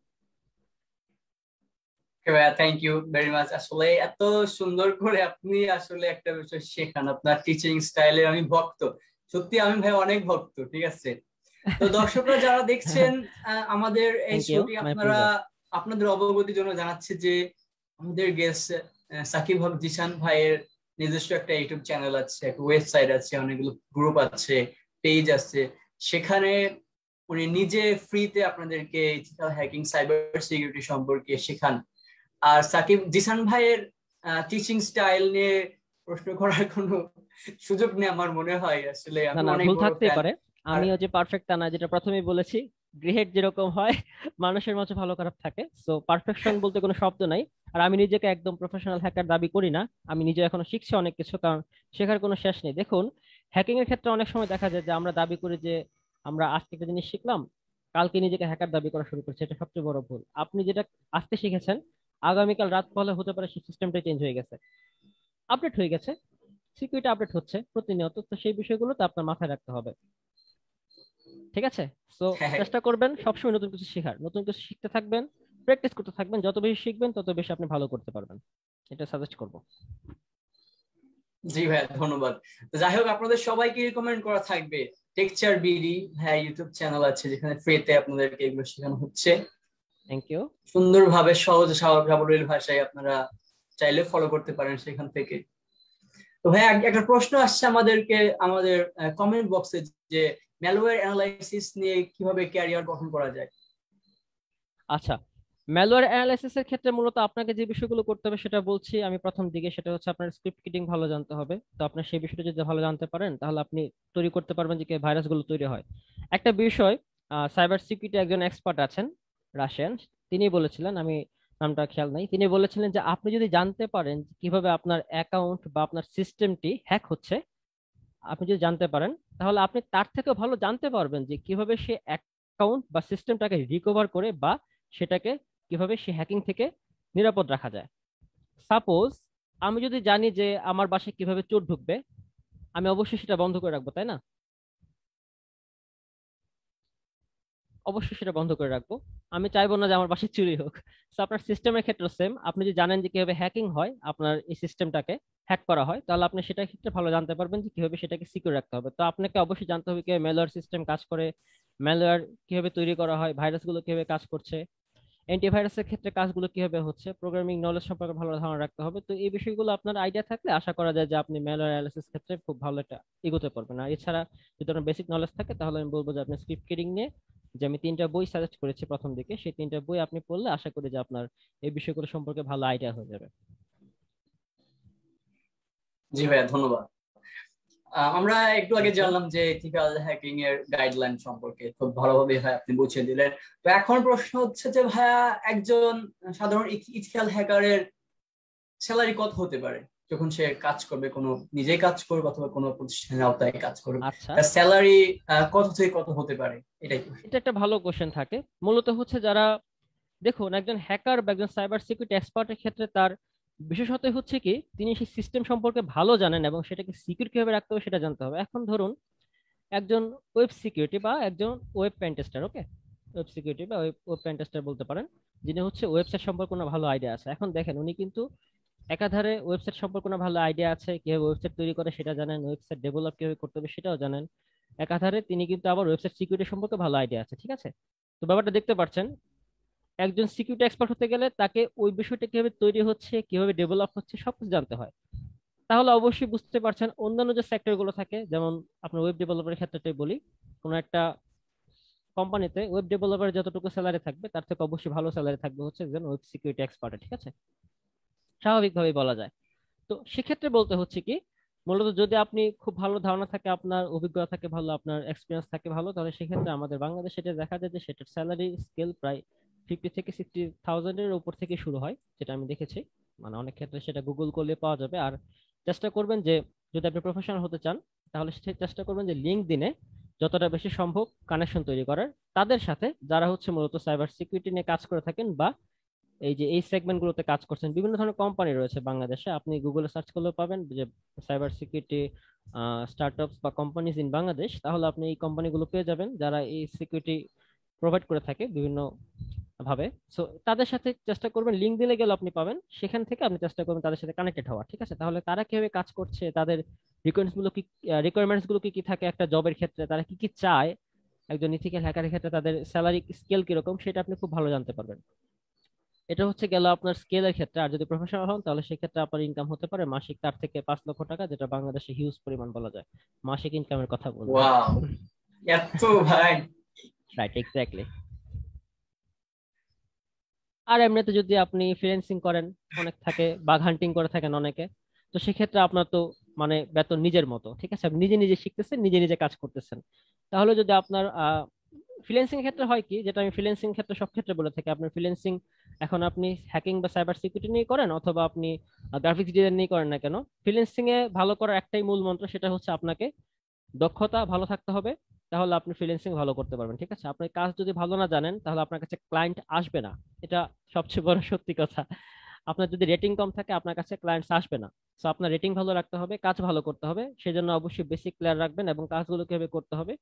Thank you very much. আসলে এত সুন্দর করে আপনি আসলে একটা বিষয় শেখান, আপনার টিচিং স্টাইলে আমি ভক্ত, সত্যি আমি ভাই অনেক ভক্ত, ঠিক আছে। তো দর্শকরা যারা দেখছেন আমাদের এই থ্যাংক ইউ শোটি, মাই আপনারা প্লেজার। আপনাদের অবগতির জন্য জানাচ্ছি যে আমাদের গেস্ট সাকিব হক জিসান ভাইয়ের নিজস্ব একটা ইউটিউব চ্যানেল আছে, একটা ওয়েবসাইট আছে, অনেকগুলো গ্রুপ আছে, পেজ আছে। সেখানে উনি নিজে ফ্রিতে আপনাদেরকে ইথিক্যাল হ্যাকিং, সাইবার সিকিউরিটি সম্পর্কে শেখান। আর সাকিব জিসান ভাইয়ের টিচিং স্টাইল নিয়ে প্রশ্ন করার কোনো সুযোগ নেই আমার মনে হয়, আসলে না আমি না, অনেক ভুল বড় থাকতেই ফ্যান। পারে। আর আমিও যে পারফেক্ট তা না, যেটা প্রথমেই বলেছি, গ্রেড যেরকম হয় মানুষের মাঝে ভালো খারাপ থাকে, সো পারফেকশন বলতে কোনো শব্দ নাই। আর আমি নিজেকে একদম প্রফেশনাল হ্যাকার দাবি করি না, আমি নিজে এখনো শিখছি অনেক কিছু, কারণ শেখার কোনো শেষ নেই। দেখুন, হ্যাকিং এর ক্ষেত্রে অনেক সময় দেখা যায় যে আমরা দাবি করি যে আমরা আজকে একটা জিনিস শিখলাম, কালকে নিজেকে হ্যাকার দাবি করা শুরু করছি, এটা সবচেয়ে বড় ভুল। আপনি যেটা আজকে শিখেছেন, আগামীকাল রাত পহলে হতে পারে সেই সিস্টেমটা চেঞ্জ হয়ে গেছে, আপডেট হয়ে গেছে, সিকিউরিটি আপডেট হচ্ছে প্রতিনিয়ত, তো সেই বিষয়গুলো তো আপনার মাথায় রাখতে হবে। ঠিক আছে? তো হ্যাঁ, চেষ্টা করবেন সবসময় নতুন কিছু শেখার, নতুন কিছু শিখতে থাকবেন, প্র্যাকটিস করতে থাকবেন, যত বেশি শিখবেন তত বেশি আপনি ভালো করতে পারবেন, এটা সাজেস্ট করব। জি ভাইয়া ধন্যবাদ। তো যাই হোক, আপনাদের সবাইকে রিকমেন্ড করা থাকবে টেকচার বিডি ভাইয়া ইউটিউব চ্যানেল আছে, যেখানে ফ্রিতে আপনাদেরকে এগুলো শেখানো হচ্ছে থ্যাংক ইউ। সুন্দরভাবে, সহজ সাবলীল ভাষায়। আপনারা চাইলে ফলো করতে পারেন সেখান থেকে। তো ভাইয়া একটা প্রশ্ন আসছে আমাদেরকে, আমাদের কমেন্ট বক্সে, যে ম্যালওয়্যার অ্যানালাইসিস নিয়ে কিভাবে ক্যারিয়ার গঠন করা যায়। আচ্ছা, ম্যালওয়্যার অ্যানালাইসিস এর ক্ষেত্রে মূলত আপনাকে যে বিষয়গুলো করতে হবে সেটা বলছি আমি প্রথম দিকে, সেটা হচ্ছে আপনার স্ক্রিপ্ট কিটিং ভালো জানতে হবে। তো আপনার সেই বিষয়টা যদি ভালো জানতে পারেন তাহলে আপনি তৈরি করতে পারবেন যে ভাইরাসগুলো তৈরি হয়। একটা বিষয়, সাইবার সিকিউরিটি একজন এক্সপার্ট আছেন রাশিয়ান, তিনি বলেছিলেন, আমি নামটা খেয়াল নাই, তিনি বলেছিলেন যে আপনি যদি জানতে পারেন যে কিভাবে আপনার অ্যাকাউন্ট বা আপনার সিস্টেমটি হ্যাক হচ্ছে, আপনি যদি জানতে পারেন তাহলে আপনি তার থেকে ভালো জানতে পারবেন যে কিভাবে সে অ্যাকাউন্ট বা সিস্টেমটাকে রিকভার করে বা সেটাকে কিভাবে সে হ্যাকিং থেকে নিরাপদ রাখা যায়। সাপোজ আমি যদি জানি যে আমার বাসায় কিভাবে চোর ঢুকবে, আমি অবশ্যই সেটা বন্ধ করে রাখবো, তাই না? অবশ্যই সেটা বন্ধ করে রাখবো, আমি চাইবো না যে আমার বাসায় চুরি হোক। তো আপনার সিস্টেমের ক্ষেত্রে সেম, আপনি যদি জানেন যে কিভাবে হ্যাকিং হয়, আপনার এই সিস্টেমটাকে হ্যাক করা হয়, তাহলে আপনি সেটার ক্ষেত্রে ভালো জানতে পারবেন যে কিভাবে সেটাকে সিকিউর রাখতে হবে। তো আপনাকে অবশ্যই জানতে হবে কিভাবে ম্যালওয়্যার সিস্টেম কাজ করে, ম্যালওয়্যার কিভাবে তৈরি করা হয়, ভাইরাসগুলো কিভাবে কাজ করছে, অ্যান্টিভাইরাসের ক্ষেত্রে কাজগুলো কিভাবে হচ্ছে, প্রোগ্রামিং নলেজ সম্পর্কে ভালো ধারণা রাখতে হবে। তো এই বিষয়গুলো আপনার আইডিয়া থাকলে আশা করা যায় যে আপনি ম্যালওয়্যার অ্যানালাইসিস ক্ষেত্রে খুব ভালো একটা এগোতে পারবেন। আর এছাড়া যদি আপনার বেসিক নলেজ থাকে তাহলে আমি বলবো যে আপনি স্ক্রিপ্ট কিডিং নিয়ে, যে আমি 3টা বই সাজেস্ট করেছি প্রথম দিকে, সেই 3টা বই আপনি পড়লে আশা করি যে আপনার এই বিষয়গুলো সম্পর্কে ভালো আইডিয়া হয়ে যাবে। জি ভাইয়া ধন্যবাদ। আমরা একটু আগে থ্যাংক ইউ। জানলাম যে এথিক্যাল হ্যাকিং এর গাইডলাইন সম্পর্কে, খুব ভালোভাবে ভাই আপনি বুঝিয়ে দিলেন। তো এখন প্রশ্ন হচ্ছে যে ভাইয়া, একজন সাধারণ ইথিক্যাল হ্যাকারের স্যালারি কত হতে পারে যখন সে কাজ করবে, কোনো নিজেই কাজ করবে অথবা কোনো প্রতিষ্ঠানের আওতায় কাজ করবে, আচ্ছা, তার স্যালারি কত থেকে কত হতে পারে, এটাই প্রশ্ন। এটা একটা ভালো কোশ্চেন থাকে। মূলত হচ্ছে যারা, দেখুন, একজন হ্যাকার বা একজন সাইবার সিকিউরিটি এক্সপার্টের ক্ষেত্রে তার বিশেষত হচ্ছে কি তিনি সেই সিস্টেম সম্পর্কে ভালো জানেন এবং সেটাকে সিকিউর কিভাবে রাখতে হবে সেটা জানতে হবে। এখন ধরুন একজন ওয়েব সিকিউরিটি বা একজন ওয়েব পেন টেস্টার, ওকে, ওয়েব সিকিউরিটি বা ওয়েব পেন টেস্টার বলতে পারেন, যিনি হচ্ছে ওয়েবসাইট সম্পর্কে কোনো ভালো আইডিয়া আছে। এখন দেখেন উনি কিন্তু একাধারে ওয়েবসাইট সম্পর্কে কোনো ভালো আইডিয়া আছে, কিভাবে ওয়েবসাইট তৈরি করে সেটা জানেন, ওয়েবসাইট ডেভেলপ কিভাবে করতে হবে সেটাও জানেন, একাধারে তিনি কিন্তু আবার ওয়েবসাইট সিকিউরিটি সম্পর্কে ভালো আইডিয়া আছে, ঠিক আছে? তো ব্যাপারটা দেখতে পাচ্ছেন, একজন সিকিউরিটি এক্সপার্ট হতে গেলে তাকে ওই বিষয়টা কিভাবে তৈরি হচ্ছে, কিভাবে ডেভেলপ হচ্ছে সবকিছু জানতে হয়। তাহলে অবশ্যই বুঝতে পারছেন অন্যান্য যে সেক্টর গুলো থাকে, যেমন আপনার ওয়েব ডেভেলপারের ক্ষেত্রটাই বলি, কোনো একটা কোম্পানিতে ওয়েব ডেভেলপার যতটুকু স্যালারি থাকবে তার থেকে অবশ্যই ভালো স্যালারি থাকবে হচ্ছে একজন ওয়েব সিকিউরিটি এক্সপার্ট, ঠিক আছে? স্বাভাবিকভাবেই বলা যায়। তো সেক্ষেত্রে বলতে হচ্ছে কি, মূলত যদি আপনি খুব ভালো ধারণা থাকে, আপনার অভিজ্ঞতা থাকে ভালো, আপনার এক্সপিরিয়েন্স থাকে ভালো, তাহলে সেক্ষেত্রে আমাদের বাংলাদেশে এটা দেখা যায় যে সেটার স্যালারি স্কেল প্রায় 50 থেকে 60,000-এর উপর থেকে শুরু হয়, যেটা আমি দেখেছি। মানে অনেক ক্ষেত্রে সেটা গুগল করলে পাওয়া যাবে। আর চেষ্টা করবেন যে যদি আপনি প্রফেশনাল হতে চান তাহলে চেষ্টা করবেন যে লিঙ্কডইনে যতটা বেশি সম্ভব কানেকশন তৈরি করার তাদের সাথে, যারা হচ্ছে মূলত সাইবার সিকিউরিটি নিয়ে কাজ করে থাকেন বা এই যে এই সেগমেন্ট গুলোতে কাজ করছেন। বিভিন্ন ধরনের কোম্পানি রয়েছে বাংলাদেশে, আপনি গুগলে সার্চ করলেও পাবেন যে সাইবার সিকিউরিটি স্টার্টআপস বা কোম্পানিজ ইন বাংলাদেশ, তাহলে আপনি এই কোম্পানিগুলো পেয়ে যাবেন যারা এই সিকিউরিটি প্রোভাইড করে থাকে বিভিন্ন ভাবে। সো তাদের সাথে চেষ্টা করবেন, লিঙ্ক দিলে গেলে আপনি পাবেন, সেখান থেকে আপনি চেষ্টা করবেন তাদের সাথে কানেক্টেড হওয়া, ঠিক আছে? তাহলে তারা কিভাবে কাজ করছে, তাদের রিকোয়ারমেন্টস গুলো কি কি থাকে একটা জবের ক্ষেত্রে, তারা কি কি চায়, একজন ইথিক্যাল হ্যাকারের ক্ষেত্রে তাদের স্যালারি স্কেল কিরকম, সেটা আপনি খুব ভালো জানতে পারবেন। এটা হচ্ছে গেল আপনার স্কেলের ক্ষেত্রে। আর যদি প্রফেশনাল হন তাহলে সেক্ষেত্রে আপনার ইনকাম হতে পারে মাসিক 4 থেকে 5 লক্ষ টাকা, যেটা বাংলাদেশে হিউজ পরিমাণ বলা যায়। মাসিক ইনকামের কথা বললাম। ওয়াও, এত ভাই! Right, exactly. আর এমনিতে যদি আপনি ফ্রিল্যান্সিং করেন, অনেক থাকে বাগ হান্টিং করে থাকেন অনেকে, তো সেক্ষেত্রে আপনার তো মানে বেতন নিজের মতো, ঠিক আছে? আপনি নিজে নিজে শিখতেছেন, নিজে নিজে কাজ করতেছেন। তাহলে যদি আপনার ফ্রিল্যান্সিং এর ক্ষেত্রে হয় কি, যেটা আমি ফ্রিল্যান্সিং ক্ষেত্রে সব ক্ষেত্রে বলে থাকি, আপনার ফ্রিল্যান্সিং এখন আপনি হ্যাকিং বা সাইবার সিকিউরিটি নিয়ে করেন অথবা আপনি গ্রাফিক্স ডিজাইন নিয়ে করেন না কেন, ফ্রিল্যান্সিং এ ভালো করার একটাই মূল মন্ত্র, সেটা হচ্ছে আপনাকে দক্ষতা ভালো থাকতে হবে। তাহলে আপনি ফ্রিল্যান্সিং ভালো করতে পারবেন, ঠিক আছে? আপনি কাজ যদি ভালো না জানেন তাহলে আপনার কাছে ক্লায়েন্ট আসবে না। এটা সবচেয়ে বড় সত্যি কথা। আপনার যদি রেটিং কম থাকে আপনার কাছে ক্লায়েন্টস আসবে না। তো আপনার রেটিং ভালো রাখতে হবে, কাজ ভালো করতে হবে, সেজন্য অবশ্যই বেসিক ক্লিয়ার রাখবেন এবং কাজগুলো কিভাবে করতে হবে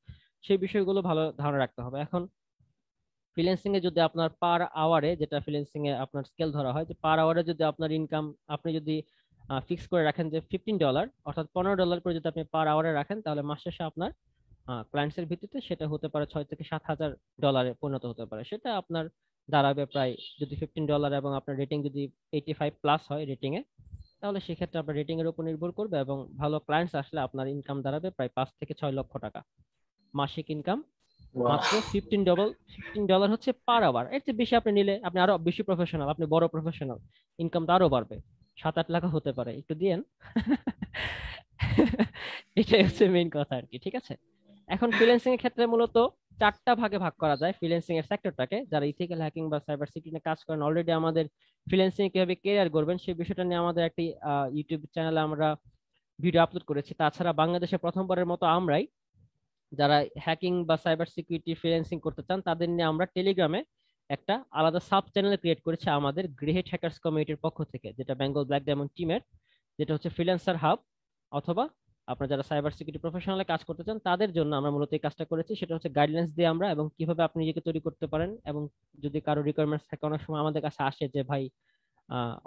সেই বিষয়গুলো ভালো ধারণা রাখতে হবে। এখন ফ্রিল্যান্সিং এ যদি আপনার পার আওয়ারে, যেটা ফ্রিল্যান্সিং এ আপনার স্কেল ধরা হয়, যে পার আওয়ারে যদি আপনার ইনকাম আপনি যদি ফিক্স করে রাখেন যে $15, অর্থাৎ $15 করে যদি আপনি পার আওয়ারে রাখেন, তাহলে মাস শেষে আপনার ক্লায়েন্টস এর ভিত্তিতে সেটা হতে পারে $6 থেকে $7,000 পরিণত হতে পারে। সেটা আপনার দাঁড়াবে প্রায়, যদি $15 এবং আপনার রেটিং যদি 85+ হয় রেটিং এ, তাহলে সেক্ষেত্রে আপনার রেটিং এর উপর নির্ভর করবে এবং ভালো ক্লায়েন্টস আসলে আপনার ইনকাম দাঁড়াবে প্রায় $5 থেকে 6 লক্ষ টাকা মাসিক ইনকাম। ওয়াও, মাত্র $15 হচ্ছে পার আওয়ার। এর চেয়ে বেশি আপনি নিলে আপনি আরো বেশি প্রফেশনাল, আপনি বড় প্রফেশনাল, ইনকাম তো আরো বাড়বে, 7-8 লাখ হতে পারে, একটু দিয়েন। এটাই হচ্ছে মেইন কথা আর কি, ঠিক আছে? এখন ফ্রিল্যান্সিং এর ক্ষেত্রে মূলত 4টা ভাগে ভাগ করা যায় ফ্রিল্যান্সিং এর সেক্টরটাকে। যারা ইথিক্যাল হ্যাকিং বা সাইবার সিকিউরিটি নিয়ে কাজ করেন, অলরেডি আমাদের ফ্রিল্যান্সিং কিভাবে কেরিয়ার করবেন সেই বিষয়টা নিয়ে আমাদের একটি ইউটিউব চ্যানেলে আমরা ভিডিও আপলোড করেছি। তাছাড়া বাংলাদেশে প্রথমবারের মতো আমরাই, যারা হ্যাকিং বা সাইবার সিকিউরিটি ফ্রিল্যান্সিং করতে চান তাদের নিয়ে আমরা টেলিগ্রামে একটা আলাদা সাব চ্যানেল ক্রিয়েট করেছি আমাদের গ্রেট হ্যাকার্স কমিউনিটির পক্ষ থেকে, যেটা বেঙ্গল ব্ল্যাক ডায়মন্ড টিমের, যেটা হচ্ছে ফ্রিল্যান্সার হাব। অথবা আপনারা যারা সাইবার সিকিউরিটি প্রফেশনালে কাজ করতে চান তাদের জন্য আমরা মূলত এই কাজটা করেছি। সেটা হচ্ছে গাইডলাইন্স দিয়ে আমরা, এবং কিভাবে আপনি নিজেকে তৈরি করতে পারেন, এবং যদি কারো রিকোয়ারমেন্টস থাকে, অনেক সময় আমাদের কাছে আসে যে ভাই,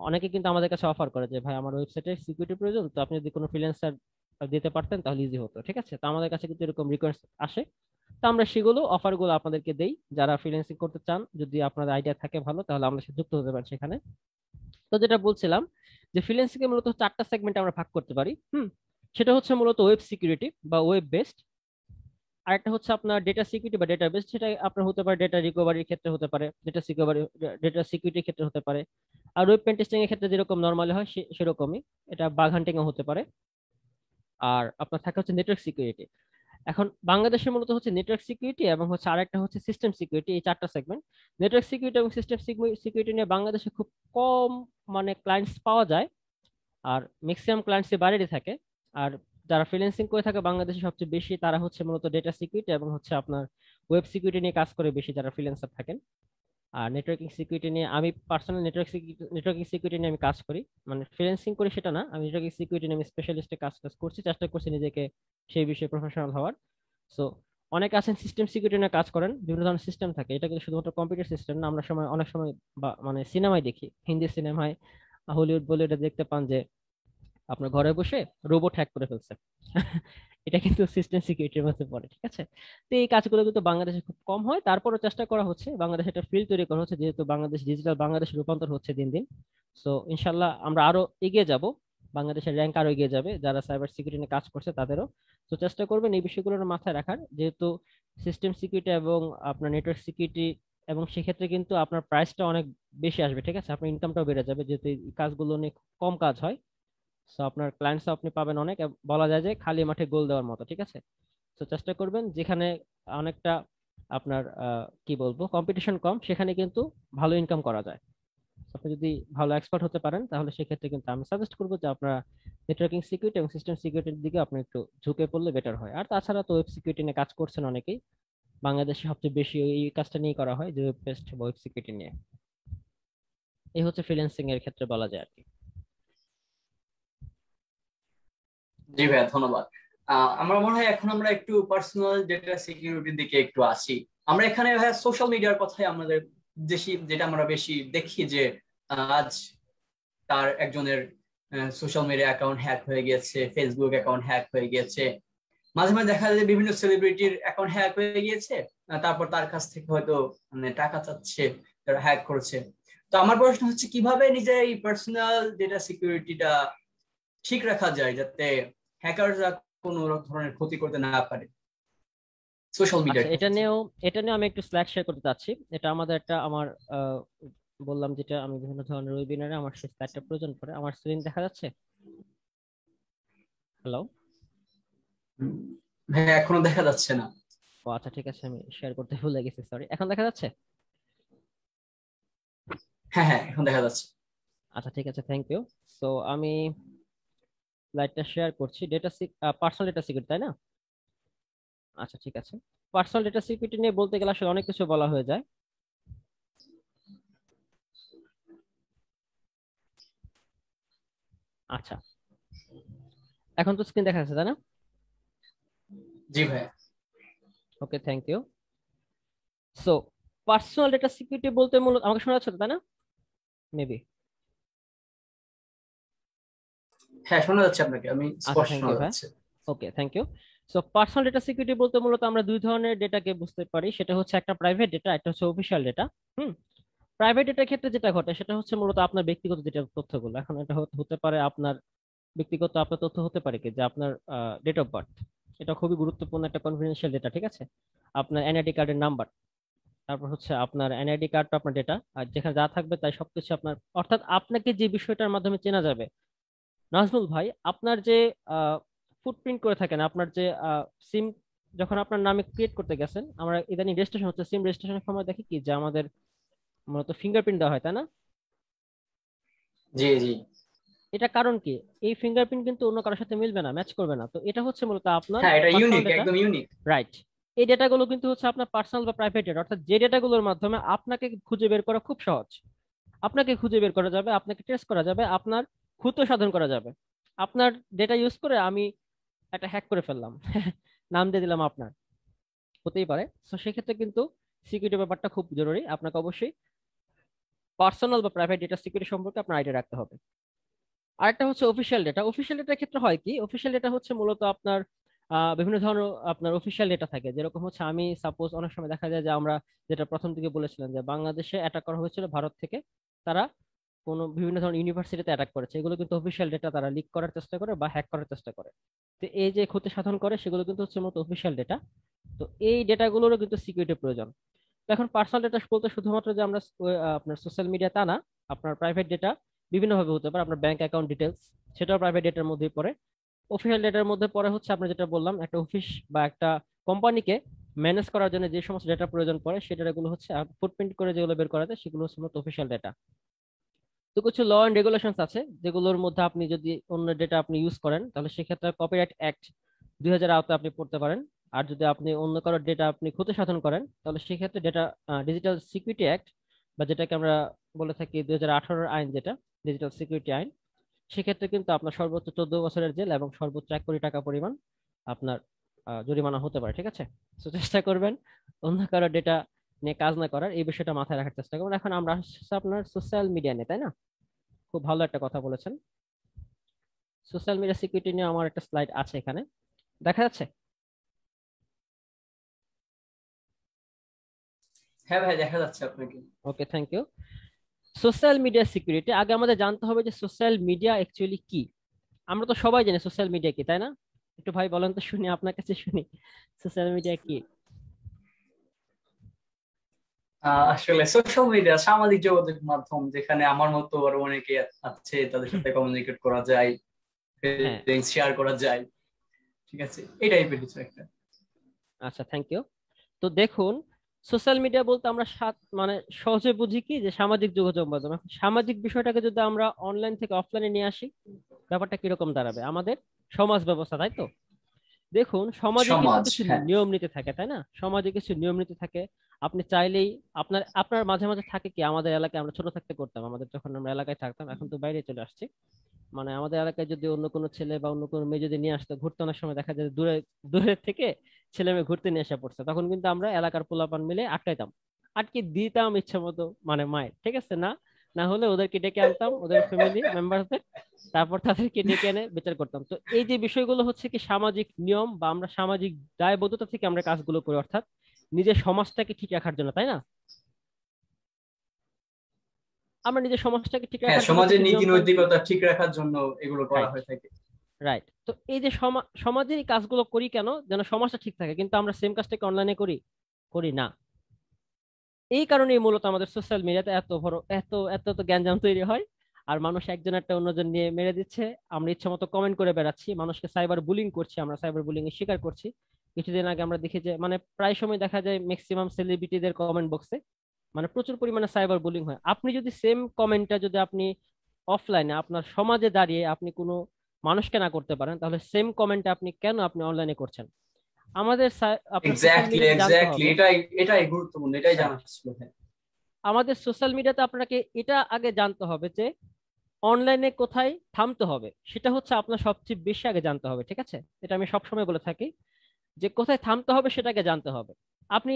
অনেকে কিন্তু আমাদের কাছে অফার করে যে ভাই আমার ওয়েবসাইটে সিকিউরিটি প্রয়োজন, তো আপনি যদি কোনো ফ্রিল্যান্সার দিতে পারতেন তাহলে ইজি হতো, ঠিক আছে? তো আমাদের কাছে কিন্তু এরকম রিকোয়েস্ট আসে, তো আমরা সেগুলো অফার গুলো আপনাদেরকে দেই। যারা ফ্রিল্যান্সিং করতে চান, যদি আপনার আইডিয়া থাকে ভালো, তাহলে আমাদের সাথে যুক্ত হতে পারেন সেখানে। তো যেটা বলছিলাম, যে ফ্রিল্যান্সিং এ মূলত 4টা সেগমেন্টে আমরা ভাগ করতে পারি। সেটা হচ্ছে মূলত ওয়েব সিকিউরিটি বা ওয়েব বেসড, আরেকটা হচ্ছে আপনার ডেটা সিকিউরিটি বা ডেটা বেস, সেটা আপনার হতে পারে ডেটা রিকভারির ক্ষেত্রে, হতে পারে ডেটা সিকিউরিটির ক্ষেত্রে হতে পারে। আর ওয়েব পেন টেস্টিং এর ক্ষেত্রে যেরকম নর্মালি হয় সেরকমই এটা বাগ হান্টিং এ হতে পারে। আর আপনার থাকে হচ্ছে নেটওয়ার্ক সিকিউরিটি। এখন বাংলাদেশের মূলত হচ্ছে নেটওয়ার্ক সিকিউরিটি এবং হচ্ছে আরেকটা হচ্ছে সিস্টেম সিকিউরিটি, এই 4টা সেগমেন্ট। নেটওয়ার্ক সিকিউরিটি এবং সিস্টেম সিকিউরিটি নিয়ে বাংলাদেশে খুব কম মানে ক্লায়েন্টস পাওয়া যায়, আর ম্যাক্সিমাম ক্লায়েন্টস বাইরেই থাকে। আর যারা ফ্রিল্যান্সিং করে থাকে বাংলাদেশে সবচেয়ে বেশি, তারা হচ্ছে মূলত ডেটা সিকিউরিটি এবং হচ্ছে আপনার ওয়েব সিকিউরিটি নিয়ে কাজ করে বেশি যারা ফ্রিল্যান্সার থাকেন। আর নেটওয়ার্কিং সিকিউরিটি নিয়ে আমি পার্সোনাল নেটওয়ার্কিং সিকিউরিটি নিয়ে আমি কাজ করি, মানে ফ্রিল্যান্সিং করি সেটা না, আমি নেটওয়ার্কিং সিকিউরিটি নিয়ে আমি স্পেশালিস্টে কাজ করছি, চেষ্টা করছি নিজেকে সেই বিষয়ে প্রফেশনাল হওয়ার। সো অনেকে আছেন সিস্টেম সিকিউরিটি নিয়ে কাজ করেন, বিভিন্ন ধরনের সিস্টেম থাকে, এটা কিন্তু শুধুমাত্র কম্পিউটার সিস্টেম না। আমরা অনেক সময় মানে সিনেমায় দেখি, হিন্দি সিনেমায়, হলিউড বলিউডে দেখতে পান যে আপনার ঘরে বসে রোবট হ্যাক করে ফেলছে। এটা কিন্তু সিস্টেম সিকিউরিটির মধ্যে পড়ে, ঠিক আছে? তো এই কাজগুলো কিন্তু বাংলাদেশে খুব কম হয়, তারপরও চেষ্টা করা হচ্ছে, বাংলাদেশে একটা ফিল্ড তৈরি করা হচ্ছে, যেহেতু বাংলাদেশ ডিজিটাল বাংলাদেশ রূপান্তর হচ্ছে দিন দিন। সো ইনশাল্লাহ আমরা আরো এগিয়ে যাব, বাংলাদেশের র্যাঙ্ক আরো এগিয়ে যাবে, যারা সাইবার সিকিউরিটি নিয়ে কাজ করছে তাদেরও। তো চেষ্টা করবেন এই বিষয়গুলোর মাথায় রাখার, যেহেতু সিস্টেম সিকিউরিটি এবং আপনার নেটওয়ার্ক সিকিউরিটি, এবং সেক্ষেত্রে কিন্তু আপনার প্রাইসটা অনেক বেশি আসবে, ঠিক আছে? আপনার ইনকামটাও বেড়ে যাবে, যেহেতু এই কাজগুলো নিয়ে খুব কম কাজ হয়। সো আপনার ক্লায়েন্টস আপনি পাবেন অনেক, বলা যায় যে খালি মাঠে গোল দেওয়ার মতো, ঠিক আছে? তো চেষ্টা করবেন যেখানে অনেকটা আপনার কি বলবো কম্পিটিশন কম, সেখানে কিন্তু ভালো ইনকাম করা যায়। আপনি যদি ভালো এক্সপার্ট হতে পারেন তাহলে সেক্ষেত্রে কিন্তু আমি সাজেস্ট করবো যে আপনারা নেটওয়ার্কিং সিকিউরিটি এবং সিস্টেম সিকিউরিটির দিকে আপনি একটু ঝুঁকে পড়লে বেটার হয়। আর তাছাড়া তো ওয়েব সিকিউরিটি নিয়ে কাজ করছেন অনেকেই, বাংলাদেশে সবচেয়ে বেশি এই কাজটা নিয়ে করা হয়, যে ওয়েব পেস্ট বা ওয়েব সিকিউরিটি নিয়ে। এই হচ্ছে ফ্রিল্যান্সিং এর ক্ষেত্রে বলা যায় আর কি। জি ভাইয়া, ধন্যবাদ। আমার মনে হয় এখন আমরা একটু পার্সোনাল ডেটা সিকিউরিটির দিকে একটু আসি। আমরা এখানে সোশ্যাল মিডিয়ার কথাই আমাদের বেশি, যেটা আমরা বেশি দেখি যে আজ তার একজনের সোশ্যাল মিডিয়া অ্যাকাউন্ট হ্যাক হয়ে গিয়েছে, ফেসবুক অ্যাকাউন্ট হ্যাক হয়ে গিয়েছে, মাঝে মাঝে দেখা যায় বিভিন্ন সেলিব্রিটির অ্যাকাউন্ট হ্যাক হয়ে গিয়েছে, তারপর তার কাছ থেকে হয়তো মানে টাকা চাচ্ছে, তারা হ্যাক করেছে। তো আমার প্রশ্ন হচ্ছে কিভাবে নিজের এই পার্সোনাল ডেটা সিকিউরিটিটা ঠিক রাখা যায় যাতে হ্যাকাররা কোনো ধরনের ক্ষতি করতে না পারে সোশ্যাল আচ্ছা, মিডিয়ার ক্ষেত্রে। এটা নিয়েও আমি একটু স্লাইড শেয়ার করতে চাচ্ছি। এটা আমাদের একটা আমার বললাম যেটা আমি বিভিন্ন ধরনের ওয়েবিনারে আমার সেই স্লাইডটা প্রয়োজন পড়ে। আমার স্ক্রিন দেখা যাচ্ছে? হ্যালো? হ্যাঁ, এখনো দেখা যাচ্ছে না। ও আচ্ছা, ঠিক আছে, আমি শেয়ার করতে ভুলে গেছি, সরি। এখন দেখা যাচ্ছে? হ্যাঁ হ্যাঁ, এখন দেখা যাচ্ছে। আচ্ছা, ঠিক আছে, থ্যাংক ইউ। তো আমি স্লাইডটা শেয়ার করছি। পার্সোনাল ডেটা সিকিউরিটি, তাই না? আচ্ছা, ঠিক আছে। পার্সোনাল ডেটা সিকিউরিটি নিয়ে বলতে গেলে আসলে অনেক কিছু বলা হয়ে যায়। আচ্ছা, এখন তো স্ক্রিন দেখা যাচ্ছে, তাই না? জি ভাই। Okay, thank you. So personal data security বলতে মূলত, আমাকে শোনা যাচ্ছে তো, তাই না? মেবি। হ্যাঁ, শোনা যাচ্ছে আপনাকে, আমি আচ্ছা, স্পষ্ট থ্যাংক শোনা ইউ ভাই। যাচ্ছে। Okay, thank you. So personal data security বলতে মূলত আমরা দুই ধরনের ডেটাকে বুঝতে পারি। সেটা হচ্ছে একটা প্রাইভেট ডেটা, একটা হচ্ছে অফিসিয়াল ডেটা। হুম। প্রাইভেট ডেটার ক্ষেত্রে যেটা ঘটে সেটা হচ্ছে মূলত আপনার ব্যক্তিগত যেটা তথ্যগুলো। এখন এটা হতে পারে আপনার ব্যক্তিগত, আপনার তথ্য হতে পারে কি যে আপনার ডেট অফ বার্থ। এটা খুবই গুরুত্বপূর্ণ একটা কনফিডেন্সিয়াল ডেটা, ঠিক আছে? আপনার এনআইডি কার্ডের নাম্বার, তারপর হচ্ছে আপনার এনআইডি কার্ডটা আপনার ডেটা, আর যেখানে যা থাকবে তাই সবকিছু আপনার, অর্থাৎ আপনাকে যে বিষয়টার মাধ্যমে চেনা যাবে। নাজমুল ভাই, আপনার যে ফুটপ্রিন্ট করে থাকেন, আপনার যে সিম যখন আপনার নামে ক্রিয়েট করতে গেছেন, আমরা ইদানিং রেজিস্ট্রেশন হচ্ছে, সিম রেজিস্ট্রেশনের সময় দেখি কি যে আমাদের মূলত ফিঙ্গারপ্রিন্ট দেওয়া হয়, তাই না? জি জি। এটা কারণ কি? এই ফিঙ্গারপ্রিন্ট কিন্তু অন্য কারোর সাথে মিলবে না, ম্যাচ করবে না। তো এটা হচ্ছে মূলত আপনার হ্যাঁ, এটা পার্সোনাল ইউনিক, ডেটা। একদম ইউনিক। রাইট। এই ডেটাগুলো কিন্তু হচ্ছে আপনার পার্সোনাল বা প্রাইভেট ডেটা, অর্থাৎ যে ডেটাগুলোর মাধ্যমে আপনাকে খুঁজে বের করা খুব সহজ। আপনাকে খুঁজে বের করা যাবে, আপনাকে ট্রেস করা যাবে, আপনার ক্ষুদ্র সাধন করা যাবে। আপনার ডেটা ইউজ করে আমি একটা হ্যাক করে ফেললাম, নাম দিয়ে দিলাম আপনার, হতেই পারে। তো সেক্ষেত্রে কিন্তু সিকিউরিটি ব্যাপারটা খুব জরুরি। আপনাকে অবশ্যই পার্সোনাল বা প্রাইভেট ডেটা সিকিউরিটি সম্পর্কে আপনার আইডিয়া রাখতে হবে। আরেকটা হচ্ছে অফিসিয়াল ডেটা। অফিসিয়াল ডেটার ক্ষেত্রে হয় কি, অফিসিয়াল ডেটা হচ্ছে মূলত আপনার বিভিন্ন ধরনের আপনার অফিসিয়াল ডেটা থাকে। যেরকম হচ্ছে আমি সাপোজ অনেক সময় দেখা যায় যে আমরা যেটা প্রথম দিকে বলেছিলাম যে বাংলাদেশে অ্যাটাক করা হয়েছিল ভারত থেকে, তারা কোনো বিভিন্ন ধরনের ইউনিভার্সিটিতে অ্যাটাক করেছে, এগুলো কিন্তু অফিসিয়াল ডেটা, তারা লিক করার চেষ্টা করে বা হ্যাক করার চেষ্টা করে। তো এই যে ক্ষতি সাধন করে সেগুলো কিন্তু হচ্ছে মূলত অফিসিয়াল ডেটা। তো এই ডেটাগুলোরও কিন্তু সিকিউরিটি প্রয়োজন। তো এখন পার্সোনাল ডেটা বলতে শুধুমাত্র যে আমরা আপনার সোশ্যাল মিডিয়া তা না, আপনার প্রাইভেট ডেটা বিভিন্নভাবে হতে পারে। আপনার ব্যাংক অ্যাকাউন্ট ডিটেলস, সেটাও প্রাইভেট ডেটার মধ্যেই পড়ে। অফিসিয়াল ডেটার মধ্যে পড়ে হচ্ছে আমরা যেটা বললাম, একটা অফিস বা একটা কোম্পানিকে ম্যানেজ করার জন্য যে সমস্ত ডেটা প্রয়োজন পড়ে সেই ডেটাগুলো হচ্ছে ফুটপ্রিন্ট করে যেগুলো বের করা যায় সেগুলো হচ্ছে মূলত অফিসিয়াল ডেটা। তো কিছু ল এন্ড রেগুলেশনস আছে যেগুলোর মধ্যে আপনি যদি অন্য ডেটা আপনি ইউজ করেন তাহলে সেক্ষেত্রে কপিরাইট অ্যাক্ট 2000 আওতায় আপনি পড়তে পারেন। আর যদি আপনি অন্য কারোর ডেটা আপনি ক্ষতি সাধন করেন তাহলে সেক্ষেত্রে ডেটা ডিজিটাল সিকিউরিটি অ্যাক্ট, বা যেটাকে আমরা বলে থাকি 2018 আইন, যেটা ডিজিটাল সিকিউরিটি আইন, সেক্ষেত্রে কিন্তু আপনার সর্বোচ্চ 14 বছরের জেল এবং সর্বোচ্চ 1 কোটি টাকা পরিমাণ আপনার জরিমানা হতে পারে, ঠিক আছে? তো চেষ্টা করবেন অন্য কারো ডেটা নিয়ে কাজ না করার, এই বিষয়টা মাথায় রাখার চেষ্টা করবেন। এখন আমরা আসছি আপনার সোশ্যাল মিডিয়া নিয়ে, তাই না? খুব ভালো একটা কথা বলেছেন। সোশ্যাল মিডিয়া সিকিউরিটি নিয়ে আমার একটা স্লাইড আছে এখানে, দেখা যাচ্ছে? হ্যাঁ ভাই, দেখা যাচ্ছে আপনাকে। Okay, thank you. Social media security, আগে আমাদের জানতে হবে যে সোশ্যাল মিডিয়া অ্যাকচুয়ালি কি। আমরা তো সবাই জানি সোশ্যাল মিডিয়া কি, তাই না? একটু ভাই বলেন তো শুনি, আপনার কাছে শুনি, সোশ্যাল মিডিয়া কি? আসলে সোশ্যাল মিডিয়া সামাজিক যোগাযোগ মাধ্যম, যেখানে আমার মতো আরো অনেকে আছে, তাদের সাথে কমিউনিকেট করা যায়, হ্যাঁ। ফিলিংস শেয়ার করা যায়। ঠিক আছে, এই টাইপের কিছু একটা। আচ্ছা, থ্যাংক ইউ। তো দেখুন, সোশ্যাল মিডিয়া বলতে আমরা মানে সহজে বুঝি কি যে সামাজিক যোগাযোগ মাধ্যম। এখন সামাজিক বিষয়টাকে যদি আমরা অনলাইন থেকে অফলাইনে নিয়ে আসি, ব্যাপারটা কিরকম দাঁড়াবে? আমাদের সমাজ ব্যবস্থা, তাই তো? দেখুন, সমাজে কিন্তু সমাজ, কিছু হ্যাঁ। নিয়ম নীতি থাকে, তাই না? সমাজে কিছু নিয়ম নীতি থাকে। আপনি চাইলেই আপনার আপনার মাঝে মাঝে থাকে কি, আমাদের এলাকায় আমরা ছোট থাকতে করতাম, আমাদের যখন আমরা এলাকায় থাকতাম, এখন তো বাইরে চলে আসছি, মানে আমাদের এলাকায় যদি অন্য কোনো ছেলে বা অন্য কোনো মেয়ে যদি নিয়ে আসতো ঘুরতে, অনেক সময় দেখা যায় দূরে দূরে থেকে ছেলে মেয়ে ঘুরতে নিয়ে এসে পড়ছে, তখন কিন্তু আমরা এলাকার পোলাপান মিলে আটকাইতাম, আটকে দিতাম ইচ্ছে মতো, মানে মায়ের, ঠিক আছে না, না হলে ওদেরকে ডেকে আনতাম, ওদের ফ্যামিলি মেম্বারদের, তারপর তাদেরকে ডেকে এনে বিচার করতাম। তো এই যে বিষয়গুলো হচ্ছে কি সামাজিক নিয়ম বা আমরা সামাজিক দায়বদ্ধতা থেকে আমরা কাজগুলো করি, অর্থাৎ নিজের সমাজটাকে ঠিক রাখার জন্য, তাই না? আমরা নিজের সমাজটাকে ঠিক হ্যাঁ, রাখার জন্য সমাজের কিছু নীতি নিয়ম কানুন। নৈতিকতা ঠিক রাখার জন্য এগুলো করা রাইট, হয়ে থাকে। রাইট। তো এই যে সমাজের এই কাজগুলো করি কেন, যেন সমাজটা ঠিক থাকে, কিন্তু আমরা সেম কাজটাকে অনলাইনে করি, করি না। এই কারণেই মূলত আমাদের সোশ্যাল মিডিয়াতে এত বড় এত এত তো গ্যাঞ্জাম তৈরি হয়, আর মানুষ একজন একটা অন্যজন নিয়ে মেরে দিচ্ছে, আমরা ইচ্ছা মতো কমেন্ট করে বেড়াচ্ছি, মানুষকে সাইবার বুলিং করছি, আমরা সাইবার বুলিং এর শিকার করছি। কিছুদিন আগে আমরা দেখি যে মানে প্রায় সময় দেখা যায় ম্যাক্সিমাম সেলিব্রিটিদের কমেন্ট বক্সে মানে প্রচুর পরিমাণে সাইবার বুলিং হয়। আপনি যদি সেম কমেন্টটা যদি আপনি অফলাইনে আপনার সমাজে দাঁড়িয়ে আপনি কোনো মানুষকে না করতে পারেন, তাহলে সেম কমেন্ট আপনি কেন আপনি অনলাইনে করছেন? আমাদের আপনার সোশ্যাল এক্স্যাক্টলি, মিডিয়াতে জানতে এক্স্যাক্টলি, হবে। এটাই এটাই গুরুত্বপূর্ণ, এটাই হ্যাঁ, জানা ছিল। হ্যাঁ, আমাদের সোশ্যাল মিডিয়াতে আপনাকে এটা আগে জানতে হবে যে অনলাইনে কোথায় থামতে হবে, সেটা হচ্ছে আপনার সবচেয়ে বেশি আগে জানতে হবে, ঠিক আছে? এটা আমি সবসময় বলে থাকি যে কোথায় থামতে হবে সেটাকে জানতে হবে। আপনি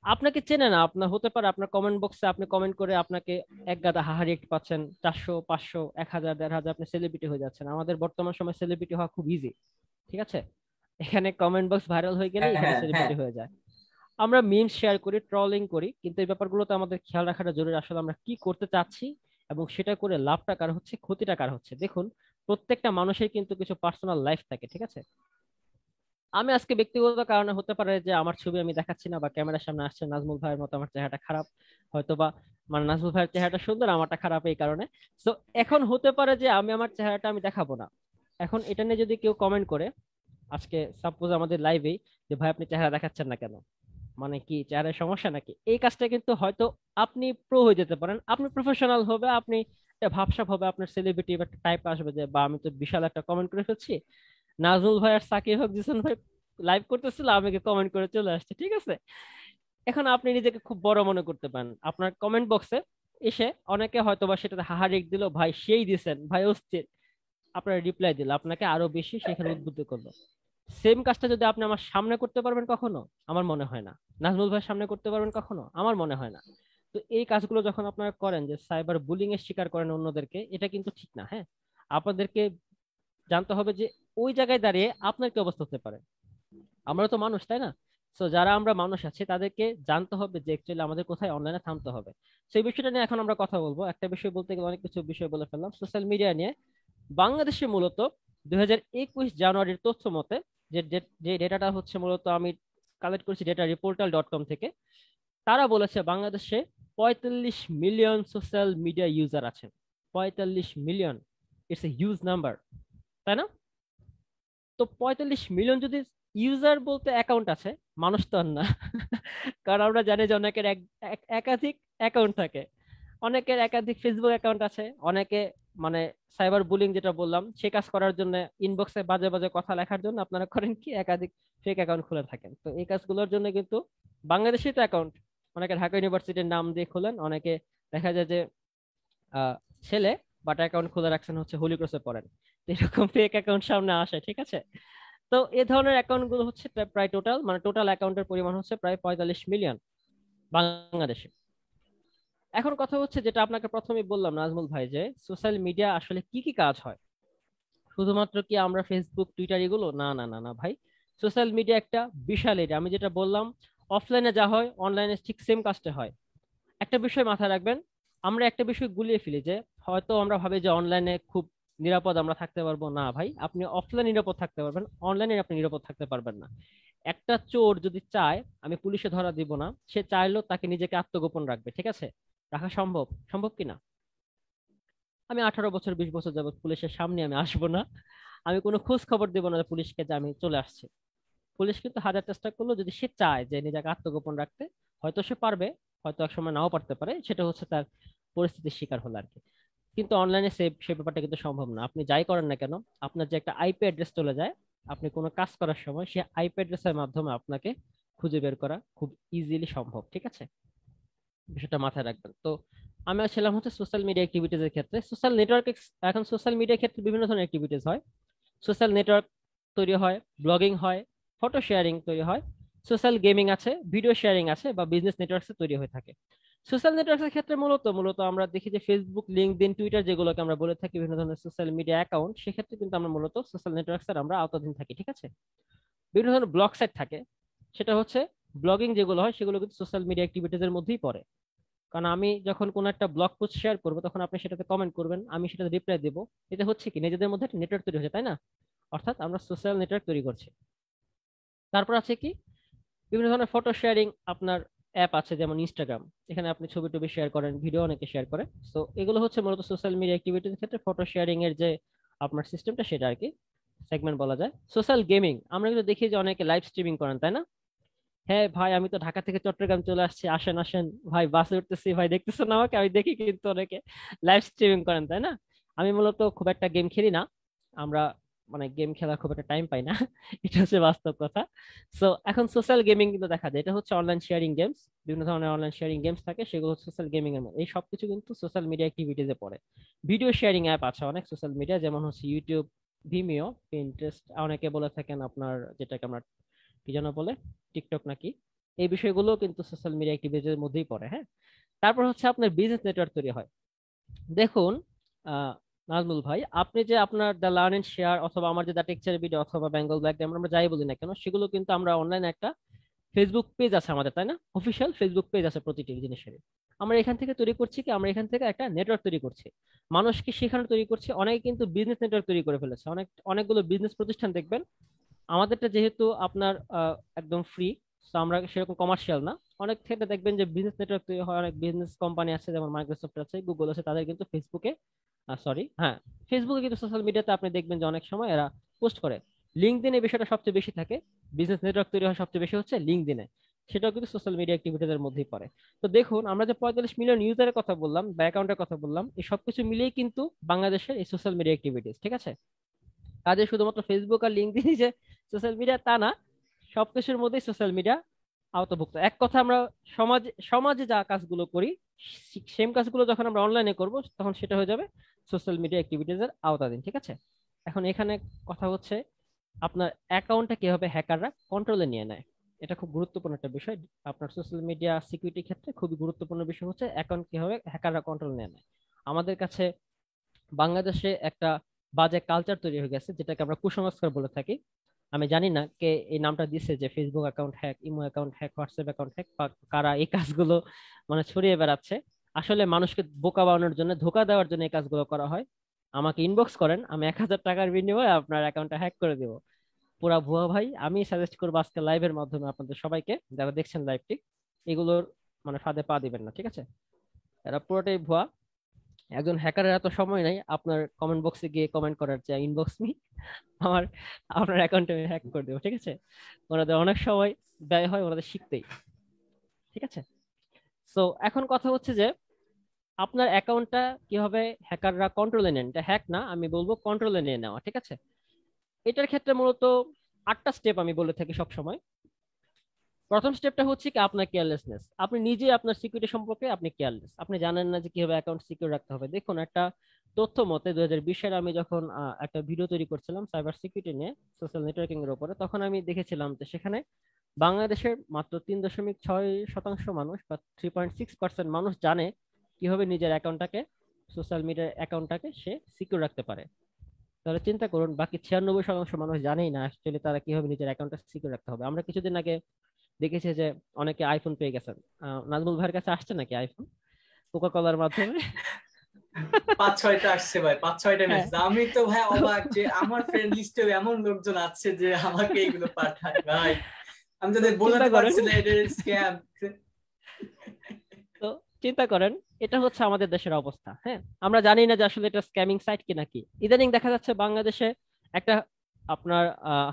আপনাকে চেনে না, আপনার হতে পারে আপনার কমেন্ট বক্সে আপনি কমেন্ট করে আপনাকে এক গাদা হাহারি একটু পাচ্ছেন, 400 500 1000 1500 আপনি সেলিব্রিটি হয়ে যাচ্ছেন। আমাদের বর্তমান সময় সেলিব্রিটি হওয়া খুব ইজি, ঠিক আছে? এখানে কমেন্ট বক্স ভাইরাল হয়ে গেলে হ্যাঁ, এখানে হ্যাঁ, হ্যাঁ। সেলিব্রিটি হয়ে যায়। আমরা মিমস শেয়ার করি, ট্রলিং করি, কিন্তু এই ব্যাপারগুলোতে আমাদের খেয়াল রাখাটা জরুরি, আসলে আমরা কি করতে চাচ্ছি এবং সেটা করে লাভটা কার হচ্ছে, ক্ষতিটা কার হচ্ছে। দেখুন, প্রত্যেকটা মানুষের কিন্তু কিছু পার্সোনাল লাইফ থাকে, ঠিক আছে? আমি আজকে ব্যক্তিগত কারণে হতে পারে যে আমার ছবি আমি দেখাচ্ছি না বা ক্যামেরার সামনে আসছে নাজমুল ভাইয়ের মতো, আমার চেহারাটা খারাপ হয়তো বা, মানে নাজমুল ভাইয়ের চেহারাটা সুন্দর, আমারটা খারাপ এই কারণে। তো এখন হতে পারে যে আমি আমার চেহারাটা আমি দেখাবো না। এখন এটা নিয়ে যদি কেউ কমেন্ট করে আজকে সাপোজ আমাদের লাইভেই, যে ভাই আপনি চেহারা দেখাচ্ছেন না কেন, মানে কি চেহারার সমস্যা নাকি, এই কাজটা কিন্তু হয়তো আপনি প্রো হয়ে যেতে পারেন, আপনি প্রফেশনাল হবে, আপনি একটা ভাবসাব হবে, আপনার সেলিব্রিটি একটা টাইপ আসবে যে বা আমি তো বিশাল একটা কমেন্ট করে ফেলছি, নাজমুল ভাই আর সাকিব হক জিসান ভাই লাইভ করতেছিল, আমাকে কমেন্ট করে চলে আসছে, ঠিক আছে? এখন আপনি নিজেকে খুব বড় মনে করতে পারেন, আপনার কমেন্ট বক্সে এসে অনেকে হয়তো বা সেটাতে হাহারিক দিল, ভাই সেই দিছেন, ভাই অস্থির, আপনার রিপ্লাই দিল, আপনাকে আরো বেশি সেখানে উদ্বুদ্ধ করলো। সেম কাজটা যদি আপনি আমার সামনে করতে পারবেন কখনো, আমার মনে হয় না। নাজমুল ভাইয়ের সামনে করতে পারবেন কখনো, আমার মনে হয় না। তো এই কাজগুলো যখন আপনারা করেন, যে সাইবার বুলিং এর শিকার করেন অন্যদেরকে, এটা কিন্তু ঠিক না। হ্যাঁ, আপনাদেরকে জানতে হবে যে ওই জায়গায় দাঁড়িয়ে আপনার কি অবস্থা হতে পারে। আমরা তো মানুষ, তাই না? তো যারা আমরা মানুষ আছি তাদেরকে জানতে হবে যে অ্যাকচুয়ালি আমাদের কোথায় অনলাইনে থামতে হবে। সেই বিষয়টা নিয়ে এখন আমরা কথা বলবো। একটা বিষয় বলতে গেলে অনেক কিছু বিষয় বলে ফেললাম সোশ্যাল মিডিয়া নিয়ে। বাংলাদেশে মূলত 2021 জানুয়ারির তথ্য মতে, যে ডেটাটা হচ্ছে মূলত আমি কালেক্ট করেছি ডেটা রিপোর্টাল.কম থেকে, তারা বলেছে বাংলাদেশে 45 মিলিয়ন সোশ্যাল মিডিয়া ইউজার আছেন। 45 million, it's a huge number, তাই না? তো 45 মিলিয়ন যদি ইউজার বলতে অ্যাকাউন্ট আছে, মানুষ তো আর না। কারণ আমরা জানি যে অনেকের একাধিক অ্যাকাউন্ট থাকে, অনেকের একাধিক ফেসবুক অ্যাকাউন্ট আছে, অনেকে মানে সাইবার বুলিং যেটা বললাম সে কাজ করার জন্য, ইনবক্সে বাজে বাজে কথা লেখার জন্য আপনারা করেন কি একাধিক ফেক অ্যাকাউন্ট খুলে থাকেন। তো এই কাজগুলোর জন্য কিন্তু বাংলাদেশি তো অ্যাকাউন্ট, অনেকে ঢাকা ইউনিভার্সিটির নাম দিয়ে খোলেন, অনেকে দেখা যায় যে আহ, ছেলে বাট অ্যাকাউন্ট খুলে রাখছেন হচ্ছে হোলি ক্রসে পড়েন। তো এরকম ফেক অ্যাকাউন্ট সামনে আসে, ঠিক আছে? তো এই ধরনের অ্যাকাউন্ট গুলো হচ্ছে প্রায় টোটাল, মানে টোটাল অ্যাকাউন্টের পরিমাণ হচ্ছে প্রায় 45 মিলিয়ন বাংলাদেশে। এখন কথা হচ্ছে যেটা আপনাকে প্রথমেই বললাম নাজমুল ভাই, যে সোশ্যাল মিডিয়া আসলে কি কি কাজ হয়। শুধুমাত্র কি আমরা ফেসবুক টুইটার এগুলো, না না না না ভাই, সোশ্যাল মিডিয়া একটা বিশাল এরিয়া। আমি যেটা বললাম অফলাইনে যা হয় অনলাইনে ঠিক সেম কাজটা হয়। একটা বিষয় মাথায় রাখবেন, আমরা একটা বিষয় গুলিয়ে ফেলি যে হয়তো আমরা ভাবি যে অনলাইনে খুব নিরাপদ আমরা থাকতে পারবো, না ভাই, আপনি অফলাইনে নিরাপদ থাকতে পারবেন, অনলাইনে আপনি নিরাপদ থাকতে পারবেন না। একটা চোর যদি চায় আমি পুলিশে ধরা দিব না, সে চাইলেও তাকে নিজেকে আত্মগোপন রাখবে, ঠিক আছে? রাখা সম্ভব, সম্ভব কিনা? আমি 18 বছর 20 বছর যাবত পুলিশের সামনে আমি আসবো না, আমি কোনো খোঁজ খবর দেবো না পুলিশকে যে আমি চলে আসছি। পুলিশ কিন্তু হাজার চেষ্টা করলো, যদি সে চায় যে নিজেকে আত্মগোপন রাখতে, হয়তো সে পারবে, হয়তো একসময় নাও পারতে পারে, সেটা হচ্ছে তার পরিস্থিতির শিকার হলো আর কি। কিন্তু অনলাইনে সে ব্যাপারটা কিন্তু সম্ভব না। আপনি যাই করেন না কেন, আপনার যে একটা আইপি অ্যাড্রেস চলে যায়, আপনি কোনো কাজ করার সময় সে আইপি অ্যাড্রেসের মাধ্যমে আপনাকে খুঁজে বের করা খুব ইজিলি সম্ভব, ঠিক আছে? বিষয়টা মাথায় রাখবেন। তো আমি ছিলাম হচ্ছে সোশ্যাল মিডিয়া অ্যাক্টিভিটিজ এর ক্ষেত্রে। সোশ্যাল নেটওয়ার্ক, এখন সোশ্যাল মিডিয়ার ক্ষেত্রে বিভিন্ন ধরনের অ্যাক্টিভিটিস হয়। সোশ্যাল নেটওয়ার্ক তৈরি হয়, ব্লগিং হয়, ফটো শেয়ারিং তৈরি হয়, সোশ্যাল গেমিং আছে, ভিডিও শেয়ারিং আছে, বা বিজনেস নেটওয়ার্কস তৈরি হয়ে থাকে। সোশ্যাল নেটওয়ার্কস এর ক্ষেত্রে মূলত মূলত আমরা দেখি যে ফেসবুক, লিঙ্কডইন, টুইটার যেগুলোকে আমরা বলে থাকি বিভিন্ন ধরনের সোশ্যাল মিডিয়া অ্যাকাউন্ট, সেক্ষেত্রে কিন্তু আমরা মূলত সোশ্যাল নেটওয়ার্কস এর আমরা আওতাধীন থাকি, ঠিক আছে। বিভিন্ন ধরনের ব্লগ সাইট থাকে, সেটা হচ্ছে ব্লগিং যেগুলো হয় সেগুলো কিন্তু সোশ্যাল মিডিয়া অ্যাক্টিভিটিজ এর মধ্যেই পড়ে। কারণ আমি যখন কোনো একটা ব্লগ পোস্ট শেয়ার করবো তখন আপনি সেটাতে কমেন্ট করবেন, আমি সেটাতে রিপ্লাই দেবো। এতে হচ্ছে কি নিজেদের মধ্যে একটা নেটওয়ার্ক তৈরি হচ্ছে, তাই না? অর্থাৎ আমরা সোশ্যাল নেটওয়ার্ক তৈরি করছি। তারপর আছে কি বিভিন্ন ধরনের ফটো শেয়ারিং আপনার অ্যাপ আছে, যেমন ইনস্টাগ্রাম। এখানে আপনি ছবি টবি শেয়ার করেন, ভিডিও অনেকে শেয়ার করে। তো এগুলো হচ্ছে মূলত সোশ্যাল মিডিয়া অ্যাক্টিভিটির ক্ষেত্রে ফটো শেয়ারিং এর যে আপনার সিস্টেমটা, সেটা আর কি সেগমেন্ট বলা যায়। সোশ্যাল গেমিং আমরা কিন্তু দেখি যে অনেকে লাইভ স্ট্রিমিং করেন, তাই না? হ্যাঁ ভাই, আমি তো ঢাকা থেকে চট্টগ্রাম চলে আসছি, আসেন আসেন ভাই, বাসে উঠতেছি ভাই, দেখতেছেন না আমাকে? আমি দেখি কিন্তু অনেকে লাইভ স্ট্রিমিং করেন, তাই না? আমি মূলত খুব একটা গেম খেলি না, আমরা মানে গেম খেলার খুব একটা টাইম পাই না এটা হচ্ছে বাস্তব কথা। সো এখন সোশ্যাল গেমিং কিন্তু দেখা যায়, এটা হচ্ছে অনলাইন শেয়ারিং গেমস। বিভিন্ন ধরনের অনলাইন শেয়ারিং গেমস থাকে, সেগুলো সোশ্যাল গেমিং এর মধ্যে। এই সবকিছু কিন্তু সোশ্যাল মিডিয়া অ্যাক্টিভিটিজে পড়ে। ভিডিও শেয়ারিং অ্যাপ আছে অনেক সোশ্যাল মিডিয়া, যেমন হচ্ছে ইউটিউব, ভিমিও, পিন্টারেস্ট, অনেকে বলে থাকেন আপনার যেটাকে আমরা কি যেন বলে, টিকটক নাকি, এই বিষয়গুলো কিন্তু সোশ্যাল মিডিয়া অ্যাক্টিভিটির মধ্যেই পড়ে। হ্যাঁ, তারপর হচ্ছে আপনার বিজনেস নেটওয়ার্ক তৈরি হয়। দেখুন নাজমুল ভাই, আপনি যে আপনার দ্য লার্ন এন্ড শেয়ার অথবা আমার যে দ্য টেক্সচার ভিডিও অথবা বেঙ্গল ব্ল্যাক ডায়মন্ড, আমরা যাই বলি না কেন, সেগুলো কিন্তু আমরা অনলাইনে একটা ফেসবুক পেজ আছে আমাদের, তাই না? অফিসিয়াল ফেসবুক পেজ আছে প্রতিটি জিনিসের। আমরা এখান থেকে তৈরি করছি কি, আমরা এখান থেকে একটা নেটওয়ার্ক তৈরি করছি, মানুষকে সেখানে তৈরি করছি। অনেকে কিন্তু বিজনেস নেটওয়ার্ক তৈরি করে ফেলেছে, অনেকগুলো বিজনেস প্রতিষ্ঠান দেখবেন। আমাদেরটা যেহেতু আপনার একদম ফ্রি, তো আমরা সেরকম কমার্শিয়াল না। অনেক ক্ষেত্রে দেখবেন যে বিজনেস নেটওয়ার্ক তৈরি হয়, অনেক বিজনেস কোম্পানি আছে, যেমন মাইক্রোসফট আছে, গুগল আছে, তাদের কিন্তু ফেসবুকে, সরি হ্যাঁ, ফেসবুকে কিন্তু সোশ্যাল মিডিয়াতে আপনি দেখবেন যে অনেক সময় এরা পোস্ট করে। লিঙ্কডইন এই বিষয়টা সবচেয়ে বেশি থাকে, বিজনেস নেটওয়ার্ক তৈরি হয় সবচেয়ে বেশি হচ্ছে লিঙ্কডইনে, সেটাও কিন্তু সোশ্যাল মিডিয়া অ্যাক্টিভিটিজের মধ্যেই পড়ে। তো দেখুন, আমরা যে 45 মিলিয়ন ইউজারের কথা বললাম বা অ্যাকাউন্টের কথা বললাম, এই সবকিছু মিলিয়েই কিন্তু বাংলাদেশের এই সোশ্যাল মিডিয়া অ্যাক্টিভিটিস, ঠিক আছে। কাজে শুধুমাত্র ফেসবুক আর লিঙ্কডইন যে সোশ্যাল মিডিয়া তা না, সবকিছুর মধ্যেই সোশ্যাল মিডিয়া আওতাভুক্ত। এক কথা, আমরা সমাজে সমাজে যা কাজগুলো করি, সেম কাজগুলো যখন আমরা অনলাইনে করব, তখন সেটা হয়ে যাবে সোশ্যাল মিডিয়া অ্যাক্টিভিটিজ এর আওতাধীন, ঠিক আছে। এখন এখানে কথা হচ্ছে আপনার অ্যাকাউন্টটা কিভাবে হ্যাকাররা কন্ট্রোলে নিয়ে নেয়। এটা খুব গুরুত্বপূর্ণ একটা বিষয়। আপনার সোশ্যাল মিডিয়া সিকিউরিটির ক্ষেত্রে খুবই গুরুত্বপূর্ণ বিষয় হচ্ছে অ্যাকাউন্ট কিভাবে হ্যাকাররা কন্ট্রোল নিয়ে নেয়। আমাদের কাছে বাংলাদেশে একটা বাজে কালচার তৈরি হয়ে গেছে, যেটাকে আমরা কুসংস্কার বলে থাকি। আমি জানি না কে এই নামটা দিছে, যে Facebook account hack, imo account hack, WhatsApp account hack, কারা এই কাজগুলো মানে ছড়িয়ে বেড়াচ্ছে। আসলে মানুষকে বোকা বানানোর জন্য, ধোকা দেওয়ার জন্য এই কাজগুলো করা হয়। আমাকে ইনবক্স করেন, আমি 1,000 টাকার বিনিময়ে আপনার অ্যাকাউন্টটা হ্যাক করে দিব। পুরা ভুয়া ভাই। আমি সাজেস্ট করবো আজকে লাইভের মাধ্যমে আপনাদের সবাইকে, যারা দেখছেন লাইভটি, এগুলোর মানে ফাঁদে পা দিবেন না, ঠিক আছে। এরা পুরোটাই ভুয়া। একজন হ্যাকারের এত সময় নাই আপনার কমেন্ট বক্সে গিয়ে কমেন্ট করার, চেয়ে ইনবক্স মি, আমার আপনার অ্যাকাউন্টে আমি হ্যাক করে দেবো, ঠিক আছে। ওনাদের অনেক সময় ব্যয় হয় ওনাদের শিখতেই, ঠিক আছে। সো এখন কথা হচ্ছে যে আপনার অ্যাকাউন্টটা কিভাবে হ্যাকাররা কন্ট্রোলে নেন। এটা হ্যাক না, আমি বলবো কন্ট্রোলে নিয়ে নেওয়া, ঠিক আছে। এটার ক্ষেত্রে মূলত 8টা স্টেপ আমি বলে থাকি সব সময়। প্রথম স্টেপটা হচ্ছে কি আপনার কেয়ারলেসনেস। আপনি নিজে আপনার সিকিউরিটি সম্পর্কে আপনি কেয়ারলেস, আপনি জানেন না যে কিভাবে অ্যাকাউন্ট সিকিউর রাখতে হবে। দেখুন, একটা তথ্য মতে 2020 সালে আমি যখন একটা ভিডিও তৈরি করছিলাম সাইবার সিকিউরিটি নিয়ে, সোশ্যাল নেটওয়ার্কিং এর উপরে, তখন আমি দেখেছিলাম যে সেখানে বাংলাদেশের মাত্র 3.6% মানুষ বা 3.6% মানুষ জানে কিভাবে নিজের অ্যাকাউন্টটাকে, সোশ্যাল মিডিয়ার অ্যাকাউন্টটাকে সে সিকিউর রাখতে পারে। তাহলে চিন্তা করুন, বাকি 96% মানুষ জানেই না অ্যাকচুয়ালি তারা কিভাবে নিজের অ্যাকাউন্টটা সিকিউর রাখতে হবে। আমরা কিছুদিন আগে দেখেছি যে অনেকে আইফোন পেয়ে গেছেন। নাজমুল ভাইয়ের কাছে আসছে নাকি আইফোন কোকা কোলার মাধ্যমে? 5-6টা আসছে ভাই, 5-6টা হ্যাঁ, মেসেজ। আমি তো ভাই অবাক যে আমার ফ্রেন্ড লিস্টেও এমন লোকজন আছে যে আমাকে এগুলো পাঠায় ভাই। আমি তো তাদের চিন্তা বোঝাতে করেন, পারছি না এটা স্ক্যাম। তো চিন্তা করেন, এটা হচ্ছে আমাদের দেশের অবস্থা। হ্যাঁ, আমরা জানি না যে আসলে এটা স্ক্যামিং সাইট কি নাকি। ইদানিং দেখা যাচ্ছে বাংলাদেশে একটা আপনার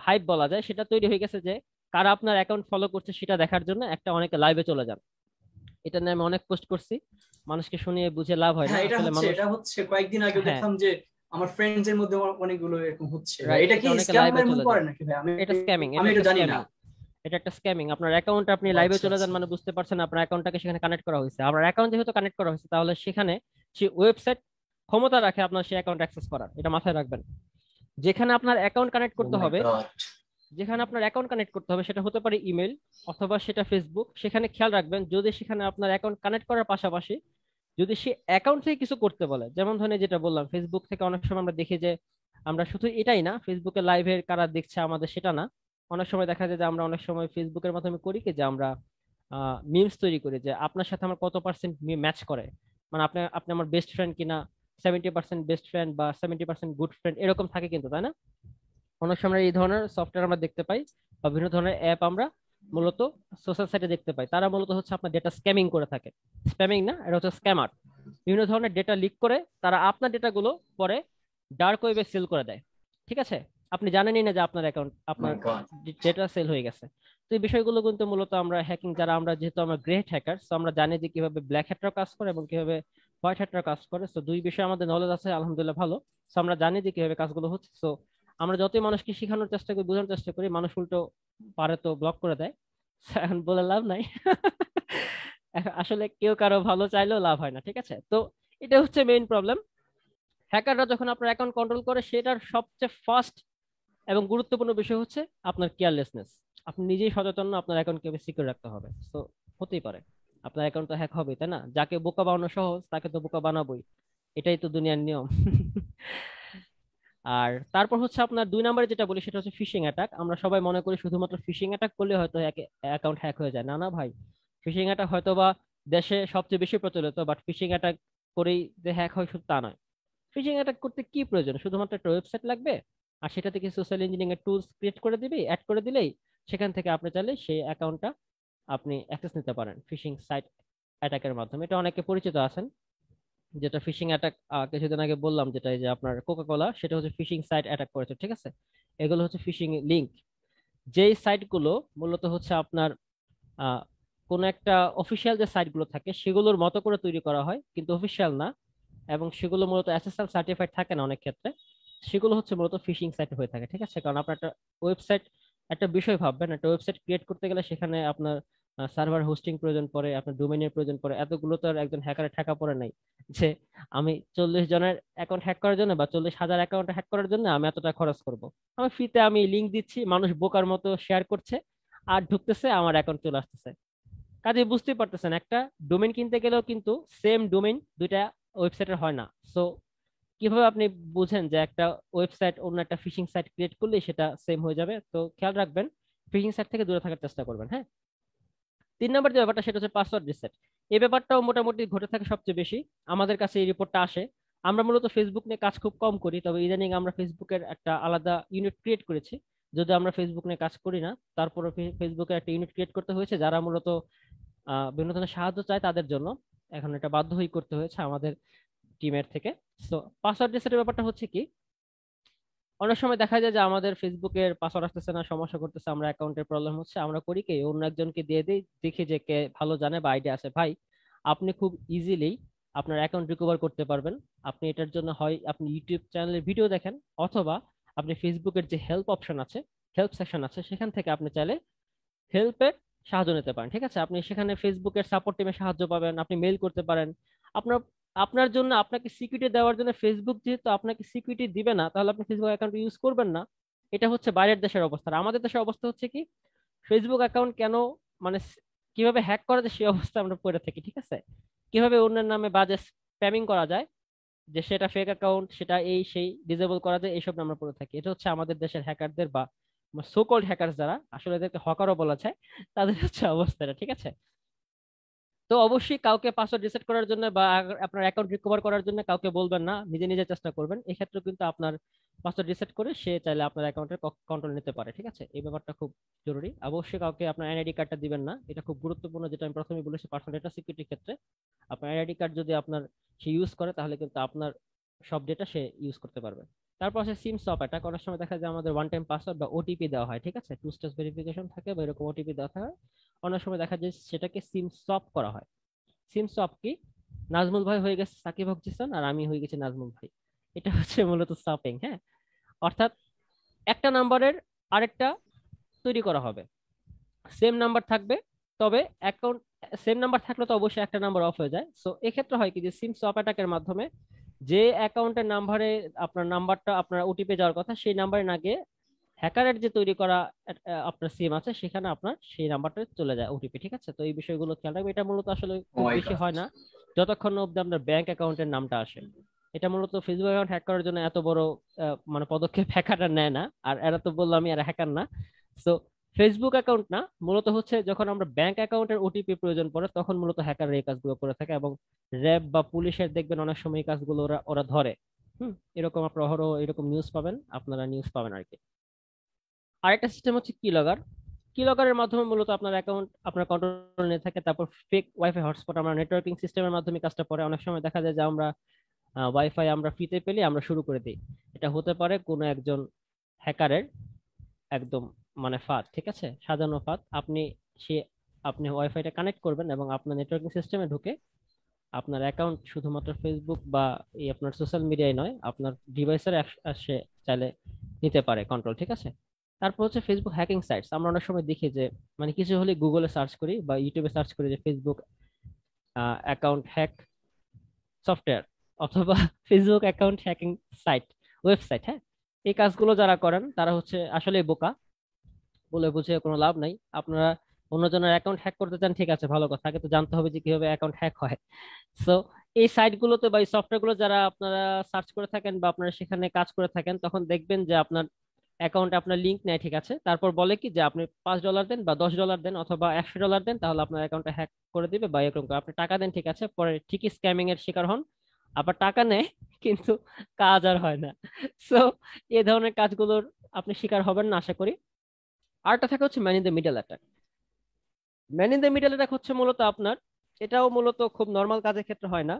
হাইপ বলা যায়, সেটা তৈরি হয়ে গেছে যে কারা আপনার অ্যাকাউন্ট ফলো করছে সেটা দেখার জন্য একটা অনেকে লাইভে চলে যান। এটা নিয়ে আমি অনেক পোস্ট করছি, মানুষকে শুনিয়ে বুঝে লাভ হয় না হ্যাঁ, আসলে মানুষ। এটা হচ্ছে কয়েকদিন আগে হ্যাঁ, দেখলাম যে আমার ফ্রেন্ডস এর মধ্যে অনেকগুলো এরকম হচ্ছে ভাই। রাইট, এটা এটা কি অনেকে স্ক্যাম লাইভে এর মধ্যে চলে পড়ে যায়। নাকি ভাই? এটা স্ক্যামিং, আমি এটা এটা একটা জানি না। স্ক্যামিং। এটা একটা স্ক্যামিং। আপনার অ্যাকাউন্ট, আপনি লাইভে আচ্ছা চলে যান আচ্ছা। মানে বুঝতে পারছেন আপনার অ্যাকাউন্টটাকে সেখানে কানেক্ট করা হয়েছে। আপনার অ্যাকাউন্ট যেহেতু কানেক্ট করা হয়েছে, তাহলে সেখানে সে ওয়েবসাইট ক্ষমতা রাখে আপনার সেই অ্যাকাউন্ট অ্যাক্সেস করার, এটা মাথায় রাখবেন। যেখানে আপনার অ্যাকাউন্ট কানেক্ট ও করতে মাই হবে, গড। যেখানে আপনার অ্যাকাউন্ট কানেক্ট করতে হবে সেটা হতে পারে ইমেল অথবা সেটা ফেসবুক। সেখানে খেয়াল রাখবেন যদি সেখানে আপনার অ্যাকাউন্ট কানেক্ট করার পাশাপাশি যদি সে অ্যাকাউন্ট থেকে কিছু করতে বলে, যেমন ধরেন যেটা বললাম ফেসবুক থেকে অনেক সময় আমরা দেখি যে, আমরা শুধু এটাই না ফেসবুকে লাইভে কারা দেখছে আমাদের সেটা না, অনেক সময় দেখা যায় যে আমরা অনেক সময় ফেসবুকের মাধ্যমে করি কি যে আমরা মিমস তৈরি করি যে আপনার সাথে আমার কত পার্সেন্ট ম্যাচ করে, মানে আপনি আপনি আমার বেস্ট ফ্রেন্ড কিনা, 70% বেস্ট ফ্রেন্ড বা 70% গুড ফ্রেন্ড, এরকম থাকে কিন্তু, তাই না? অনেক সময় এই ধরনের সফটওয়্যার আমরা দেখতে পাই বা বিভিন্ন ধরনের অ্যাপ আমরা মূলত সোশ্যাল সাইটে দেখতে পাই। তারা মূলত হচ্ছে আপনার ডেটা স্ক্যামিং করে থাকে। স্প্যামিং না, এটা হচ্ছে স্ক্যামার। বিভিন্ন ধরনের ডেটা লিক করে তারা আপনার ডেটাগুলো পরে ডার্ক ওয়েবে সেল করে দেয়। ঠিক আছে, আপনি জানেনই না যে আপনার অ্যাকাউন্ট, আপনার মাই গড। ডেটা সেল হয়ে গেছে। তো এই বিষয়গুলো কিন্তু মূলত আমরা হ্যাকিং যারা, আমরা যেহেতু আমরা গ্রেট হ্যাকার, তো আমরা জানি যে কিভাবে ব্ল্যাক হ্যাটরা কাজ করে এবং কিভাবে হোয়াইট হ্যাটরা কাজ করে। তো দুই বিষয়ে আমাদের নলেজ আছে আলহামদুলিল্লাহ ভালো। তো আমরা জানি যে কিভাবে কাজগুলো হচ্ছে। তো আমরা যতই মানুষকে শেখানোর চেষ্টা করি, বোঝানোর চেষ্টা করি, মানুষ উল্টো পারে তো ব্লক করে দেয়। এখন বলে লাভ নাই। আসলে কেউ কারো ভালো চাইলেও লাভ হয় না, ঠিক আছে? তো এটা হচ্ছে মেইন প্রবলেম। হ্যাকাররা যখন আপনার অ্যাকাউন্ট কন্ট্রোল করে, সেটার সবচেয়ে ফার্স্ট এবং গুরুত্বপূর্ণ বিষয় হচ্ছে আপনার কেয়ারলেসনেস। আপনি নিজেই সচেতন না, আপনার অ্যাকাউন্ট কিভাবে সিকিউর রাখতে হবে। তো হতেই পারে আপনার অ্যাকাউন্ট তো হ্যাক হবে, তাই না? যাকে বোকা বানানো সহজ তাকে তো বোকা বানাবোই, এটাই তো দুনিয়ার নিয়ম। আর তারপর হচ্ছে আপনার দুই নম্বরে যেটা বলি সেটা হচ্ছে ফিশিং অ্যাটাক। আমরা সবাই মনে করি শুধুমাত্র ফিশিং অ্যাটাক করলে হয়তো অ্যাকাউন্ট হ্যাক হয়ে যায়। না না ভাই, ফিশিং অ্যাটাক হয়তো বা দেশে সবচেয়ে বেশি প্রচলিত, বাট ফিশিং অ্যাটাক করেই যে হ্যাক হয় শুধু তা নয়। ফিশিং অ্যাটাক করতে কি প্রয়োজন? শুধুমাত্র একটা ওয়েবসাইট লাগবে, আর সেটা থেকে সোশ্যাল ইঞ্জিনিয়ারিং এর টুলস ক্রিয়েট করে দিবি, অ্যাড করে দিলেই সেখান থেকে আপনি চাইলে সেই অ্যাকাউন্টটা আপনি অ্যাক্সেস নিতে পারেন ফিশিং সাইট অ্যাটাকের মাধ্যমে। এটা অনেকে পরিচিত আছেন, যেটা ফিশিং অ্যাটাক কিছুদিন আগে বললাম, যেটা এই যে আপনার কোকা কোলা, সেটা হচ্ছে ফিশিং সাইট অ্যাটাক করেছে, ঠিক আছে? এগুলো হচ্ছে ফিশিং লিংক। যেই সাইটগুলো মূলত হচ্ছে আপনার আহ কোন একটা অফিসিয়াল যে সাইটগুলো থাকে সেগুলোর মতো করে তৈরি করা হয় কিন্তু অফিসিয়াল না, এবং সেগুলো মূলত এসএসএল সার্টিফাইড থাকে না অনেক ক্ষেত্রে, সেগুলো হচ্ছে মূলত ফিশিং সাইট হয়ে থাকে, ঠিক আছে? কারণ আপনার একটা ওয়েবসাইট, একটা বিষয় ভাববেন, একটা ওয়েবসাইট ক্রিয়েট করতে গেলে সেখানে আপনার সার্ভার হোস্টিং প্রয়োজন পড়ে, আপনার ডোমেইনের প্রয়োজন পড়ে, এতগুলো তো আর একজন হ্যাকারের টাকা পড়ে নাই যে আমি 40 জনের অ্যাকাউন্ট হ্যাক করার জন্য বা 40,000 অ্যাকাউন্ট হ্যাক করার জন্য আমি এত টাকা খরচ করব। আমি ফ্রিতে আমি লিঙ্ক দিচ্ছি, মানুষ বোকার মতো শেয়ার করছে আর ঢুকতেছে, আমার অ্যাকাউন্ট চলে আসতেছে। কাজে বুঝতেই পারতেছেন একটা ডোমেইন কিনতে গেলেও কিন্তু সেম ডোমেইন দুইটা ওয়েবসাইটের হয় না। সো কিভাবে আপনি বুঝেন যে একটা ওয়েবসাইট অন্য একটা ফিশিং সাইট ক্রিয়েট করলে সেটা সেম হয়ে যাবে? তো খেয়াল রাখবেন, ফিশিং সাইট থেকে দূরে থাকার চেষ্টা করবেন, হ্যাঁ। 3 নম্বর যে ব্যাপারটা সেটা হচ্ছে পাসওয়ার্ড রিসেট। এই ব্যাপারটাও মোটামুটি ঘটে থাকে সবচেয়ে বেশি, আমাদের কাছে এই রিপোর্টটা আসে। আমরা মূলত ফেসবুক নিয়ে কাজ খুব কম করি, তবে ইদানিং আমরা ফেসবুকের একটা আলাদা ইউনিট ক্রিয়েট করেছি। যদি আমরা ফেসবুক নিয়ে কাজ করি না, তারপরে ফেসবুকের একটা ইউনিট ক্রিয়েট করতে হয়েছে যারা মূলত বিভিন্ন ধরনের সাহায্য চায় তাদের জন্য। এখন এটা বাধ্য হয়ে করতে হয়েছে আমাদের টিমের থেকে। তো পাসওয়ার্ড রিসেটের ব্যাপারটা হচ্ছে কি, অনেক সময় দেখা যায় যে আমাদের ফেসবুকের পাসওয়ার্ড আসতেছে না, সমস্যা করতেছে, আমরা অ্যাকাউন্টের প্রবলেম হচ্ছে, আমরা করি কি অন্য একজনকে দিয়ে দিই, দেখি যে কে ভালো জানে বা আইডিয়া আছে। ভাই, আপনি খুব ইজিলি আপনার অ্যাকাউন্ট রিকভার করতে পারবেন। আপনি এটার জন্য হয় আপনি ইউটিউব চ্যানেলের ভিডিও দেখেন, অথবা আপনি ফেসবুকের যে হেল্প অপশন আছে, হেল্প সেকশন আছে, সেখান থেকে আপনি চাইলে হেল্পের সাহায্য নিতে পারেন, ঠিক আছে? আপনি সেখানে ফেসবুকের সাপোর্ট টিমে সাহায্য পাবেন, আপনি মেইল করতে পারেন। আপনার আপনার জন্য আপনাকে সিকিউরিটি দেওয়ার জন্য ফেসবুক যেহেতু আপনাকে সিকিউরিটি দিবে না, তাহলে আপনি ফেসবুক অ্যাকাউন্ট ইউজ করবেন না। এটা হচ্ছে বাইরের দেশের অবস্থা। আর আমাদের দেশের অবস্থা হচ্ছে কি, ফেসবুক অ্যাকাউন্ট কেন মানে কিভাবে হ্যাক করা যায় সেই অবস্থা আমরা পড়ে থাকি, ঠিক আছে? কিভাবে অন্যের নামে বাজে স্প্যামিং করা যায়, যে সেটা ফেক অ্যাকাউন্ট, সেটা এই সেই ডিসেবল করা যায়, এইসব নিয়ে আমরা পড়ে থাকি। এটা হচ্ছে আমাদের দেশের হ্যাকারদের বা সো কল্ড হ্যাকার যারা, আসলে এদেরকে হকারও বলা যায়, তাদের হচ্ছে অবস্থাটা, ঠিক আছে? তো অবশ্যই কাউকে পাসওয়ার্ড রিসেট করার জন্য বা আপনার অ্যাকাউন্ট রিকভার করার জন্য কাউকে বলবেন না, নিজে নিজে চেষ্টা করবেন। এক্ষেত্রে কিন্তু আপনার পাসওয়ার্ড রিসেট করে সে চাইলে আপনার অ্যাকাউন্টের কন্ট্রোল নিতে পারে, ঠিক আছে? এই ব্যাপারটা খুব জরুরি। অবশ্যই কাউকে আপনার এনআইডি কার্ডটা দিবেন না, এটা খুব গুরুত্বপূর্ণ, যেটা আমি প্রথমে বলেছি পার্সোনাল ডেটা সিকিউরিটির ক্ষেত্রে। আপনার এনআইডি কার্ড যদি আপনার সে ইউজ করে, তাহলে কিন্তু আপনার সব ডেটা সে ইউজ করতে পারবে। তারপর আছে সিম সপ অ্যাটাক। অনেক সময় দেখা যায় আমাদের ওয়ান টাইম পাসওয়ার্ড বা ওটিপি দেওয়া হয়, ঠিক আছে? টু স্টেজ ভেরিফিকেশন থাকে বা এরকম ওটিপি দেওয়া হয়। অনেক সময় দেখা যায় সেটাকে সিম সপ করা হয়। সিম সপ কি, নাজমুল ভাই হয়ে গেছে সাকিব হক জিসান আর আমি হয়ে গেছি নাজমুল ভাই। এটা হচ্ছে মূলত সপিং, হ্যাঁ। অর্থাৎ একটা নাম্বারের আরেকটা তৈরি করা হবে। সেম নাম্বার থাকবে, তবে অ্যাকাউন্ট সেম নাম্বার থাকলে তো অবশ্যই একটা নাম্বার অফ হয়ে যায়। সো এক্ষেত্রে হয় কি যে সিম সোয়াপ অ্যাটাকের মাধ্যমে যে অ্যাকাউন্টের নাম্বারে আপনার নাম্বারটা আপনার ওটিপি যাওয়ার কথা সেই নাম্বারে না গিয়ে হ্যাকারের যে তৈরি করা আপনার সিম আছে সেখানে আপনার সেই নাম্বারটা চলে যায় ওটিপি। ঠিক আছে, তো এই বিষয়গুলো খেয়াল রাখবে। এটা মূলত আসলে ও খুব মাই বেশি গড। হয় না যতক্ষণ না অব্দি আপনার ব্যাংক অ্যাকাউন্টের নামটা আসে। এটা মূলত ফেসবুক অ্যাকাউন্ট হ্যাক করার জন্য এত বড় মানে পদক্ষেপ হ্যাকাররা নেয় না। আর এরা তো বললাম এরা হ্যাকার না। সো ফেসবুক অ্যাকাউন্ট না, মূলত হচ্ছে যখন আমরা ব্যাংক অ্যাকাউন্টের ওটিপি প্রয়োজন পড়ে তখন মূলত হ্যাকাররা এই কাজগুলো করে থাকে, এবং র্যাব বা পুলিশের দেখবেন অনেক সময় এই কাজগুলো ওরা ওরা ধরে। এরকম আপনার অহরহ এরকম নিউজ পাবেন, আপনারা নিউজ পাবেন আর কি। আরেকটা সিস্টেম হচ্ছে কি লগার। কি লগারের মাধ্যমে মূলত আপনার অ্যাকাউন্ট আপনার কন্ট্রোল নিয়ে থাকে। তারপর ফেক ওয়াইফাই হটস্পট, আমরা নেটওয়ার্কিং সিস্টেমের মাধ্যমে কাজটা পড়ে। অনেক সময় দেখা যায় যে আমরা ওয়াইফাই আমরা ফ্রিতে পেলে আমরা শুরু করে দিই। এটা হতে পারে কোনো একজন হ্যাকারের একদম মানে ফাঁদ, ঠিক আছে, সাজানো ফাঁদ। সে আপনি ওয়াইফাইটা কানেক্ট করবেন এবং আপনার নেটওয়ার্কিং সিস্টেমে ঢুকে আপনার অ্যাকাউন্ট শুধুমাত্র ফেসবুক বা এই আপনার সোশ্যাল মিডিয়ায় নয়, আপনার ডিভাইসের সে চাইলে নিতে পারে কন্ট্রোল। ঠিক আছে, তারপর হচ্ছে ফেসবুক হ্যাকিং সাইটস। আমরা অনেক সময় দেখি যে মানে কিছু হলে গুগলে সার্চ করি বা ইউটিউবে সার্চ করি যে ফেসবুক অ্যাকাউন্ট হ্যাক সফটওয়্যার অথবা Facebook account hacking site, website. হ্যাঁ, এই কাজগুলো যারা করেন তারা হচ্ছে আসলে বোকা, বলে বুঝে কোনো লাভ নাই। আপনারা অন্যজনের অ্যাকাউন্ট হ্যাক করতে চান, ঠিক আছে, ভালো কথা, আগে তো জানতে হবে যে কিভাবে অ্যাকাউন্ট হ্যাক হয়। সো এই সাইট গুলোতে বা এই সফটওয়্যার গুলো যারা আপনারা সার্চ করে থাকেন বা আপনারা সেখানে কাজ করে থাকেন, তখন দেখবেন যে আপনার অ্যাকাউন্টে আপনার লিংক নেয়, ঠিক আছে, তারপর বলে কি যে আপনি $5 দেন বা $10 দেন অথবা $100 দেন, তাহলে আপনার অ্যাকাউন্টটা হ্যাক করে দিবে বা এরকম করে। আপনি টাকা দেন, ঠিক আছে, পরে ঠিকই স্ক্যামিং এর শিকার হন, আবার টাকা নেয় কিন্তু কাজ আর হয় না। সো এই ধরনের কাজগুলোর আপনি শিকার হবেন না আশা করি। আরেকটা থাকে হচ্ছে man in the middle attack. Man in the middle attack হচ্ছে মূলত আপনার, এটাও মূলত খুব নর্মাল কাজের ক্ষেত্রে হয় না।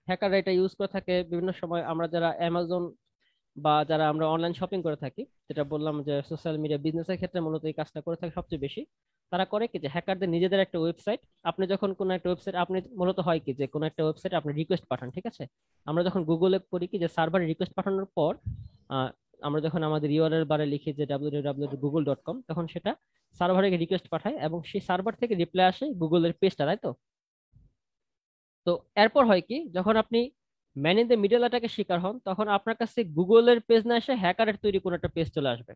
হ্যাকাররা এটা ইউজ করে থাকে বিভিন্ন সময়। আমরা যারা অ্যামাজন বা যারা আমরা অনলাইন শপিং করে থাকি, যেটা বললাম যে সোশ্যাল মিডিয়া বিজনেসের ক্ষেত্রে মূলত এই কাজটা করে থাকে সবচেয়ে বেশি। তারা করে কি যে হ্যাকারদের নিজেদের একটা ওয়েবসাইট, আপনি যখন কোনো একটা ওয়েবসাইট আপনি মূলত হয় কি যে কোনো একটা ওয়েবসাইট আপনি রিকোয়েস্ট পাঠান, ঠিক আছে, আমরা যখন গুগলে করি কি যে সার্ভারে রিকোয়েস্ট পাঠানোর পর আহ, আমরা যখন আমাদের ইউআরএল বারে লিখি যে www.google.com, তখন সেটা সার্ভারে রিকোয়েস্ট পাঠায় এবং সেই সার্ভার থেকে রিপ্লাই আসে গুগলের পেজটা, তাই তো? তো এরপর হয় কি, যখন আপনি ম্যান ইন দ্য মিডল অ্যাটাকে শিকার হন তখন আপনার কাছে গুগলের পেজ না এসে হ্যাকারের তৈরি কোনো একটা পেজ চলে আসবে।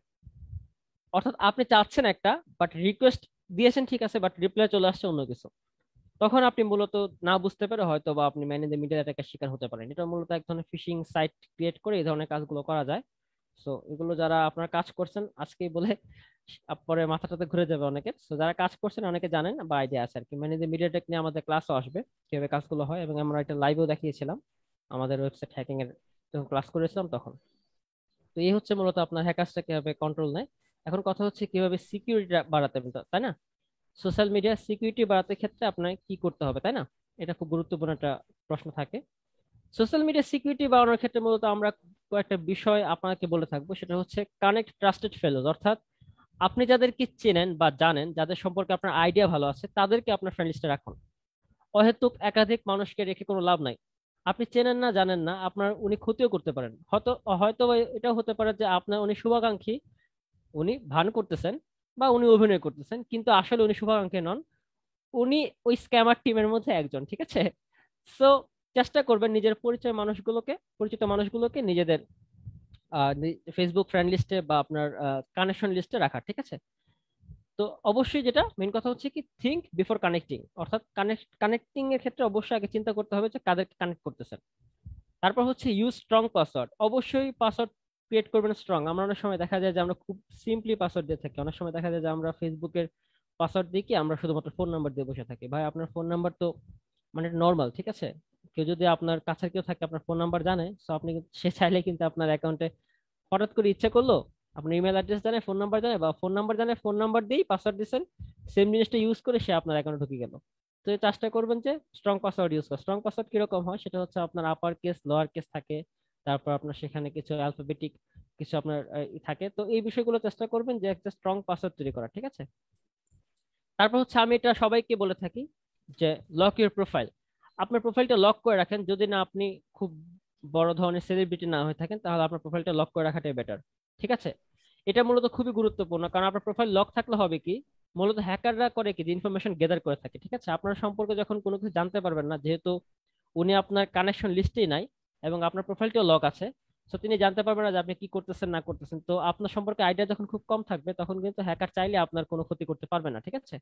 অর্থাৎ আপনি চাচ্ছেন একটা, বাট রিকোয়েস্ট দিয়েছেন ঠিক আছে, বাট রিপ্লাই চলে আসছে অন্য কিছু। তখন আপনি মূলত না বুঝতে পারে হয়তো বা আপনি ম্যান ইন দ্য মিডল অ্যাটাকের শিকার হতে পারেন। এটা মূলত এক ধরনের ফিশিং সাইট ক্রিয়েট করে এই ধরনের কাজগুলো করা যায়। সো এগুলো যারা আপনারা কাজ করছেন আজকেই বলে পরে মাথাটাতে ঘুরে যাবে অনেকের। সো যারা কাজ করছেন অনেকে জানেন বা আইডিয়া আছে আর কি। Man in the middle attack নিয়ে আমাদের ক্লাসও আসবে, কিভাবে কাজগুলো হয়, এবং আমরা এটা লাইভেও দেখিয়েছিলাম আমাদের ওয়েবসাইট হ্যাকিং এর যখন ক্লাস করেছিলাম তখন। তো এই হচ্ছে মূলত আপনার হ্যাকার্সটা কিভাবে কন্ট্রোল নেয়। এখন কথা হচ্ছে কিভাবে সিকিউরিটি বাড়াতে হবে, তাই না? সোশ্যাল মিডিয়ার সিকিউরিটি বাড়াতে ক্ষেত্রে আপনার কি করতে হবে, তাই না? এটা খুব গুরুত্বপূর্ণ একটা প্রশ্ন থাকে। সোশ্যাল মিডিয়া সিকিউরিটি বাড়ানোর ক্ষেত্রে মূলত আমরা কয়েকটা বিষয় আপনাকে বলে থাকবো। সেটা হচ্ছে কানেক্ট ট্রাস্টেড ফেলোজ, অর্থাৎ আপনি যাদেরকে চেনেন বা জানেন, যাদের সম্পর্কে আপনার আইডিয়া ভালো আছে, তাদেরকে আপনার ফ্রেন্ড লিস্টে রাখুন। অহেতুক একাধিক মানুষকে রেখে কোনো লাভ নাই। আপনি চেনেন না জানেন না, আপনার উনি ক্ষতিও করতে পারেন। হয়তো হয়তো বা এটাও হতে পারে যে আপনার উনি শুভাকাঙ্ক্ষী, উনি ভান করতেছেন বা উনি অভিনয় করতেছেন, কিন্তু আসলে উনি শুভাকাঙ্ক্ষী নন, উনি ওই স্ক্যামার টিমের মধ্যে একজন, ঠিক আছে? সো চেষ্টা করবেন নিজের পরিচিত মানুষগুলোকে নিজেদের ফেসবুক ফ্রেন্ড লিস্টে বা আপনার কানেকশন লিস্টে রাখার, ঠিক আছে? তো অবশ্যই যেটা মেন কথা হচ্ছে কি থিঙ্ক বিফোর কানেক্টিং, অর্থাৎ কানেক্টিং এর ক্ষেত্রে অবশ্যই আগে চিন্তা করতে হবে যে কাদেরকে কানেক্ট করতেছেন। তারপর হচ্ছে ইউজ স্ট্রং পাসওয়ার্ড, অবশ্যই পাসওয়ার্ড ক্রিয়েট করবেন স্ট্রং। আমরা অনেক সময় দেখা যায় যে আমরা খুব সিম্পলি পাসওয়ার্ড দিয়ে থাকি, অনেক সময় দেখা যায় যে আমরা ফেসবুকের পাসওয়ার্ড দিয়ে কি আমরা শুধুমাত্র ফোন নাম্বার দিয়ে বসে থাকি। ভাই আপনার ফোন নাম্বার তো মানে নর্মাল, ঠিক আছে, কেউ যদি আপনার কাছে কেউ থাকে আপনার ফোন নাম্বার জানে, তো আপনি সে চাইলে কিন্তু আপনার অ্যাকাউন্টে হঠাৎ করে ইচ্ছে করলো আপনার ইমেল অ্যাড্রেস জানে, ফোন নাম্বার জানে বা ফোন নাম্বার জানে, ফোন নাম্বার দিয়েই পাসওয়ার্ড দিচ্ছেন, সেম জিনিসটা ইউজ করে সে আপনার অ্যাকাউন্টে ঢুকে গেল। তো এই কাজটা করবেন যে স্ট্রং পাসওয়ার্ড ইউজ করা। স্ট্রং পাসওয়ার্ড কিরকম হয় সেটা হচ্ছে আপনার আপার কেস লোয়ার কেস থাকে, তারপর আপনার সেখানে কিছু অ্যালফাবেটিক কিছু আপনার থাকে। তো এই বিষয়গুলো চেষ্টা করবেন যে একটা স্ট্রং পাসওয়ার্ড তৈরি করা, ঠিক আছে? তারপর হচ্ছে আমি এটা সবাইকে বলে থাকি যে লক ইউর প্রোফাইল। আপনার প্রোফাইলটা লক করে রাখেন, যদি না আপনি খুব বড় ধরনের সেলিব্রিটি না হয়ে থাকেন তাহলে আপনার প্রোফাইলটা লক করে রাখাটাই বেটার, ঠিক আছে? এটা মূলত খুবই গুরুত্বপূর্ণ, কারণ আপনার প্রোফাইল লক থাকলে হবে কি, মূলত হ্যাকাররা করে কি, যে ইনফরমেশন গেদার করে থাকে, ঠিক আছে? আপনার সম্পর্কে যখন কোনো কিছু জানতে পারবেন না, যেহেতু উনি আপনার কানেকশন লিস্টেই নাই এবং আপনার প্রোফাইলটিও লক আছে, তো তিনি জানতে পারবেন না যে আপনি কি করতেছেন না করতেছেন। তো আপনার সম্পর্কে আইডিয়া যখন খুব কম থাকবে, তখন কিন্তু হ্যাকার চাইলে আপনার কোনো ক্ষতি করতে পারবে না, ঠিক আছে?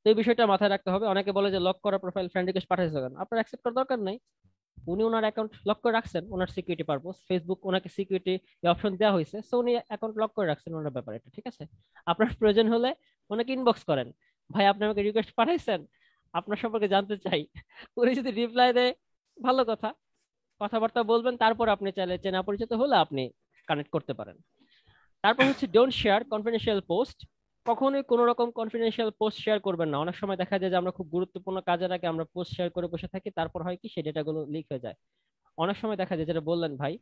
তো এই বিষয়টা মাথায় রাখতে হবে। অনেকে বলে যে লক করা প্রোফাইল ফ্রেন্ড রিকোয়েস্ট পাঠাইছে কেন, আপনার অ্যাকসেপ্ট করার দরকার নাই। উনি ওনার অ্যাকাউন্ট লক করে রাখছেন ওনার সিকিউরিটি পারপোজ, ফেসবুক ওনাকে সিকিউরিটি অপশন দেওয়া হয়েছে, সো উনি অ্যাকাউন্ট লক করে রাখছেন ওনার ব্যাপারে, এটা ঠিক আছে? আপনার প্রয়োজন হলে ওনাকে ইনবক্স করেন, ভাই আপনি আমাকে রিকোয়েস্ট পাঠাইছেন, আপনার সম্পর্কে জানতে চাই। উনি যদি রিপ্লাই দেয়, ভালো কথা, কথাবার্তা বলবেন, তারপর আপনি চাইলে চেনা পরিচিত হলে আপনি কানেক্ট করতে পারেন। তারপর হচ্ছে ডোন্ট শেয়ার কনফিডেন্সিয়াল পোস্ট। কখনোই কোনো রকম কনফিডেন্সিয়াল পোস্ট শেয়ার করবেন না। অনেক সময় দেখা যায় যে আমরা খুব গুরুত্বপূর্ণ কাজের আগে আমরা পোস্ট শেয়ার করে বসে থাকি, তারপর হয় কি সেই ডেটাগুলো লিক হয়ে যায়। অনেক সময় দেখা যায়, যেটা বললেন ভাই,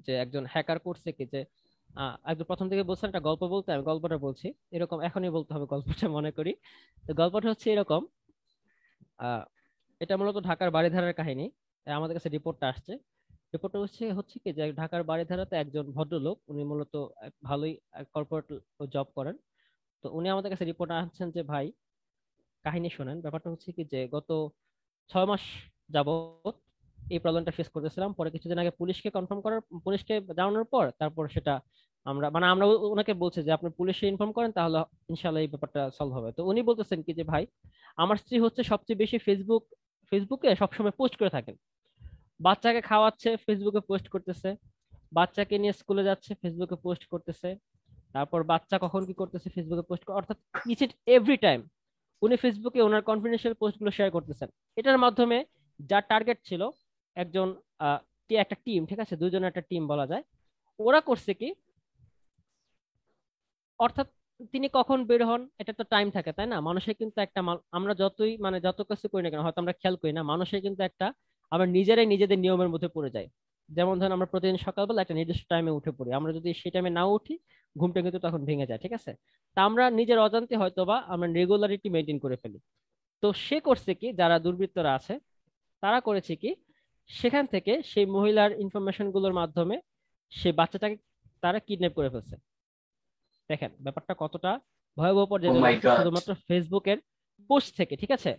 যে একজন হ্যাকার করছে কি, যে একদম প্রথম থেকে বলছেন একটা গল্প বলতে, আমি গল্পটা বলছি। এরকম এখনই বলতে হবে গল্পটা, মনে করি। তো গল্পটা হচ্ছে এরকম, আহ এটা মূলত ঢাকার বারিধারার কাহিনী। আমাদের কাছে রিপোর্টটা আসছে। রিপোর্টটা হচ্ছে হচ্ছে কি, যে ঢাকার বারিধারাতে একজন ভদ্রলোক, উনি মূলত এক ভালোই কর্পোরেট জব করেন। তো উনি আমাদের কাছে রিপোর্ট আনছেন যে ভাই, কাহিনী শোনেন। ব্যাপারটা হচ্ছে কি, যে গত 6 মাস যাবত এই প্রবলেমটা ফেস করতেছিলাম। পরে কিছুদিন আগে পুলিশকে জানানোর পর তারপর সেটা আমরা ওনাকে বলছি যে আপনি পুলিশে ইনফর্ম করেন, তাহলে ইনশাল্লাহ এই ব্যাপারটা সলভ হবে। তো উনি বলতেছেন কি, যে ভাই আমার স্ত্রী হচ্ছে সবচেয়ে বেশি ফেসবুকে সবসময় পোস্ট করে থাকেন। বাচ্চাকে খাওয়াচ্ছে, ফেসবুকে পোস্ট করতেছে। বাচ্চাকে নিয়ে স্কুলে যাচ্ছে, ফেসবুকে পোস্ট করতেছে। তারপর বাচ্চা কখন কি করতেছে, ফেসবুকে পোস্ট করে, অর্থাৎ ইচ এন্ড এভরি টাইম উনি ফেসবুকে ওনার কনফিডেন্সিয়াল পোস্টগুলো শেয়ার করতেছেন। এটার মাধ্যমে যার টার্গেট ছিল একজন একটা টিম, ঠিক আছে, দুজনের একটা টিম বলা যায়, ওরা করছে কি, অর্থাৎ তিনি কখন বের হন এটা তো টাইম থাকে, তাই না? মানুষের কিন্তু একটা আমরা যতই যত কিছু করি না কেন, হয়তো আমরা খেয়াল করি না, মানুষের কিন্তু একটা, আমরা নিজেরাই নিজেদের নিয়মের মধ্যে পড়ে যাই। যেমন ধরেন আমরা প্রতিদিন সকালবেলা একটা নির্দিষ্ট টাইমে উঠে পড়ি, আমরা যদি সেই টাইমে না উঠি, ঘুমটা কিন্তু তখন ভেঙে যায়, ঠিক আছে? তা আমরা নিজের অজান্তে হয়তোবা আমরা রেগুলারিটি মেনটেন করে ফেলি। তো সে করছে কি, যারা দুর্বৃত্তরা আছে তারা করেছে কি, সেখান থেকে সেই মহিলার ইনফরমেশন গুলোর মাধ্যমে সে বাচ্চাটাকে তারা কিডন্যাপ করে ফেলছে। দেখেন ব্যাপারটা কতটা ভয়াবহ ও পর্যায়ে চলে মাই গেছে, গড। শুধুমাত্র ফেসবুকের পোস্ট থেকে, ঠিক আছে?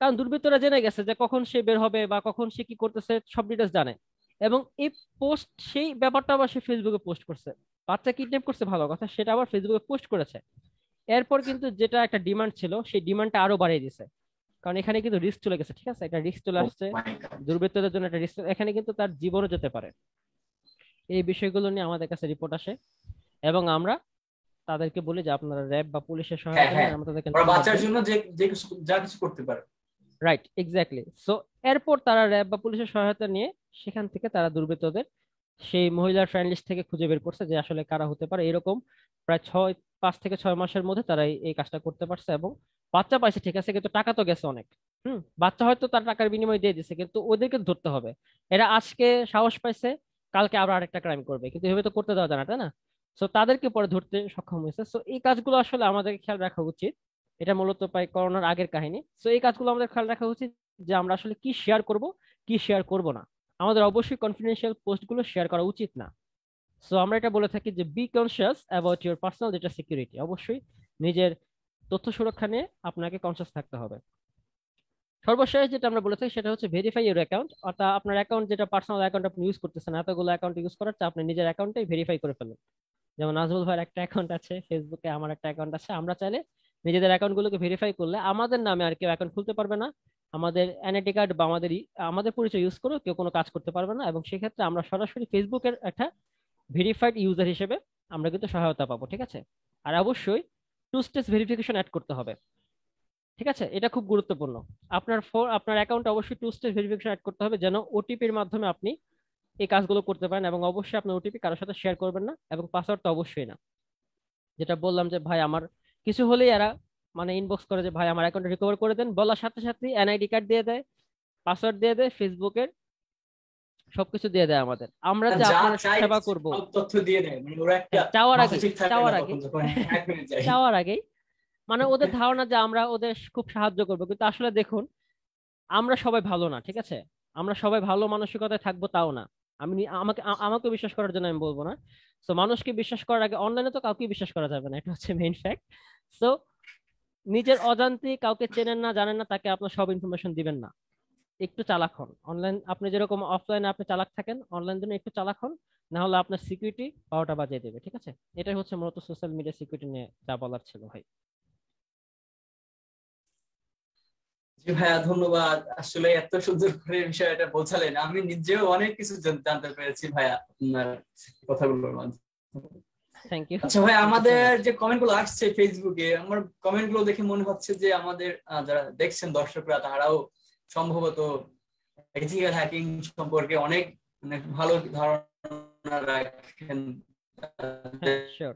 কারণ দুর্বৃত্তরা জেনে গেছে যে কখন সে বের হবে বা কখন সে কি করতেছে, সব ডিটেলস জানে। এবং এই পোস্ট, সেই ব্যাপারটা আবার সে ফেসবুকে পোস্ট করছে। বাচ্চা কিডন্যাপ করছে ভালো কথা, সেটা আবার ফেসবুকে পোস্ট করেছে। এরপর কিন্তু যেটা একটা ডিমান্ড ছিল, সেই ডিমান্ডটা আরো বাড়িয়ে দিছে। কারণ এখানে কিন্তু রিস্ক চলে গেছে, ঠিক আছে, একটা রিস্ক চলে ও আসছে। মাই গড। দুর্বৃত্তদের জন্য একটা রিস্ক, এখানে কিন্তু তার জীবনও যেতে পারে। এই বিষয়গুলো নিয়ে আমাদের কাছে রিপোর্ট আসে এবং আমরা তাদেরকে বলি যে আপনারা র্যাব বা পুলিশের হ্যাঁ সহায়তা হ্যাঁ, নিন, আমরা তাদেরকে ওরা নাম্বার বাঁচার দিই। জন্য যে যে যা কিছু করতে পারে। Right, exactly. সো এরপর তারা র্যাব বা পুলিশের সহায়তা নিয়ে সেখান থেকে তারা দুর্বৃত্তদের সেই মহিলার ফ্রেন্ড লিস্ট থেকে খুঁজে বের করছে যে আসলে কারা হতে পারে। এরকম প্রায় 5 থেকে 6 মাসের মধ্যে তারা এই কাজটা করতে পারছে এবং বাচ্চা পাইছে, ঠিক আছে, কিন্তু টাকা তো গেছে অনেক। বাচ্চা হয়তো তার টাকার বিনিময়ে দিয়ে দিছে, কিন্তু ওদেরকে ধরতে হবে। এরা আজকে সাহস পাইছে, কালকে আবার আরেকটা ক্রাইম করবে, কিন্তু এভাবে তো করতে দেওয়া যায় না, তাই না? সো তাদেরকে পরে ধরতে সক্ষম হয়েছে। সো এই কাজগুলো আসলে আমাদের খেয়াল রাখা উচিত। এটা মূলত প্রায় করোনার আগের কাহিনী। সো এই কাজগুলো আমাদের খেয়াল রাখা উচিত যে আমরা আসলে কি শেয়ার করব, কি শেয়ার করব না। আমাদের অবশ্যই কনফিডেন্সিয়াল পোস্ট গুলো শেয়ার করা উচিত না। সো আমরা এটা বলে থাকি যে B conscious about your personal data security. অবশ্যই নিজের তথ্য সুরক্ষা নিয়ে আপনাকে কনসিয়াস থাকতে হবে। সর্বশেষ যেটা আমরা বলে থাকি সেটা হচ্ছে ভেরিফাই ইউর অ্যাকাউন্ট। অর্থাৎ আপনার অ্যাকাউন্ট, যেটা পার্সোনাল অ্যাকাউন্ট আপনি ইউজ করতেছেন, এতগুলো অ্যাকাউন্ট ইউজ করার চেয়ে আপনি নিজের অ্যাকাউন্টটাই ভেরিফাই করে ফেলুন। যেমন নাজমুল ভাইয়ের একটা অ্যাকাউন্ট আছে ফেসবুকে, আমার একটা অ্যাকাউন্ট আছে। আমরা চাইলে নিজেদের অ্যাকাউন্ট গুলোকে ভেরিফাই করলে আমাদের নামে আর কেউ অ্যাকাউন্ট খুলতে পারবে না। আমাদের এনআইডি কার্ড বা আমাদের পরিচয় ইউজ করে কেউ কোনো কাজ করতে পারবে না, এবং সেক্ষেত্রে আমরা সরাসরি ফেসবুকের একটা ভেরিফাইড ইউজার হিসেবে আমরা কিন্তু সহায়তা পাবো, ঠিক আছে? আর অবশ্যই টু স্টেজ ভেরিফিকেশন অ্যাড করতে হবে, ঠিক আছে? এটা খুব গুরুত্বপূর্ণ। আপনার অ্যাকাউন্টে অবশ্যই টু স্টেজ ভেরিফিকেশন অ্যাড করতে হবে, যেন ওটিপির মাধ্যমে আপনি এই কাজগুলো করতে পারেন। এবং অবশ্যই আপনার ওটিপি কারোর সাথে শেয়ার করবেন না, এবং পাসওয়ার্ড তো অবশ্যই না। যেটা বললাম যে ভাই আমার কিছু হলেই এরা ইনবক্স করে যে ভাই আমার অ্যাকাউন্ট রিকভার করে দেন, বলার সাথে সাথে এনআইডি কার্ড দিয়ে দেয়, পাসওয়ার্ড দিয়ে দেয়, ফেসবুকের সবকিছু দিয়ে দেয় আমাদের। আমরা যে যা আপনার চাই সেবা করব, সব তথ্য দিয়ে দেয়, মানে ওরা একটা হ্যাঁ, চাওয়ার মাথা আগেই ঠিক থাকে চাওয়ার না আগে তখন যখন হ্যাক হয়ে যায়। চাওয়ার আগেই ওদের ধারণা যে আমরা ওদের খুব সাহায্য করবো, কিন্তু আসলে দেখুন আমরা সবাই ভালো না, ঠিক আছে? আমরা সবাই ভালো মানসিকতায় থাকবো তাও না। আমাকে বিশ্বাস করার জন্য আমি বলবো না। তো মানুষকে বিশ্বাস করার আগে অনলাইনে তো কাউকে বিশ্বাস করা যাবে না, এটা হচ্ছে মেইন ফ্যাক্ট। সো নিজের অজান্তে কাউকে চেনেন না জানেন না তাকে আপনার সব ইনফরমেশন দিবেন না। একটু চালাক হন। অনলাইন আপনি যেরকম অফলাইনে আপনি চালাক থাকেন, অনলাইন জন্য একটু চালাক হন, না হলে আপনার সিকিউরিটি 12টা বাজিয়ে দেবে। ঠিক আছে, এটাই হচ্ছে মূলত সোশ্যাল মিডিয়া সিকিউরিটি নিয়ে যা বলার ছিল ভাই। জি ভাইয়া, ধন্যবাদ। আসলে এত সুন্দর করে বিষয়টা বোঝালেন, আমি নিজেও অনেক কিছু জানতে পেরেছি ভাইয়া আপনার কথাগুলোর মাধ্যমে। Thank you. আচ্ছা ভাই, থ্যাংক ইউ সো আমাদের মাচ। যে কমেন্ট গুলো আসছে ফেসবুকে, আমার কমেন্ট গুলো দেখে মনে হচ্ছে যে আমাদের যারা দেখছেন দর্শকরা, তারাও সম্ভবত এথিক্যাল হ্যাকিং সম্পর্কে অনেক অনেক ভালো ধারণা রাখেন। হ্যাঁ, শিওর।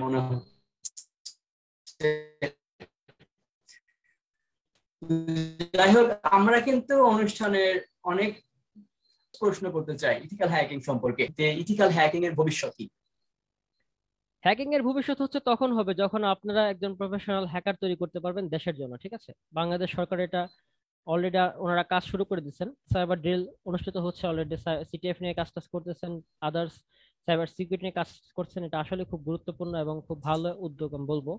মনে হচ্ছে। যাই হোক, আমরা কিন্তু অনুষ্ঠানের অনেক প্রশ্ন করতে চাই ইথিক্যাল হ্যাকিং সম্পর্কে, যে ইথিক্যাল হ্যাকিং এর ভবিষ্যৎ কি? হ্যাকিং এর ভবিষ্যৎ হচ্ছে তখন হবে যখন আপনারা একজন প্রফেশনাল হ্যাকার তৈরি করতে পারবেন দেশের জন্য। ঠিক আছে, বাংলাদেশ সরকার এটা অলরেডি ওনারা কাজ শুরু করে দিচ্ছেন। সাইবার ড্রিল অনুষ্ঠিত হচ্ছে অলরেডি, সিটিএফ নিয়ে কাজ টাজ করতেছেন, আদার্স সাইবার সিকিউরিটি নিয়ে কাজ করছেন। এটা আসলে খুব গুরুত্বপূর্ণ এবং খুব ভালো উদ্যোগ আমি বলবো।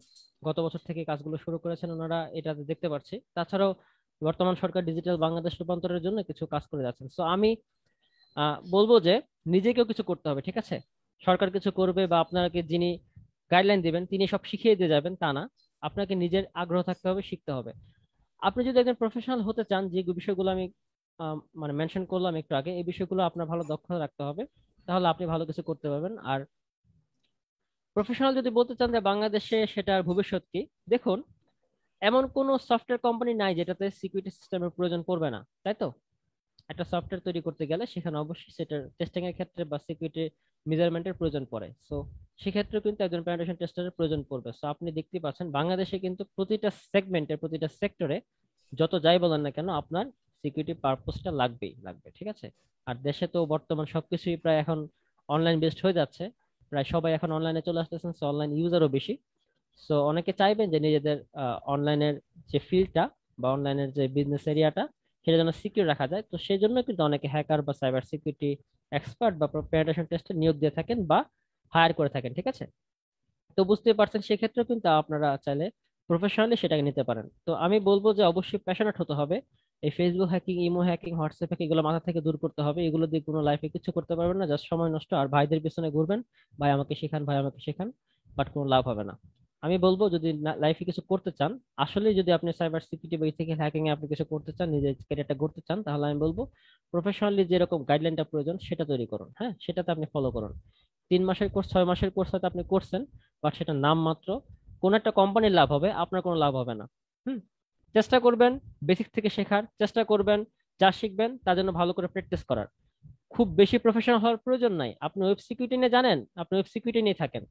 গত বছর থেকে কাজগুলো শুরু করেছেন ওনারা, এটা দেখতে পাচ্ছি। তাছাড়াও বর্তমান সরকার ডিজিটাল বাংলাদেশ রূপান্তরের জন্য কিছু কাজ করে যাচ্ছেন। সো আমি বলবো যে নিজেকেও কিছু করতে হবে। ঠিক আছে, সরকার কিছু করবে বা আপনাকে যিনি গাইডলাইন দিবেন তিনি সব শিখিয়ে দিয়ে যাবেন তা না, আপনাকে নিজের আগ্রহ থাকতে হবে, শিখতে হবে। আপনি যদি একজন প্রফেশনাল হতে চান, যে বিষয়গুলো আমি মানে মেনশন করলাম একটু আগে, এই বিষয়গুলো আপনার ভালো দক্ষতা রাখতে হবে, তাহলে আপনি ভালো কিছু করতে পারবেন। আর প্রফেশনাল যদি বলতে চান যে বাংলাদেশে সেটার ভবিষ্যৎ কি, দেখুন এমন কোনো সফটওয়্যার কোম্পানি নাই যেটাতে সিকিউরিটি সিস্টেমের প্রয়োজন পড়বে না, তাই তো? একটা সফটওয়্যার তৈরি করতে গেলে সেখানে অবশ্যই সেটার টেস্টিং এর ক্ষেত্রে বা সিকিউরিটি মেজারমেন্টের প্রয়োজন পড়ে। সো সেক্ষেত্রে কিন্তু একজন পেনিট্রেশন টেস্টারের প্রয়োজন পড়বে। সো আপনি দেখতে পাচ্ছেন বাংলাদেশে কিন্তু প্রতিটা সেগমেন্টে প্রতিটা সেক্টরে যত যাই বলেন না কেন আপনার সিকিউরিটি পারপোজটা লাগবেই লাগবে। ঠিক আছে, আর দেশে তো বর্তমান সবকিছুই প্রায় এখন অনলাইন বেসড হয়ে যাচ্ছে, প্রায় সবাই এখন অনলাইনে চলে আসতেছেন, সো অনলাইন ইউজারও বেশি। সো অনেকে চাইবেন যে নিজেদের অনলাইনের যে ফিল্ডটা বা অনলাইনের যে বিজনেস এরিয়াটা সেটা যেন সিকিউর রাখা যায়। তো সেই জন্য কিন্তু অনেকে হ্যাকার বা সাইবার সিকিউরিটি এক্সপার্ট বা পেনিট্রেশন টেস্টে নিয়োগ দিয়ে থাকেন বা হায়ার করে থাকেন। ঠিক আছে, তো বুঝতে পারছেন সেক্ষেত্রে কিন্তু আপনারা চাইলে প্রফেশনালি সেটাকে নিতে পারেন। তো আমি বলবো যে অবশ্যই প্যাশনেট হতে হবে। এই Facebook hacking, imo hacking, WhatsApp hacking এগুলো মাথা থেকে দূর করতে হবে। এগুলো দিয়ে কোনো লাইফে কিছু করতে পারবেন না, জাস্ট সময় নষ্ট। আর ভাইদের পিছনে ঘুরবেন, ভাই আমাকে শেখান, ভাই আমাকে শেখান, বাট কোনো লাভ হবে না। আমি বলবো যদি লাইফে কিছু করতে চান, আসলে যদি আপনি সাইবার সিকিউরিটি বা ইথিক্যাল হ্যাকিং এ আপনি কিছু করতে চান, নিজের ক্যারিয়ারটা গড়তে চান, তাহলে আমি বলবো প্রফেশনালি যেরকম গাইডলাইনটা প্রয়োজন সেটা তৈরি করুন। হ্যাঁ, সেটাতে আপনি ফলো করুন। 3 মাসের কোর্স, 6 মাসের কোর্স হয়তো আপনি করছেন, বাট সেটা নাম মাত্র। কোন একটা কোম্পানির লাভ হবে, আপনার কোনো লাভ হবে না। হুম, চেষ্টা করবেন বেসিক থেকে শেখার, চেষ্টা করবেন যা শিখবেন তার জন্য ভালো করে প্র্যাকটিস করার। খুব বেশি প্রফেশনাল হওয়ার প্রয়োজন নাই। আপনি ওয়েব সিকিউরিটি নিয়ে জানেন, আপনি ওয়েব সিকিউরিটি নিয়ে থাকেন।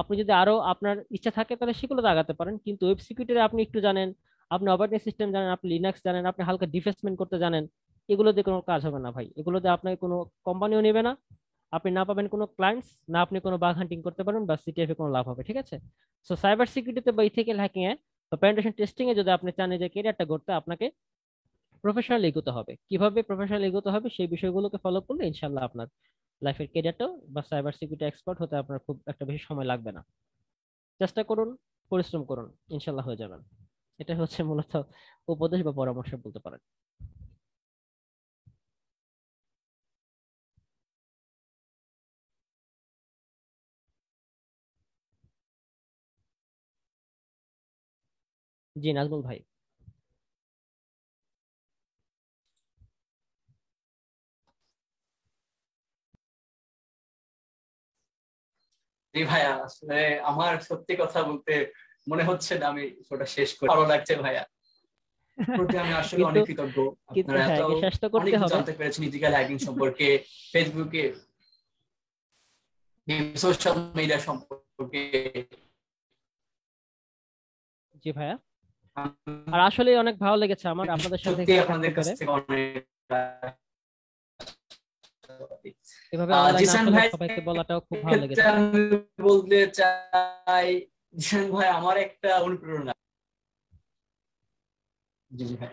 আপনি যদি আরো আপনার ইচ্ছা থাকে তাহলে সেগুলোতে আগাতে পারেন, কিন্তু ওয়েব সিকিউরিটি আপনি একটু জানেন, আপনি অপারেটিং সিস্টেম জানেন, আপনি লিনাক্স জানেন, আপনি হালকা ডিফেন্সমেন্ট করতে জানেন, এগুলোতে কোনো কাজ হবে না ভাই। এগুলোতে আপনাকে কোনো কোম্পানিও নেবে না, আপনি না পাবেন কোনো ক্লায়েন্টস, না আপনি কোনো বাগ হান্টিং করতে পারবেন বা সিটিএফ এ কোনো লাভ হবে। ঠিক আছে, সো সাইবার সিকিউরিটিতে বা ইথিক্যাল হ্যাকিং এ বা পেনিট্রেশন টেস্টিং এ যদি আপনি চান যে ক্যারিয়ারটা করতে, আপনাকে প্রফেশনাল এগোতে হবে। কিভাবে প্রফেশনাল এগোতে হবে সেই বিষয়গুলোকে ফলো করলে ইনশাল্লাহ আপনার লাইফের ক্যারিয়ারটাও বা সাইবার সিকিউরিটি এক্সপার্ট হতে আপনার খুব একটা বেশি সময় লাগবে না। চেষ্টা করুন, পরিশ্রম করুন, ইনশাল্লাহ হয়ে যাবেন। এটা হচ্ছে মূলত উপদেশ বা পরামর্শ বলতে পারেন। জি নাজমুল ভাই। জি ভাইয়া, আসলে আমার সত্যি কথা বলতে মনে হচ্ছে না আমি ওটা শেষ করে, ভালো লাগছে ভাইয়া। প্রতি আমি আসলে কিন্তু অনেক কৃতজ্ঞ। কিন্তু আপনারা এত হ্যাঁ, শেষ তো অনেক করতে কিছু হবে। জানতে পেরেছেন ইথিক্যাল হ্যাকিং সম্পর্কে, ফেসবুকে, সোশ্যাল মিডিয়া সম্পর্কে। জি ভাইয়া, আর আসলে অনেক ভালো লেগেছে আমার আপনাদের সাথে সত্যি এখানে থাকতে আপনাদের কাছ পেরে। থেকে অনেক এভাবে অনলাইনে জিসান আসলে ভাই সবাইকে বলাটাও খুব ভালো ক্ষেত্রে লেগেছে। আমি বলতে চাই, জিসান ভাই আমার একটা অনুপ্রেরণা। জি জি ভাই।